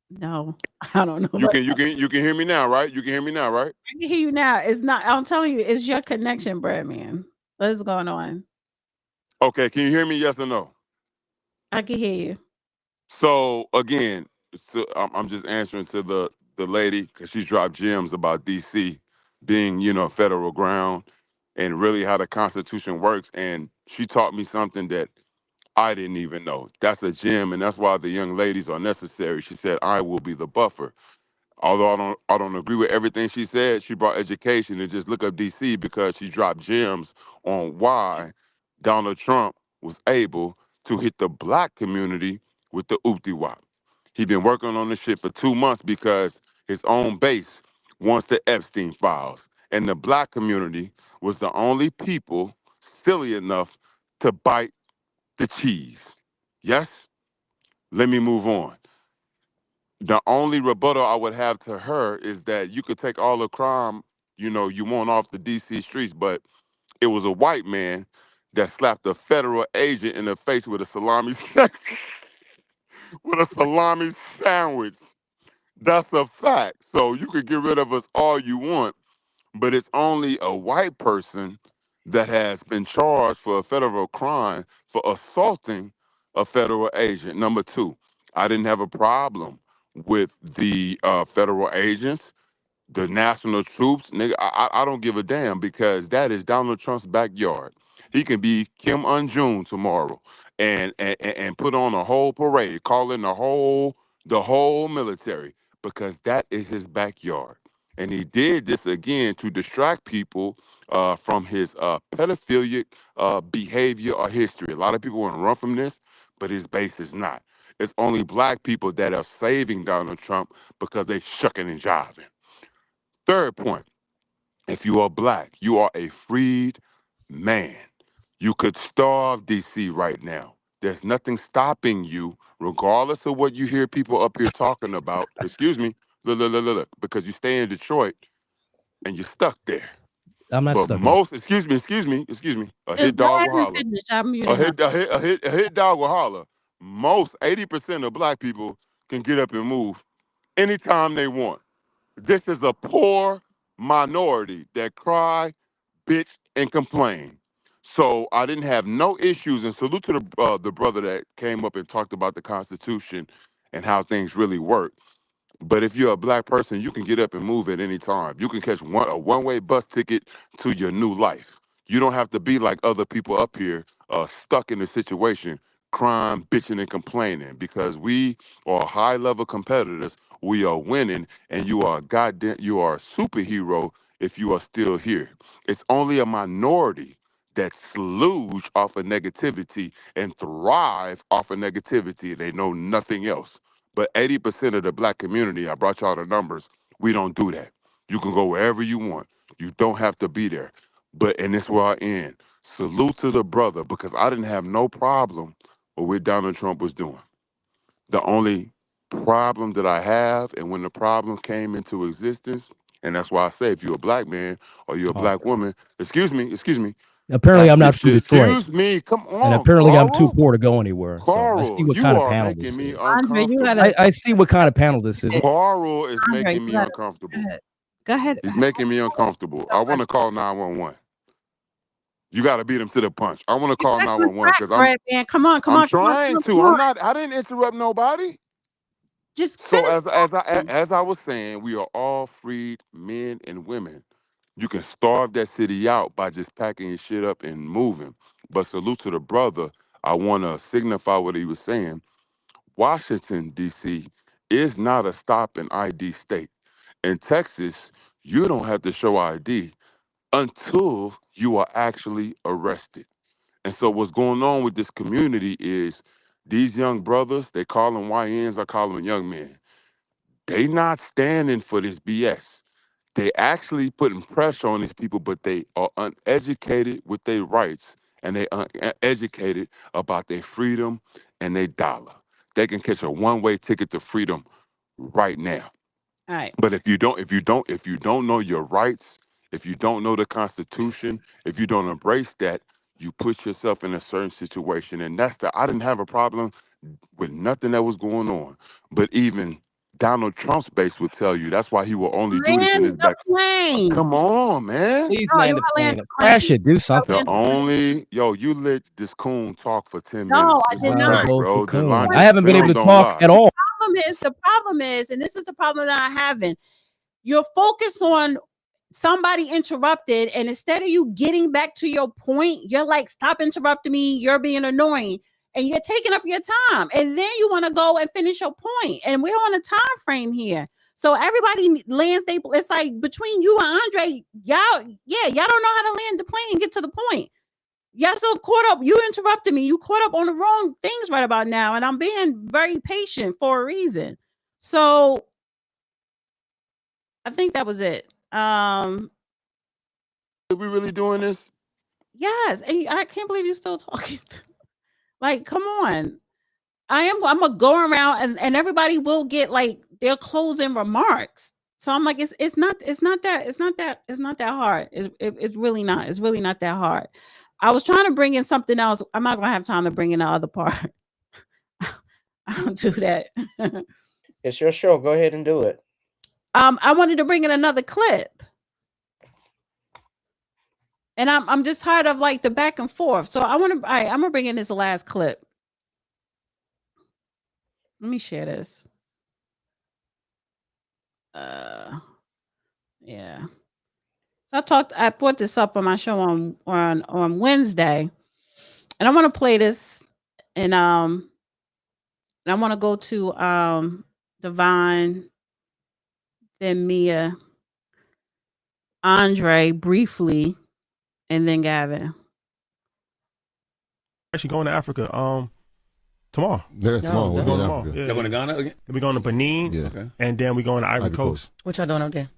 No, I don't know. you can hear me now, right? You can hear me now, right? I can hear you now. It's not. I'm telling you, it's your connection, Brad, man. What's going on? Okay, can you hear me? Yes or no? I can hear you. So again, I'm just answering to the lady because she dropped gems about DC being, federal ground and really how the Constitution works. And she taught me something that I didn't even know. That's a gem, and that's why the young ladies are necessary. She said, "I will be the buffer." Although I don't agree with everything she said, she brought education, and just look up DC because she dropped gems on why Donald Trump was able to hit the black community with the oopty wop. He been working on this shit for 2 months because his own base wants the Epstein files. And the black community was the only people silly enough to bite the cheese. Yes? Let me move on. The only rebuttal I would have to her is that you could take all the crime, you want off the DC streets, but it was a white man that slapped a federal agent in the face with a salami with a salami sandwich. That's a fact. So you could get rid of us all you want, but it's only a white person that has been charged for a federal crime for assaulting a federal agent. Number two, I didn't have a problem with the federal agents, the national troops. Nigga, I don't give a damn because that is Donald Trump's backyard. He can be Kim Un-jun tomorrow and put on a whole parade, call in the whole military because that is his backyard. And he did this again to distract people from his pedophilic behavior or history. A lot of people want to run from this, but his base is not. It's only black people that are saving Donald Trump because they shucking and jiving. Third point, if you are black, you are a freed man. You could starve DC right now. There's nothing stopping you, regardless of what you hear people up here talking about. Excuse me, look, because you stay in Detroit and you're stuck there. I'm not But stuck. most, excuse me, a hit Just go dog ahead will and holler. finish. I'm A muting up. hit dog will holler. Most 80% of black people can get up and move anytime they want. This is a poor minority that cry, bitch, and complain. So I didn't have no issues. And salute to the brother that came up and talked about the Constitution and how things really work. But if you're a black person, you can get up and move at any time. You can catch a one-way bus ticket to your new life. You don't have to be like other people up here, stuck in a situation, crying, bitching, and complaining because we are high-level competitors. We are winning, and you are a superhero if you are still here. It's only a minority that slooge off of negativity and thrive off of negativity. They know nothing else. But 80% of the black community, I brought y'all the numbers, we don't do that. You can go wherever you want. You don't have to be there. And this is where I end. Salute to the brother because I didn't have no problem with what Donald Trump was doing. The only problem that I have, and when the problem came into existence, and that's why I say if you're a black man or you're a Oh, black woman, excuse me, apparently, I'm not from Detroit, excuse me, come and on, apparently, I'm too Carl. poor to go anywhere. So I see Carl, what you kind of are panel making this me is. Andre, you uncomfortable. gotta. I see what kind of panel this is. Carl is Andre, making you me gotta. Go uncomfortable. ahead. Go ahead. He's making me uncomfortable. I want to call 911. You got to beat him to the punch. I want to Get call back on 911 track, because Brad, man. Come on, come I'm on, come on, come trying on, to. come on. I didn't interrupt nobody. Just So finish. as I was saying, we are all freed men and women You can starve that city out by just packing your shit up and moving. But salute to the brother. I want to signify what he was saying. Washington, D.C. is not a stop and ID state. In Texas, you don't have to show ID until you are actually arrested. And so what's going on with this community is these young brothers, they call them YNs, I call them young men. They not standing for this BS. They actually putting pressure on these people, but they are uneducated with their rights and they uneducated about their freedom and their dollar. They can catch a one-way ticket to freedom right now. All right. But if you don't know your rights, if you don't know the Constitution, if you don't embrace that, you put yourself in a certain situation. And I didn't have a problem with nothing that was going on. But even Donald Trump's base would tell you that's why he will only do this in Land his the back. plane. Come on, man. Please No, land you the gotta land plane. the plane. Crash it. Do something. You let this coon talk for 10 No, minutes. I It's did a not. fact, Goes bro. the The coon. line, I haven't been able to don't talk lie. at all. The problem is, and this is the problem that I'm having, you're focused on somebody interrupted, and instead of you getting back to your point, you're like, stop interrupting me, you're being annoying, and you're taking up your time, and then you want to go and finish your point, and we're on a time frame here. So everybody lands it's like between you and Andre, y'all don't know how to land the plane and get to the point. Y'all so caught up. You interrupted me. You caught up on the wrong things right about now, and I'm being very patient for a reason. So I think that was it. Are we really doing this? Yes, and I can't believe you're still talking. Like, come on. I'm gonna go around and everybody will get like their closing remarks. So I'm like, it's not that hard. It's really not. It's really not that hard. I was trying to bring in something else. I'm not gonna have time to bring in the other part. I'll do that. It's your show. Go ahead and do it. I wanted to bring in another clip. And I'm just tired of like the back and forth. So I'm gonna bring in this last clip. Let me share this. Yeah. So I put this up on my show on Wednesday. And I want to play this and I want to go to Devine, then Mia, Andre briefly, and then Gavin. Actually going to Africa tomorrow. Yeah, tomorrow. We're going to tomorrow. Africa. Yeah. Y'all going to Ghana again? We're going to Benin, Yeah. Okay. and then we're going to Ivory Coast. What y'all doing out there?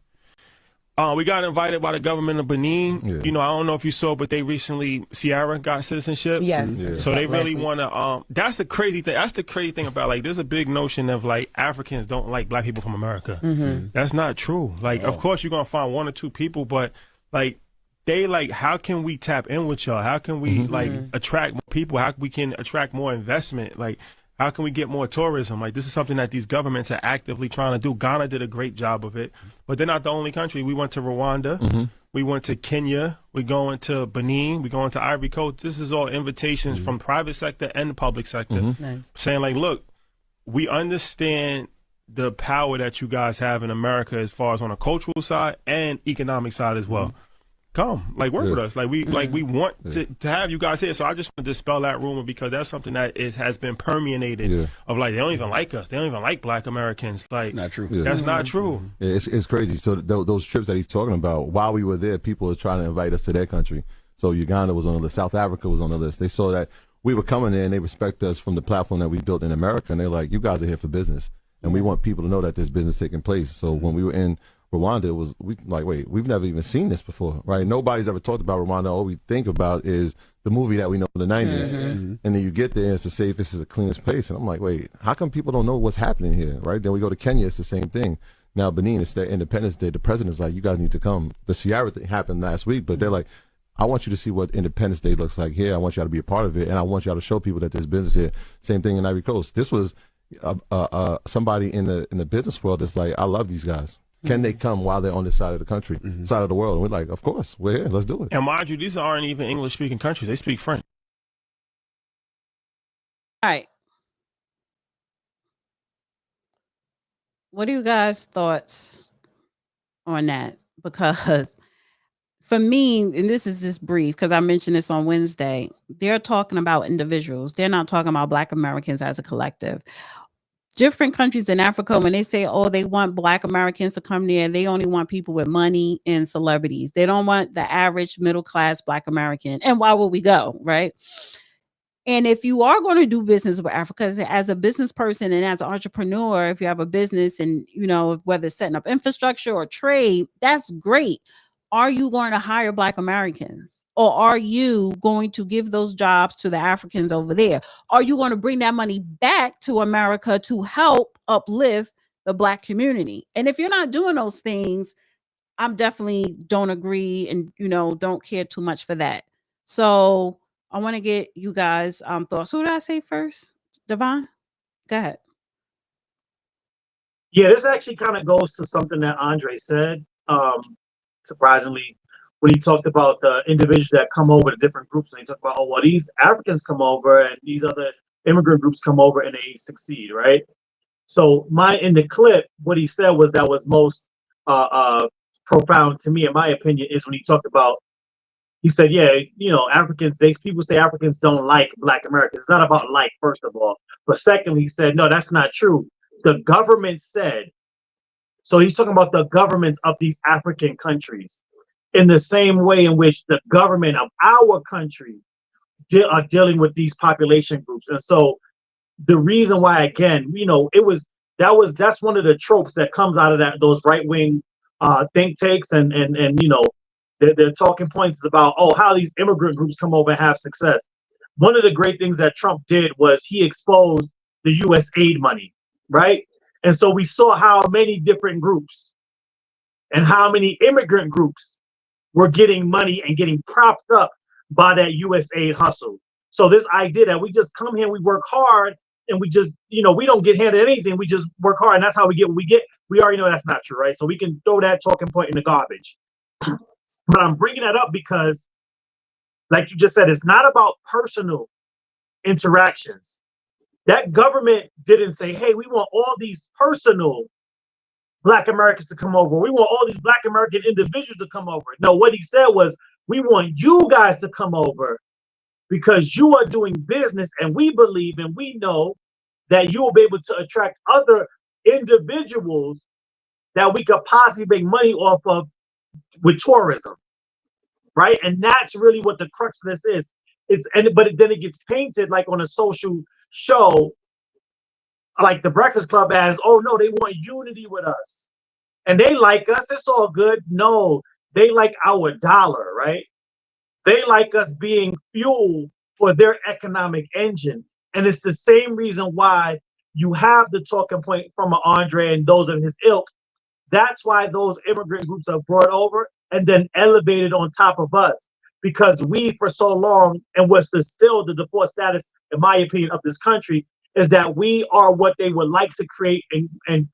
We got invited by the government of Benin. Yeah. You know, I don't know if you saw, but they recently, Sierra got citizenship. Yes. Yeah. So they really want to, that's the crazy thing. That's the crazy thing about, like, there's a big notion of, like, Africans don't like black people from America. Mm-hmm. That's not true. Like, of course you're going to find one or two people, but, like, they, like, how can we tap in with y'all? How can we, like, attract more people? How we can attract more investment? Like, how can we get more tourism? Like, this is something that these governments are actively trying to do. Ghana did a great job of it, but they're not the only country. We went to Rwanda. We went to Kenya. We're going to Benin. We're going to Ivory Coast. This is all invitations from private sector and the public sector Nice. saying, like, look, we understand the power that you guys have in America as far as on a cultural side and economic side as well. Come, like, work with us. Like, we want to have you guys here. So I just want to dispel that rumor, because that's something that has been permeated of, like, they don't even like us. They don't even like black Americans. Like, Not true. Yeah. that's not true. Yeah, it's crazy. So those trips that he's talking about, while we were there, people were trying to invite us to their country. So Uganda was on the list. South Africa was on the list. They saw that we were coming there and they respect us from the platform that we built in America. And they're like, you guys are here for business. And we want people to know that there's business taking place. So when we were in Rwanda, wait, we've never even seen this before, right? Nobody's ever talked about Rwanda. All we think about is the movie that we know in the 90s. And then you get there, it's the safest, it's the cleanest place. And I'm like, wait, how come people don't know what's happening here, right? Then we go to Kenya, it's the same thing. Now, Benin, it's their Independence Day. The president's like, you guys need to come. The Sierra thing happened last week, but they're like, I want you to see what Independence Day looks like here. I want y'all to be a part of it, and I want y'all to show people that there's business here. Same thing in Ivory Coast. This was somebody in the business world that's like, I love these guys. Can they come while they're on this side of the country, side of the world? And we're like, of course, we're here. Let's do it. And mind you, these aren't even English-speaking countries. They speak French. All right. What are you guys' thoughts on that? Because for me, and this is just brief because I mentioned this on Wednesday, they're talking about individuals. They're not talking about Black Americans as a collective. Different countries in Africa, when they say, oh, they want Black Americans to come there, they only want people with money and celebrities. They don't want the average middle class Black American. And why would we go, right? And if you are going to do business with Africa as a business person and as an entrepreneur, if you have a business and, you know, whether it's setting up infrastructure or trade, that's great. Are you going to hire Black Americans, or are you going to give those jobs to the Africans over there? Are you going to bring that money back to America to help uplift the Black community? And if you're not doing those things, I'm definitely don't agree and, you know, don't care too much for that. So I want to get you guys thoughts. Who did I say first? Devine? Go ahead. Yeah, this actually kind of goes to something that Andre said. Surprisingly, when he talked about the individuals that come over to different groups, and he talked about, oh, well, these Africans come over and these other immigrant groups come over and they succeed, right? So in the clip, what he said was that was most profound to me, in my opinion, is when he talked about, he said, yeah, you know, people say Africans don't like Black Americans. It's not about like, first of all. But secondly, he said, no, that's not true. The government said, so he's talking about the governments of these African countries in the same way in which the government of our country are dealing with these population groups. And so the reason why, again, you know, that's one of the tropes that comes out of those right-wing think tanks and you know, their talking points is about, oh, how these immigrant groups come over and have success. One of the great things that Trump did was he exposed the U.S. aid money, right? And so we saw how many different groups and how many immigrant groups were getting money and getting propped up by that U.S. aid hustle. So this idea that we just come here, we work hard, and we just, you know, we don't get handed anything. We just work hard, and that's how we get what we get. We already know that's not true, right? So we can throw that talking point in the garbage. But I'm bringing that up because, like you just said, it's not about personal interactions. That government didn't say, hey, we want all these personal Black Americans to come over. We want all these Black American individuals to come over. No, what he said was, we want you guys to come over because you are doing business, and we believe and we know that you will be able to attract other individuals that we could possibly make money off of with tourism, right? And that's really what the crux of this is. But then it gets painted like on a social show, like the Breakfast Club, as, oh no, they want unity with us and they like us. It's all good. No, they like our dollar, right? They like us being fuel for their economic engine. And it's the same reason why you have the talking point from Andre and those of his ilk. That's why those immigrant groups are brought over and then elevated on top of us, because we, for so long, and what's still the default status, in my opinion, of this country, is that we are what they would like to create and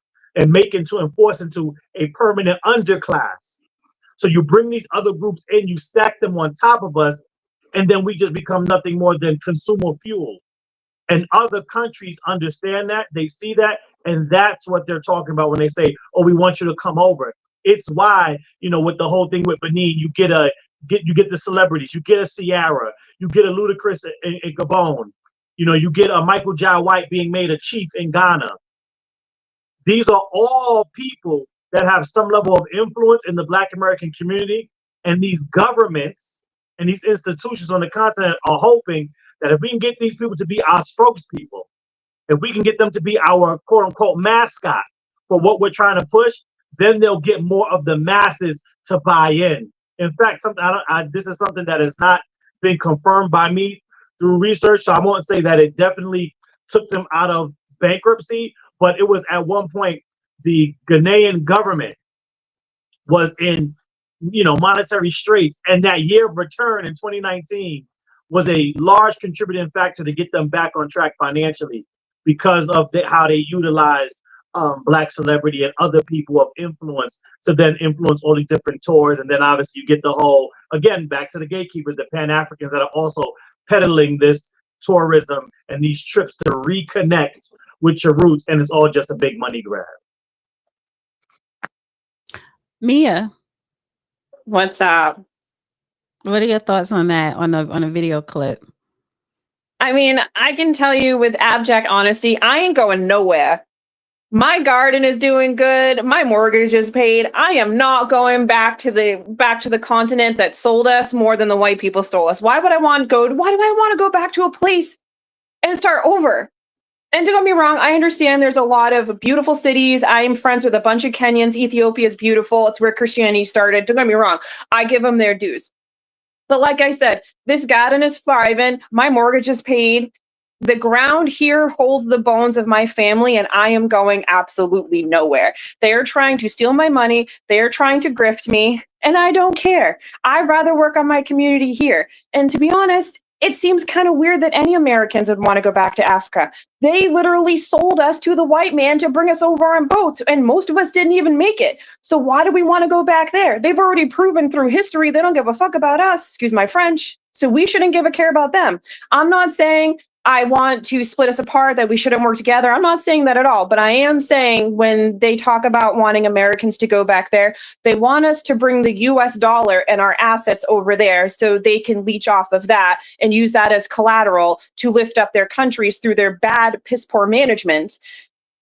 make into and force into a permanent underclass. So you bring these other groups in, you stack them on top of us, and then we just become nothing more than consumer fuel. And other countries understand that, they see that, and that's what they're talking about when they say, oh, we want you to come over. It's why, you know, with the whole thing with Benin, you get the celebrities, you get a Ciara, you get a Ludacris in Gabon, you know, you get a Michael Jai White being made a chief in Ghana. These are all people that have some level of influence in the Black American community, and these governments and these institutions on the continent are hoping that if we can get these people to be our spokespeople, if we can get them to be our quote unquote mascot for what we're trying to push, then they'll get more of the masses to buy in. In fact, this is something that has not been confirmed by me through research, so I won't say that it definitely took them out of bankruptcy, but it was at one point the Ghanaian government was in, you know, monetary straits, and that year of return in 2019 was a large contributing factor to get them back on track financially because of how they utilized Black celebrity and other people of influence to then influence all these different tours. And then obviously you get the whole, again, back to the gatekeepers, the Pan-Africans that are also peddling this tourism and these trips to reconnect with your roots, and it's all just a big money grab. Mia. What's up? What are your thoughts on that, on a video clip? I mean, I can tell you with abject honesty, I ain't going nowhere. My garden is doing good. My mortgage is paid. I am not going back to the continent that sold us more than the white people stole us. Why do I want to go back to a place and start over? And don't get me wrong, I understand there's a lot of beautiful cities. I am friends with a bunch of Kenyans. Ethiopia is beautiful. It's where Christianity started. Don't get me wrong. I give them their dues. But like I said, this garden is thriving. My mortgage is paid. The ground here holds the bones of my family, and I am going absolutely nowhere. They are trying to steal my money. They are trying to grift me, and I don't care. I'd rather work on my community here. And to be honest, it seems kind of weird that any Americans would want to go back to Africa. They literally sold us to the white man to bring us over on boats, and most of us didn't even make it. So why do we want to go back there? They've already proven through history they don't give a fuck about us, excuse my French. So we shouldn't give a care about them. I'm not saying I want to split us apart, that we shouldn't work together. I'm not saying that at all, but I am saying when they talk about wanting Americans to go back there, they want us to bring the US dollar and our assets over there so they can leech off of that and use that as collateral to lift up their countries through their bad, piss poor management.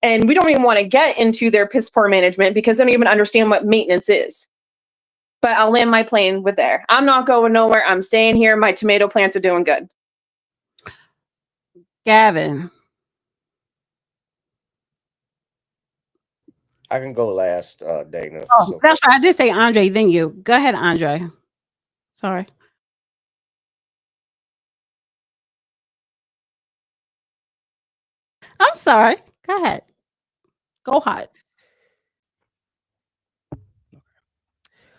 And we don't even want to get into their piss poor management because they don't even understand what maintenance is. But I'll land my plane with there. I'm not going nowhere. I'm staying here. My tomato plants are doing good. Gavin. I can go last, Dana. Oh, that's right. I did say Andre, then you. Go ahead, Andre. Sorry. I'm sorry. Go ahead. Go hot.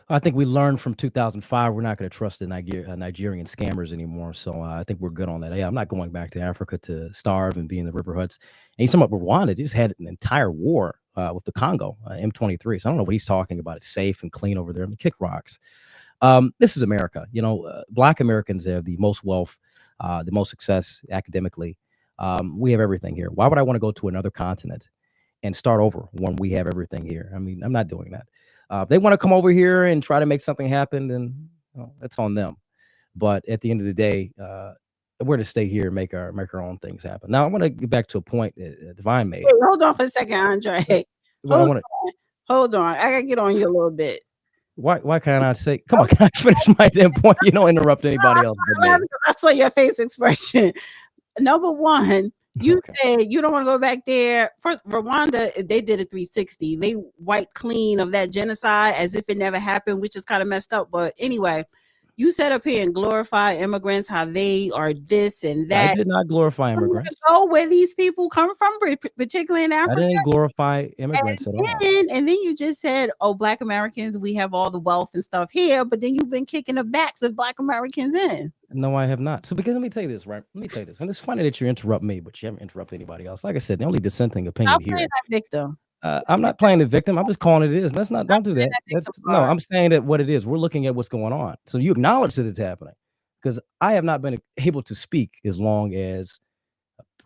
I think we learned from 2005 we're not going to trust the Nigerian scammers anymore. So I think we're good on that. Yeah, I'm not going back to Africa to starve and be in the river huts. And he's talking about Rwanda. They just had an entire war with the Congo, M23. So I don't know what he's talking about. It's safe and clean over there. I mean, kick rocks. This is America. You know, Black Americans have the most wealth, the most success academically. We have everything here. Why would I want to go to another continent and start over when we have everything here? I mean, I'm not doing that. If they want to come over here and try to make something happen, then that's on them. But at the end of the day, we're to stay here and make our own things happen. Now, I want to get back to a point that Devine made. Wait, hold on for a second, Andre. Hold on. I gotta get on you a little bit. Why can't I say? Come on, can I finish my damn point? You don't interrupt anybody else. I saw your face expression. Number one, you said you don't want to go back there. First, Rwanda, they did a 360. They wiped clean of that genocide as if it never happened, which is kind of messed up. But anyway, you set up here and glorify immigrants, how they are this and that. I did not glorify immigrants. Know where these people come from, particularly in Africa. I didn't glorify immigrants at all. And then you just said, oh, Black Americans, we have all the wealth and stuff here, but then you've been kicking the backs of Black Americans in. No, I have not. So because let me tell you this, right? Let me tell you this. And it's funny that you interrupt me, but you haven't interrupted anybody else. Like I said, the only dissenting opinion here. That victim. I'm not playing the victim. I'm just calling it is. Don't do that. I'm saying that what it is. We're looking at what's going on. So you acknowledge that it's happening. Because I have not been able to speak as long as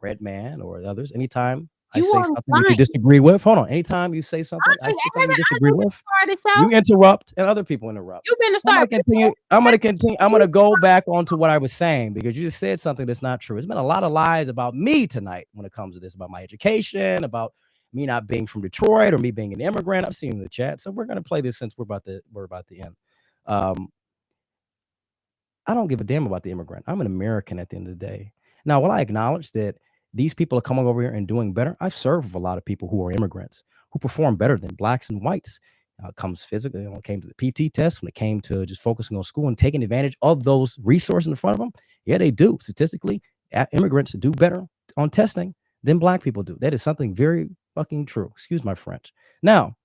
Bread Man or others. Anytime I say something that you disagree with, hold on. Anytime you say something I you disagree with, you interrupt and other people interrupt. You've been to start. I'm going to continue. I'm going to go back onto what I was saying because you just said something that's not true. There's been a lot of lies about me tonight when it comes to this, about my education, about me not being from Detroit or me being an immigrant. I've seen in the chat. So we're going to play this since we're about the end. I don't give a damn about the immigrant. I'm an American at the end of the day. Now, while I acknowledge that these people are coming over here and doing better, I've served with a lot of people who are immigrants who perform better than blacks and whites. Comes physically, when it came to the PT test, when it came to just focusing on school and taking advantage of those resources in front of them. Yeah, they do. Statistically, immigrants do better on testing than black people do. That is something very fucking true. Excuse my French. Now,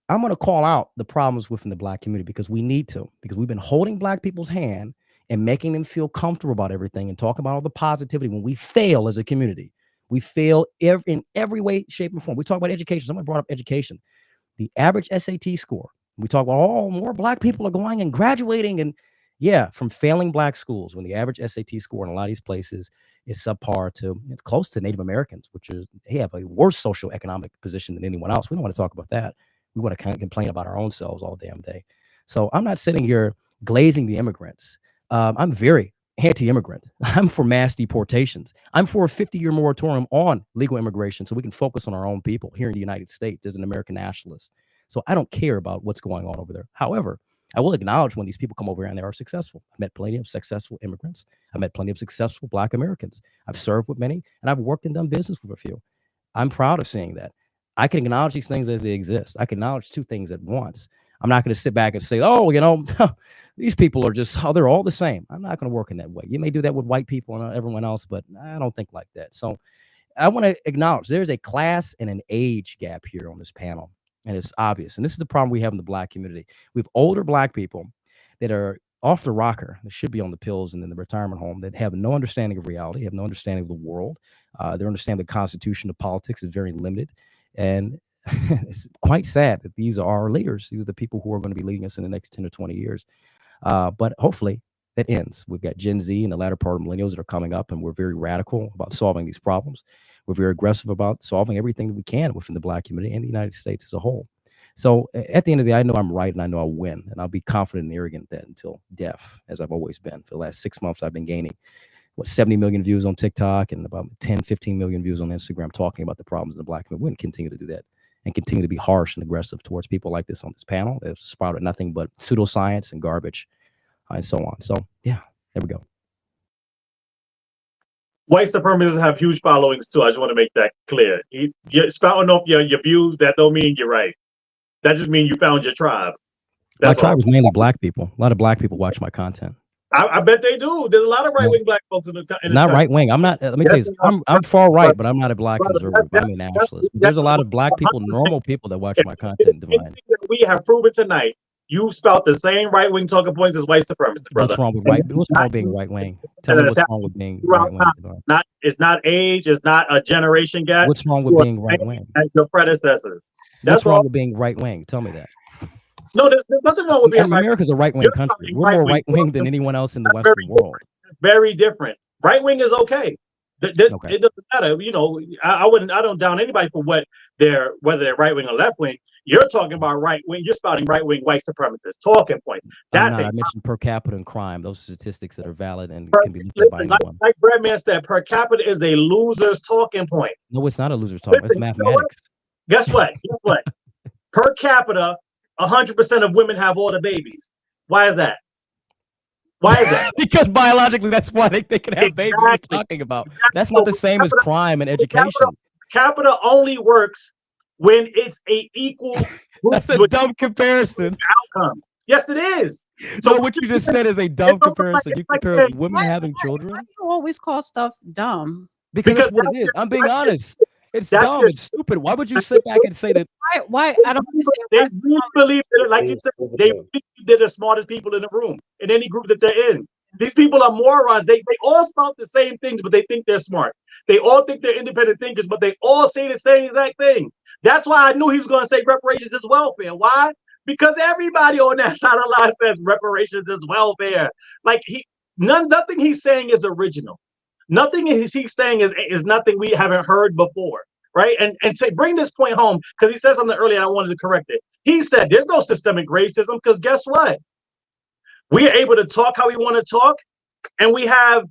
I'm going to call out the problems within the black community because we need to, because we've been holding black people's hand and making them feel comfortable about everything and talk about all the positivity when we fail as a community. We fail in every way, shape, and form. We talk about education. Someone brought up education. The average SAT score. We talk about, more black people are going and graduating. And yeah, from failing black schools, when the average SAT score in a lot of these places is subpar to, it's close to Native Americans, which is, they have a worse socioeconomic position than anyone else. We don't want to talk about that. We want to kind of complain about our own selves all damn day. So I'm not sitting here glazing the immigrants. I'm very anti-immigrant. I'm for mass deportations. I'm for a 50-year moratorium on legal immigration so we can focus on our own people here in the United States as an American nationalist. So I don't care about what's going on over there. However, I will acknowledge when these people come over here and they are successful. I've met plenty of successful immigrants. I've met plenty of successful Black Americans. I've served with many, and I've worked and done business with a few. I'm proud of seeing that. I can acknowledge these things as they exist. I can acknowledge two things at once. I'm not going to sit back and say, oh, these people are just, they're all the same. I'm not going to work in that way. You may do that with white people and everyone else, but I don't think like that. So I want to acknowledge there's a class and an age gap here on this panel. And it's obvious. And this is the problem we have in the Black community. We have older Black people that are off the rocker, that should be on the pills and in the retirement home, that have no understanding of reality, have no understanding of the world. Their understanding of the Constitution of politics is very limited. And it's quite sad that these are our leaders. These are the people who are going to be leading us in the next 10 or 20 years. But hopefully that ends. We've got Gen Z and the latter part of millennials that are coming up, and we're very radical about solving these problems. We're very aggressive about solving everything that we can within the Black community and the United States as a whole. So at the end of the day, I know I'm right and I know I'll win, and I'll be confident and arrogant that until death, as I've always been. For the last 6 months, I've been gaining 70 million views on TikTok and about 10, 15 million views on Instagram talking about the problems in the Black community. We're going to continue to do that and continue to be harsh and aggressive towards people like this on this panel. They've sprouted nothing but pseudoscience and garbage and so on. So yeah, there we go. White supremacists have huge followings too. I just want to make that clear. You're spouting off your views. That don't mean you're right. That just means you found your tribe. My tribe is mainly Black people. A lot of Black people watch my content. I bet they do. There's a lot of right-wing Black folks in the not right wing. I'm not. Let me tell you this. I'm far right, but I'm not a Black conservative. I'm a nationalist. But there's a lot of Black people, normal people that watch my content. Devine. We have proven tonight. You spout the same right-wing talking points as white supremacists, brother. What's wrong with What's wrong with being right-wing? Tell me what's wrong with being right-wing. It's not age. It's not a generation gap. What's wrong with being right-wing? As your predecessors. What's wrong with being right-wing? Tell me that. No, there's nothing wrong with being right-wing. America's a right-wing country. We're more right-wing than anyone else in the Western world. Very different. Right-wing is okay. It doesn't matter. You know, I don't down anybody for whether they're right-wing or left-wing. You're talking about right-wing. You're spouting right-wing white supremacists talking points. I mentioned per capita and crime. Those are statistics that are valid and can be looked at by anyone. Like Breadman said, per capita is a loser's talking point. No, it's not a loser's talking. It's mathematics. Guess what? Per capita, 100% of women have all the babies. Why is that? Because biologically, that's why they can have babies. What are you talking about? That's not the same as crime and education. Capita only works when it's a equal. That's a dumb comparison. Outcome. Yes, it is. So what you just said is a dumb comparison. You compare women having children. Why do you always call stuff dumb? Because that's what it is. I'm being honest. It's dumb. It's stupid. Why would you sit back and say that? Why? I don't understand. They really believe that, like you said, they really they're the smartest people in the room in any group that they're in. These people are morons. They all spout the same things, but they think they're smart. They all think they're independent thinkers, but they all say the same exact thing. That's why I knew he was going to say reparations is welfare. Why? Because everybody on that side of the line says reparations is welfare. Like nothing he's saying is original. Nothing he's saying is nothing we haven't heard before, right? And to bring this point home, because he said something earlier and I wanted to correct it. He said there's no systemic racism because guess what? We are able to talk how we want to talk, and we have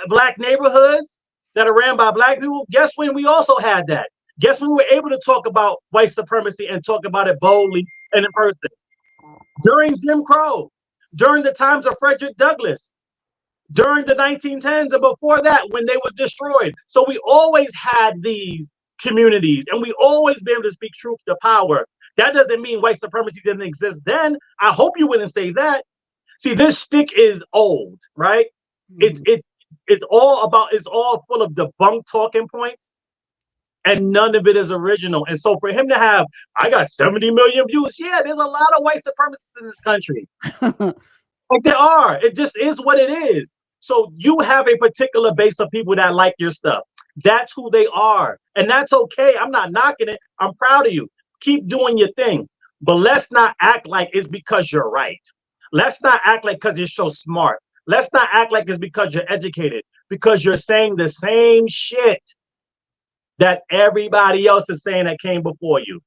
Black neighborhoods that are ran by Black people. Guess when we also had that? Guess when we were able to talk about white supremacy and talk about it boldly and in person? During Jim Crow, during the times of Frederick Douglass, during the 1910s and before that when they were destroyed. So we always had these communities and we always been able to speak truth to power. That doesn't mean white supremacy didn't exist then. I hope you wouldn't say that. See, this stick is old, right? It's all full of debunked talking points and none of it is original. And so for him to have, I got 70 million views. Yeah, there's a lot of white supremacists in this country. Like there are. It just is what it is. So you have a particular base of people that like your stuff. That's who they are. And that's okay. I'm not knocking it. I'm proud of you. Keep doing your thing. But let's not act like it's because you're right. Let's not act like because you're so smart. Let's not act like it's because you're educated. Because you're saying the same shit that everybody else is saying that came before you.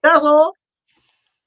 That's all.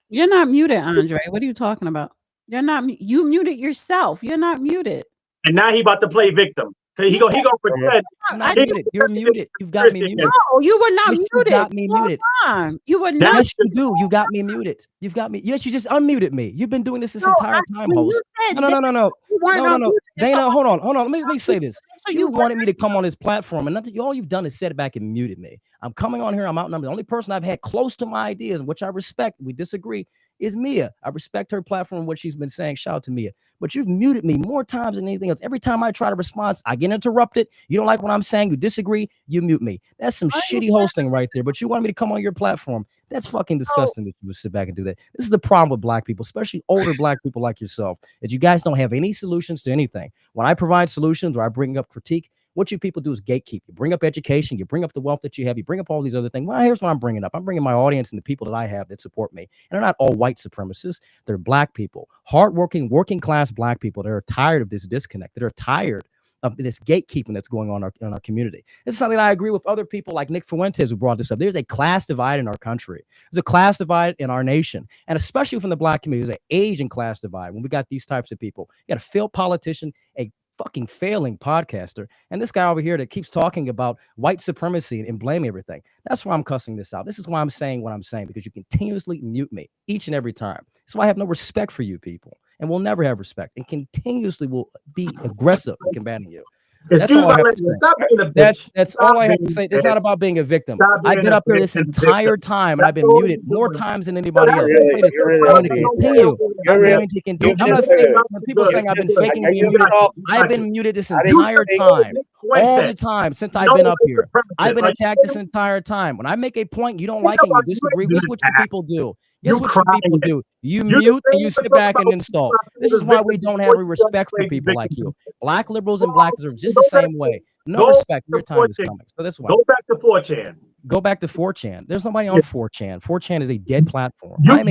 You're not muted, Andre. What are you talking about? You're not. You muted yourself. You're not muted. And now he about to play victim. He Yeah. gonna pretend. I'm not I- muted. You're muted. You've got me muted. No, you were not Yes, you muted. got me the whole muted. time. You were Now- not. Yes, you do. You got me muted. You've got me. Yes, you just unmuted me. You've been doing this entire time, when you host. said No. you weren't No. unmuted, Dana, hold on. Let me say this. so You you wanted me to come on this platform, and nothing. All you've done is sit back and muted me. I'm coming on here. I'm outnumbered. The only person I've had close to my ideas, which I respect, we disagree, is Mia. I respect her platform and what she's been saying. Shout out to Mia. But you've muted me more times than anything else. Every time I try to respond, I get interrupted. You don't like what I'm saying. You disagree. You mute me. That's some shitty hosting right there. But you want me to come on your platform. That's fucking disgusting that you would sit back and do that. This is the problem with black people, especially older black people like yourself, that you guys don't have any solutions to anything. When I provide solutions or I bring up critique, what you people do is gatekeep. You bring up education, you bring up the wealth that you have, you bring up all these other things. Well, here's what I'm bringing up. I'm bringing my audience and the people that I have that support me. And they're not all white supremacists. They're black people, hardworking, working class black people that are tired of this disconnect, that are tired of this gatekeeping that's going on in our community. This is something I agree with other people like Nick Fuentes who brought this up. There's a class divide in our country. There's a class divide in our nation, and especially from the black community, there's an age and class divide when we got these types of people. You got a failed politician, a fucking failing podcaster, and this guy over here that keeps talking about white supremacy and blaming everything. That's why I'm cussing this out. This is why I'm saying what I'm saying, because you continuously mute me each and every time. So I have no respect for you people, and will never have respect, and continuously will be aggressive in combating you. That's all I have to say. That's all I have to say. It's not about being a victim. I've been up here this entire time, and I've been muted more times than anybody else. I'm going to continue. I'm going to continue. I'm not faking. When people saying I've been faking being muted, I've been muted this entire time, all the time since I've been up here. I've been attacked this entire time. When I make a point, you don't like it, you disagree. Guess what you people do? Guess what you people do? You mute and you sit back and install. This is why we don't have any respect for people like you. Black liberals and black conservatives just the same way. No respect. Your time is coming. So that's why. Go back to 4chan. Go back to 4chan. There's nobody on 4chan. 4chan is a dead platform. I'm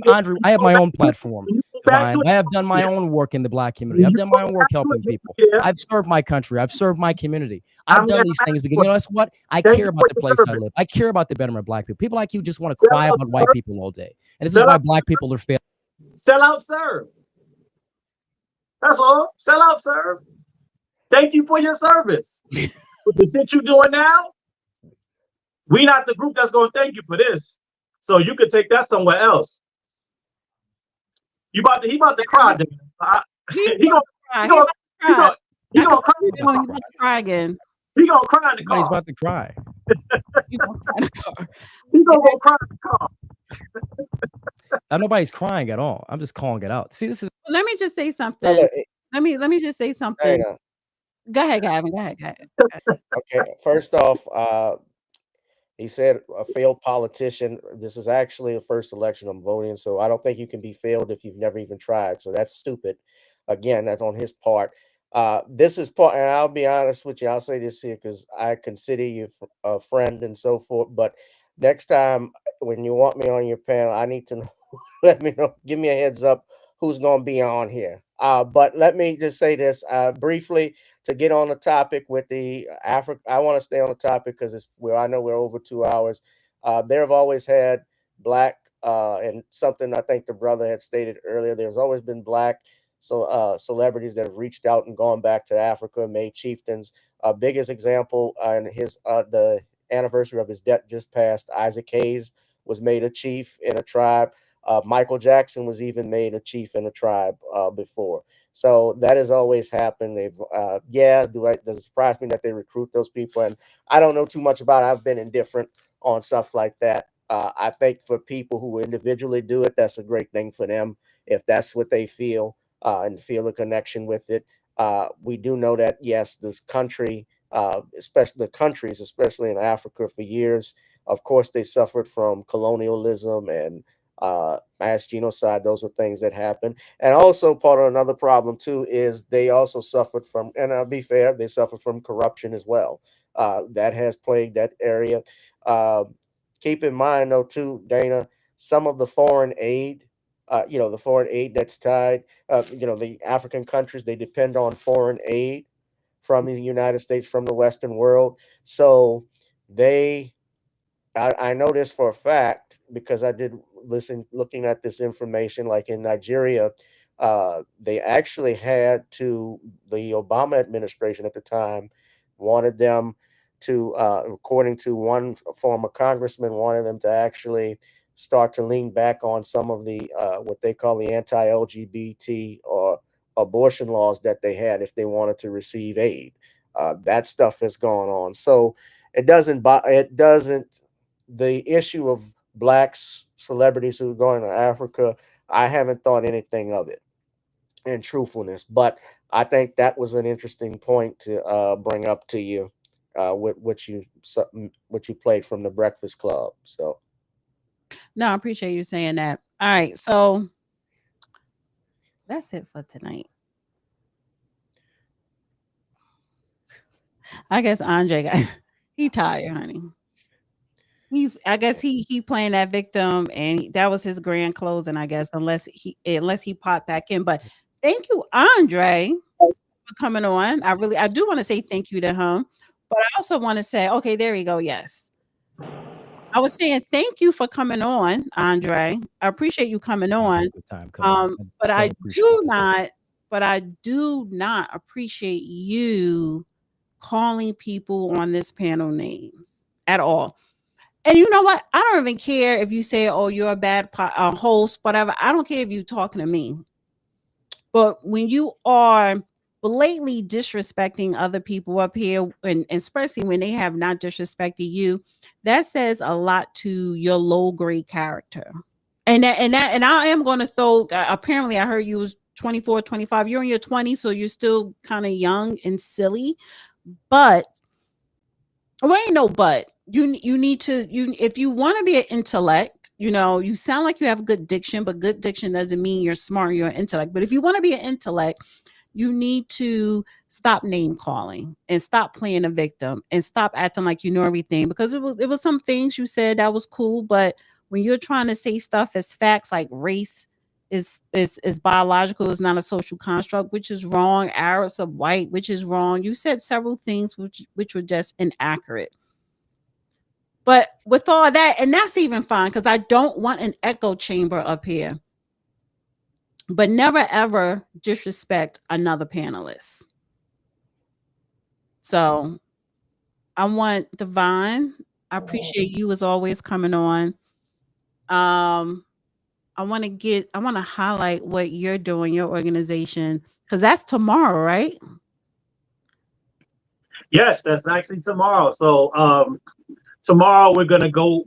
Andrew. I have my own platform. Divine. I have done my own work in the black community. I've done my own work helping people. I've served my country. I've served my community. I've done these things because you know what? I care about the place I live. I care about the betterment of black people. People like you just want to cry about white people all day. And this is why black people are failing. Sell out, serve. That's all. Sell out, serve. Thank you for your service. With the shit you doing now, we not the group that's going to thank you for this. So you could take that somewhere else. He about to cry. He gonna cry. He gonna cry again. He gonna cry in the car. He's about to cry. He gonna go cry in the car. Nobody's crying at all. I'm just calling it out. See, this is. Let me just say something. Let me just say something. Go ahead, Gavin. Go ahead. Okay. First off, he said a failed politician. This is actually the first election I'm voting, so I don't think you can be failed if you've never even tried. So that's stupid. Again, that's on his part. This is part, and I'll be honest with you. I'll say this here because I consider you a friend and so forth. But next time when you want me on your panel, I need to know. Let me know. Give me a heads up who's going to be on here. But let me just say this briefly to get on the topic with the Africa. I want to stay on the topic because it's where I know we're over 2 hours. There have always had black and something I think the brother had stated earlier. There's always been black celebrities that have reached out and gone back to Africa, made chieftains. Biggest example in his the anniversary of his death just passed. Isaac Hayes was made a chief in a tribe. Michael Jackson was even made a chief in a tribe before. So that has always happened. They've, does it surprise me that they recruit those people? And I don't know too much about it. I've been indifferent on stuff like that. I think for people who individually do it, that's a great thing for them. If that's what they feel and feel a connection with it. We do know that, yes, this country, especially the countries, especially in Africa for years, of course, they suffered from colonialism and mass genocide. Those were things that happened. And also part of another problem too is they also suffered from, and I'll be fair, they suffered from corruption as well. That has plagued that area. Keep in mind though too, Dana, some of the foreign aid, the foreign aid that's tied, the African countries, they depend on foreign aid from the United States, from the Western world. So I know this for a fact because I did looking at this information, like in Nigeria, They actually had to, the Obama administration at the time wanted them to, according to one former congressman, wanted them to actually start to lean back on some of the what they call the anti-LGBT or abortion laws that they had if they wanted to receive aid. That stuff has gone on. So it doesn't, the issue of celebrities who are going to Africa, I haven't thought anything of it in truthfulness, but I think that was an interesting point to bring up to you with what you played from the Breakfast Club. So No, I appreciate you saying that. All right, so that's it for tonight. I guess Andre got he tired, honey. I guess he playing that victim, and that was his grand closing, I guess, unless he popped back in. But thank you, Andre, for coming on. I do want to say thank you to him, but I also want to say, okay, there you go. Yes. I was saying thank you for coming on, Andre. I appreciate you coming on. Good time coming. But don't I appreciate do this. not appreciate you calling people on this panel names at all. And you know what? I don't even care if you say, "Oh, you're a bad host," whatever. I don't care if you're talking to me. But when you are blatantly disrespecting other people up here, and especially when they have not disrespected you, that says a lot to your low grade character. And I am going to throw. Apparently, I heard you was 24, 25. You're in your 20s, so you're still kind of young and silly. But well, ain't no but. You need to if you want to be an intellect, you sound like you have good diction, but good diction doesn't mean you're smart, you're an intellect. But if you want to be an intellect, you need to stop name calling and stop playing a victim and stop acting like you know everything, because it was some things you said that was cool, but when you're trying to say stuff as facts like race is biological, is not a social construct, which is wrong. Arabs are white, which is wrong. You said several things which were just inaccurate. But with all that, and that's even fine because I don't want an echo chamber up here. But never ever disrespect another panelist. So I want Devine. I appreciate you as always coming on. I want to highlight what you're doing, your organization, because that's tomorrow, right? Yes, that's actually tomorrow. So tomorrow we're gonna go.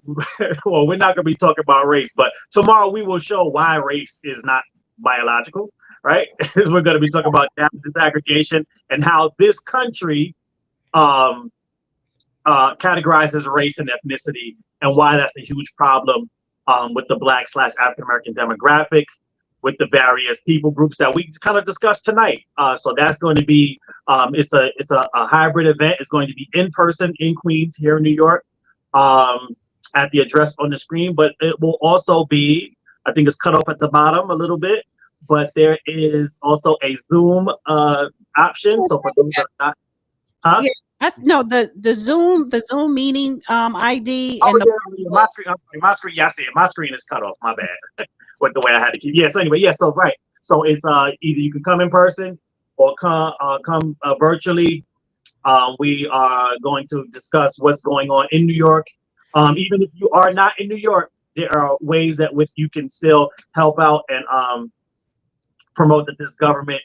Well, we're not gonna be talking about race, but tomorrow we will show why race is not biological, right? We're gonna be talking about disaggregation and how this country categorizes race and ethnicity, and why that's a huge problem with the Black/African American demographic, with the various people groups that we kind of discussed tonight. So that's going to be it's a hybrid event. It's going to be in person in Queens here in New York, at the address on the screen, but it will also be, I think it's cut off at the bottom a little bit, but there is also a Zoom option. So for those that are not, Yeah, that's no the Zoom meeting ID oh, and yeah, my screen, yeah, I see it. My screen is cut off. My bad. With the way I had to keep. Yeah. So anyway, yeah. So right. So it's either you can come in person or come virtually. We are going to discuss what's going on in New York. Even if you are not in New York, there are ways that which you can still help out and promote that this government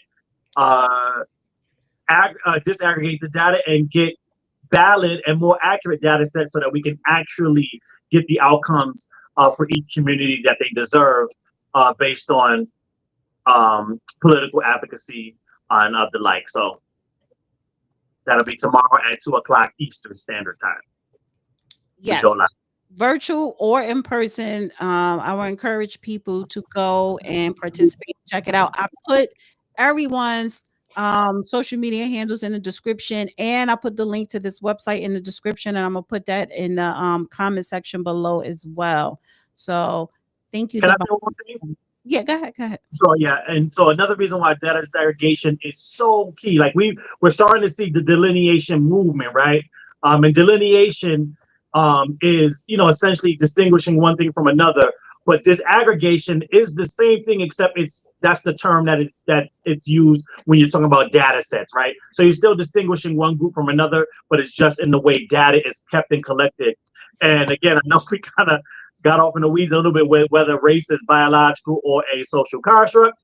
disaggregate the data and get valid and more accurate data sets so that we can actually get the outcomes for each community that they deserve based on political advocacy and of the like. So that'll be tomorrow at 2:00 Eastern Standard Time. yes, virtual or in person. I will encourage people to go and participate. Check it out. I put everyone's social media handles in the description, and I put the link to this website in the description, and I'm gonna put that in the comment section below as well. So thank you. Can I do one thing? Yeah, go ahead. So yeah, and so another reason why data disaggregation is so key, like we're starting to see the delineation movement, right? And delineation is essentially distinguishing one thing from another, But disaggregation is the same thing, except that's the term it's used when you're talking about data sets, right? So you're still distinguishing one group from another, but it's just in the way data is kept and collected. And again, I know we kind of got off in the weeds a little bit with whether race is biological or a social construct.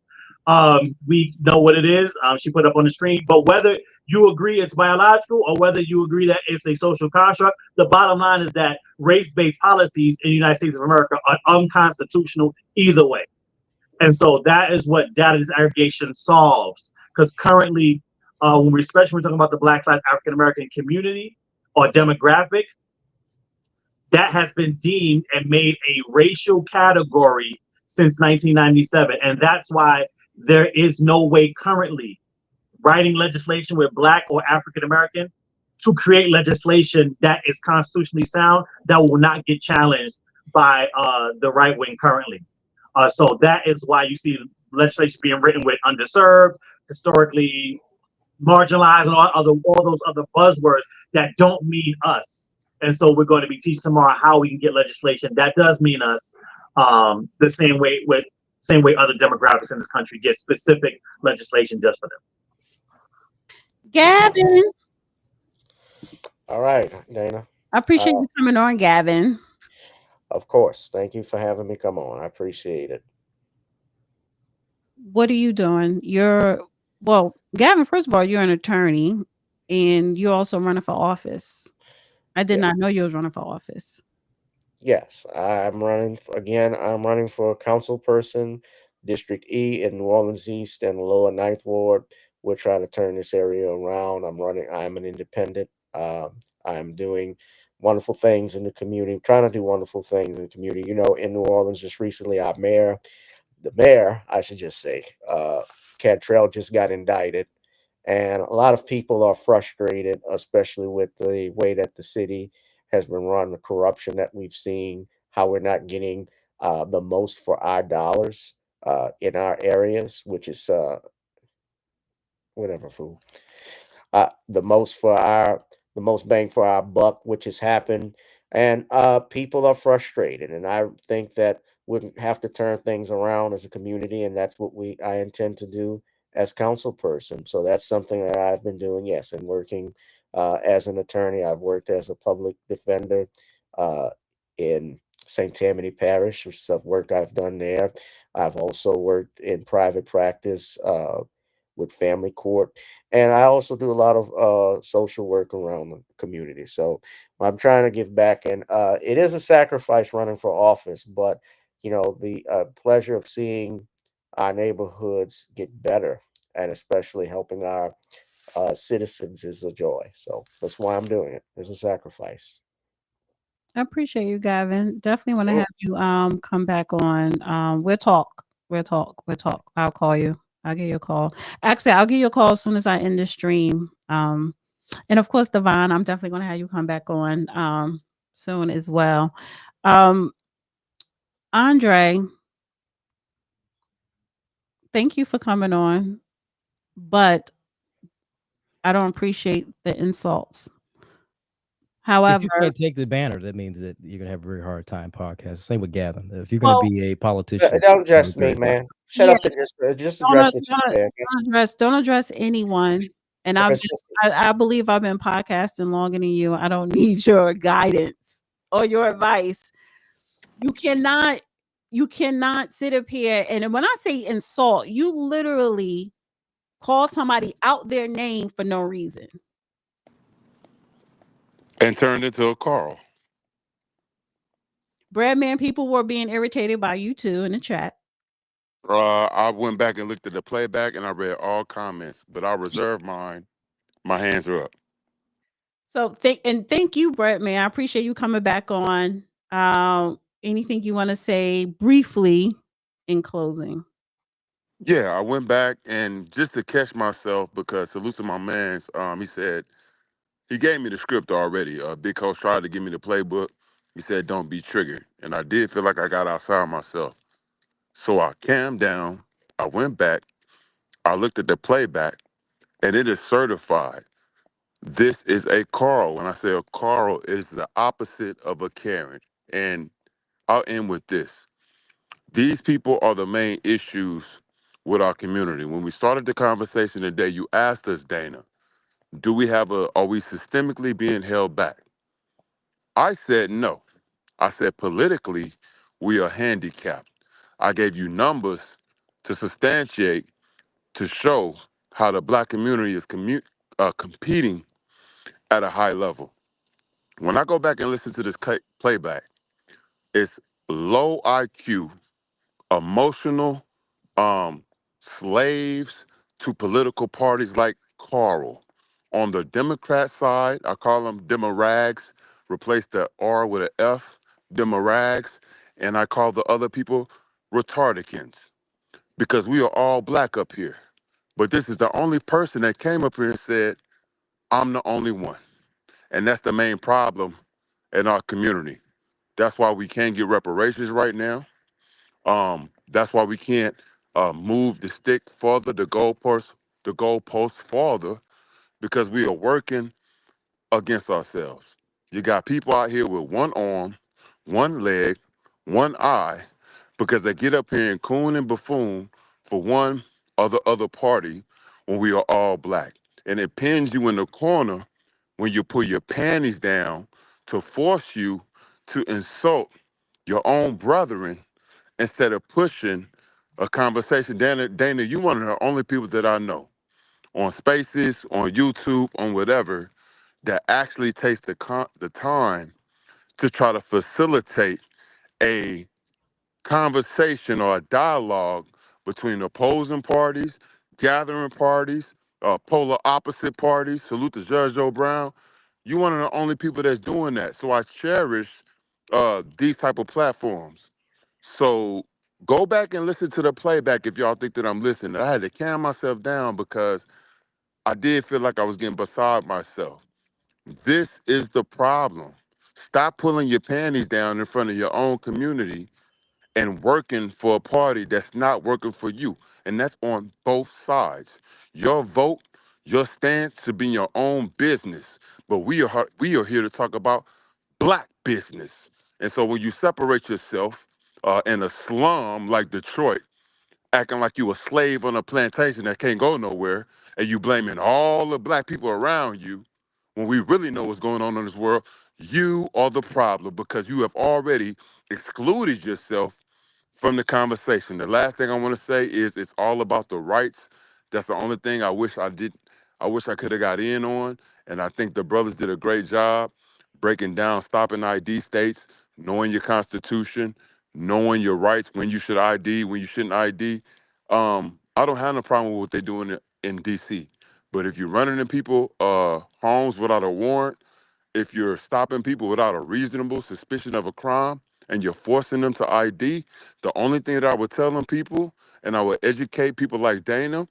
We know what it is. She put up on the screen, but whether you agree it's biological or whether you agree that it's a social construct, the bottom line is that race-based policies in the United States of America are unconstitutional either way. And so that is what data disaggregation solves. Because currently, especially when we're talking about the Black/African American community or demographic, that has been deemed and made a racial category since 1997. And that's why there is no way currently writing legislation with Black or African American to create legislation that is constitutionally sound that will not get challenged by the right wing currently. So that is why you see legislation being written with underserved, historically marginalized, and all those other buzzwords that don't mean us. And so we're going to be teaching tomorrow how we can get legislation that does mean us, the same way other demographics in this country get specific legislation just for them. Gavin. All right, Dana. I appreciate you coming on, Gavin. Of course. Thank you for having me come on. I appreciate it. What are you doing? Gavin, first of all, you're an attorney and you're also running for office. I did not know you was running for office. Yes, I'm running for council person, District E in New Orleans East and Lower Ninth Ward. We're trying to turn this area around. I'm an independent. I'm doing wonderful things in the community, trying to do wonderful things in the community. You know, in New Orleans, just recently, the mayor, I should just say, Cantrell just got indicted. And a lot of people are frustrated, especially with the way that the city has been run, the corruption that we've seen, how we're not getting the most for our dollars in our areas, which is whatever fool. The most bang for our buck, which has happened, and people are frustrated. And I think that we have to turn things around as a community, and that's what I intend to do as council person. So that's something that I've been doing. Yes, and working as an attorney. I've worked as a public defender in St. Tammany Parish, which is some work I've done there. I've also worked in private practice with family court, and I also do a lot of social work around the community. So I'm trying to give back, and it is a sacrifice running for office, but you know the pleasure of seeing our neighborhoods get better, and especially helping our citizens is a joy. So that's why I'm doing it. It's a sacrifice. I appreciate you, Gavin. Definitely want to have you come back on. We'll talk. I'll call you. I'll give you a call. Actually, I'll give you a call as soon as I end the stream. And of course, Devine, I'm definitely going to have you come back on soon as well. Andre, thank you for coming on, but I don't appreciate the insults. However, if you can't take the banner, that means that you're gonna have a very hard time podcast. Same with Gavin. If you're gonna be a politician, don't address me, man. Shut up and just address what you said. Don't address anyone. And I believe I've been podcasting longer than you. I don't need your guidance or your advice. You cannot sit up here and when I say insult, you literally call somebody out their name for no reason. And turned into a Carl. Breadman, people were being irritated by you too in the chat. I went back and looked at the playback and I read all comments, but I reserved mine. My hands are up. So thank you, Breadman. I appreciate you coming back on. Anything you want to say briefly in closing? Yeah, I went back and just to catch myself because salute to my man's, he said he gave me the script already. Big Coach tried to give me the playbook. He said, "Don't be triggered," and I did feel like I got outside myself. So I calmed down. I went back. I looked at the playback, and it is certified. This is a Carl. When I say a Carl, it is the opposite of a Karen. And I'll end with this. These people are the main issues with our community. When we started the conversation today, you asked us, Dana, are we systemically being held back? I said no. I said politically, we are handicapped. I gave you numbers to substantiate, to show how the black community is competing at a high level. When I go back and listen to this playback, it's low IQ, emotional slaves to political parties like Carl. On the Democrat side, I call them Demarags, replace the R with an F, Demarags, and I call the other people retardicans because we are all black up here. But this is the only person that came up here and said, I'm the only one. And that's the main problem in our community. That's why we can't get reparations right now. That's why we can't move the stick further, the goalpost farther, because we are working against ourselves. You got people out here with one arm, one leg, one eye, because they get up here and coon and buffoon for one or the other party when we are all black. And it pins you in the corner when you pull your panties down to force you to insult your own brethren instead of pushing a conversation. Dana, you one of the only people that I know on Spaces, on YouTube, on whatever, that actually takes the time to try to facilitate a conversation or a dialogue between opposing parties, gathering parties, polar opposite parties. Salute to Judge Joe Brown. You one of the only people that's doing that. So I cherish these type of platforms. So go back and listen to the playback if y'all think that I'm listening. I had to calm myself down because I did feel like I was getting beside myself. This is the problem. Stop pulling your panties down in front of your own community and working for a party that's not working for you. And that's on both sides. Your vote, your stance should be your own business. But we are here to talk about black business. And so when you separate yourself in a slum like Detroit, acting like you a slave on a plantation that can't go nowhere, and you blaming all the black people around you, when we really know what's going on in this world, you are the problem because you have already excluded yourself from the conversation. The last thing I want to say is it's all about the rights. That's the only thing I wish I did. I wish I could have got in on. And I think the brothers did a great job breaking down stopping ID states, knowing your constitution, knowing your rights, when you should ID, when you shouldn't ID. I don't have no problem with what they're doing in DC. But if you're running in people homes without a warrant, if you're stopping people without a reasonable suspicion of a crime and you're forcing them to ID, the only thing that I would tell them people, and I would educate people like Dana,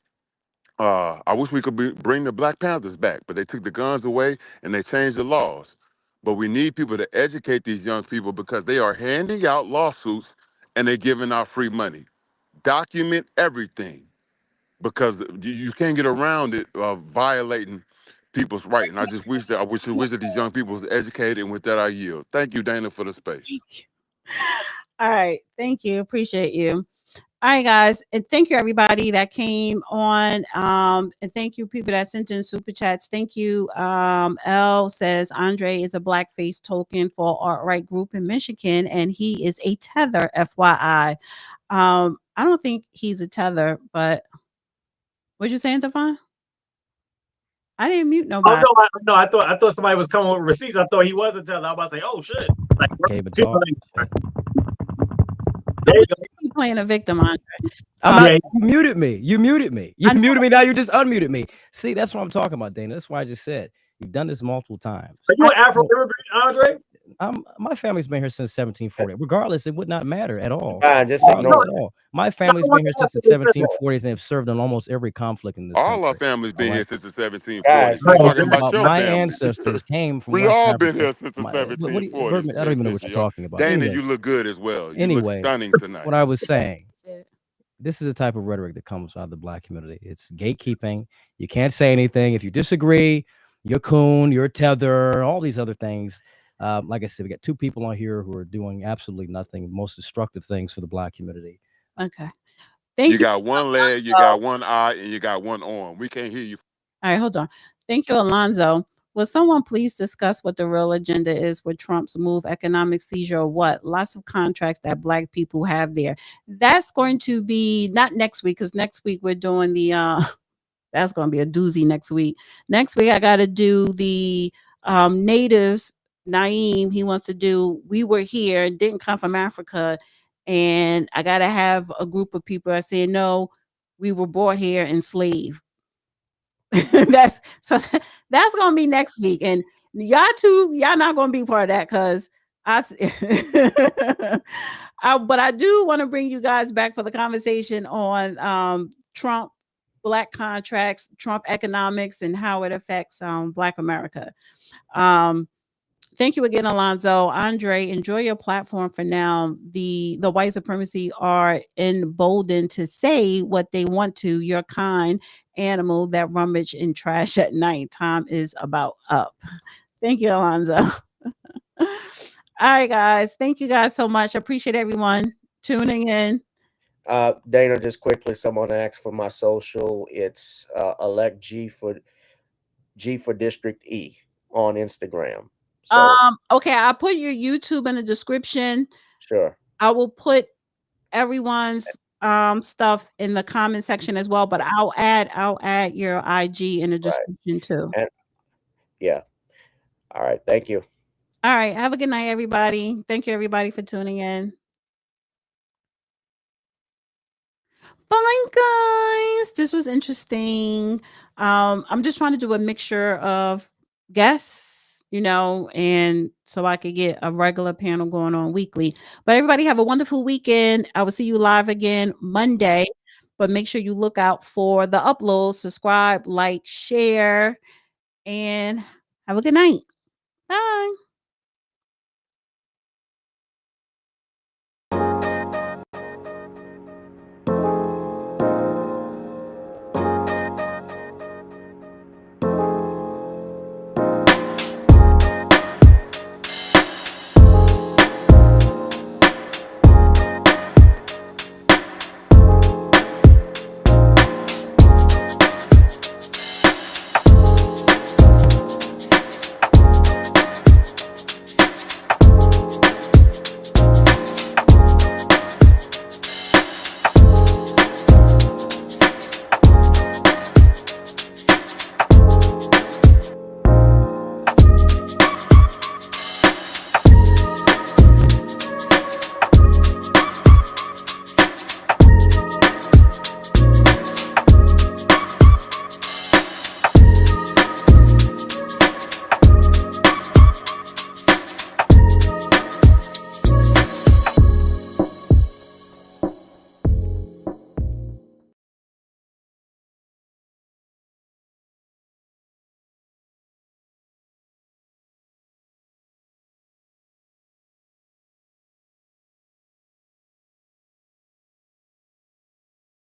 I wish we could bring the Black Panthers back, but they took the guns away and they changed the laws. But we need people to educate these young people because they are handing out lawsuits and they're giving out free money. Document everything because you can't get around it violating people's right. And I just wish that these young people was educated. And with that, I yield. Thank you, Dana, for the space. All right. Thank you. Appreciate you. All right, guys. And thank you, everybody that came on. And thank you, people that sent in super chats. Thank you. L says Andre is a blackface token for alt-right group in Michigan, and he is a tether, FYI. I don't think he's a tether, but what you saying, Devine? I didn't mute nobody. Oh no, I thought somebody was coming with receipts. I thought he was a teller. I was about to say, oh shit. Like, Okay, but talk. Keep playing a victim, Andre. You muted me. You muted me. You muted me. Now you just unmuted me. See, that's what I'm talking about, Dana. That's why I just said you've done this multiple times. Are you an Afro immigrant, Andre? My family's been here since 1740. Regardless, it would not matter at all. Just ignore it. My family's been here since the 1740s and have served in almost every conflict in this country. All our families been here since the 1740s. We're talking about your my family. ancestors came from. We all been here since the 1740s. I don't even know what you're talking about. Dana, anyway, you look good as well. You look stunning tonight. What I was saying, this is the type of rhetoric that comes out of the black community. It's gatekeeping. You can't say anything. If you disagree, you're coon, you're tether, all these other things. Like I said, we got 2 people on here who are doing absolutely nothing, most destructive things for the Black community. Okay. Thank You you. got one leg, you got one eye, and you got one arm. We can't hear you. All right, hold on. Thank you, Alonzo. Will someone please discuss what the real agenda is with Trump's move, economic seizure, or what? Lots of contracts that Black people have there. That's going to be not next week, because next week we're doing the that's going to be a doozy next week. Next week I got to do the natives. Naeem, he wants to do We Were Here, didn't come from Africa, and I got to have a group of people that say no, we were brought here enslaved. that's that's gonna be next week, and y'all not gonna be part of that, because but I do want to bring you guys back for the conversation on Trump, Black contracts, Trump economics, and how it affects Black America. Thank you again, Alonzo. Andre, enjoy your platform for now. The white supremacy are emboldened to say what they want to. Your kind animal that rummage in trash at night. Time is about up. Thank you, Alonzo. All right, guys. Thank you guys so much. Appreciate everyone tuning in. Dana, just quickly, someone asked for my social. It's elect G for District E on Instagram. So Okay, I'll put your YouTube in the description. sure. I will put everyone's stuff in the comment section as well, but I'll add your IG in the description too. And yeah. All right. Thank you. All right. Have a good night, everybody. Thank you, everybody, for tuning in. Bye, guys. This was interesting. I'm just trying to do a mixture of guests, and so I could get a regular panel going on weekly. But everybody have a wonderful weekend. I will see you live again Monday. But make sure you look out for the uploads, subscribe, like, share, and have a good night. Bye.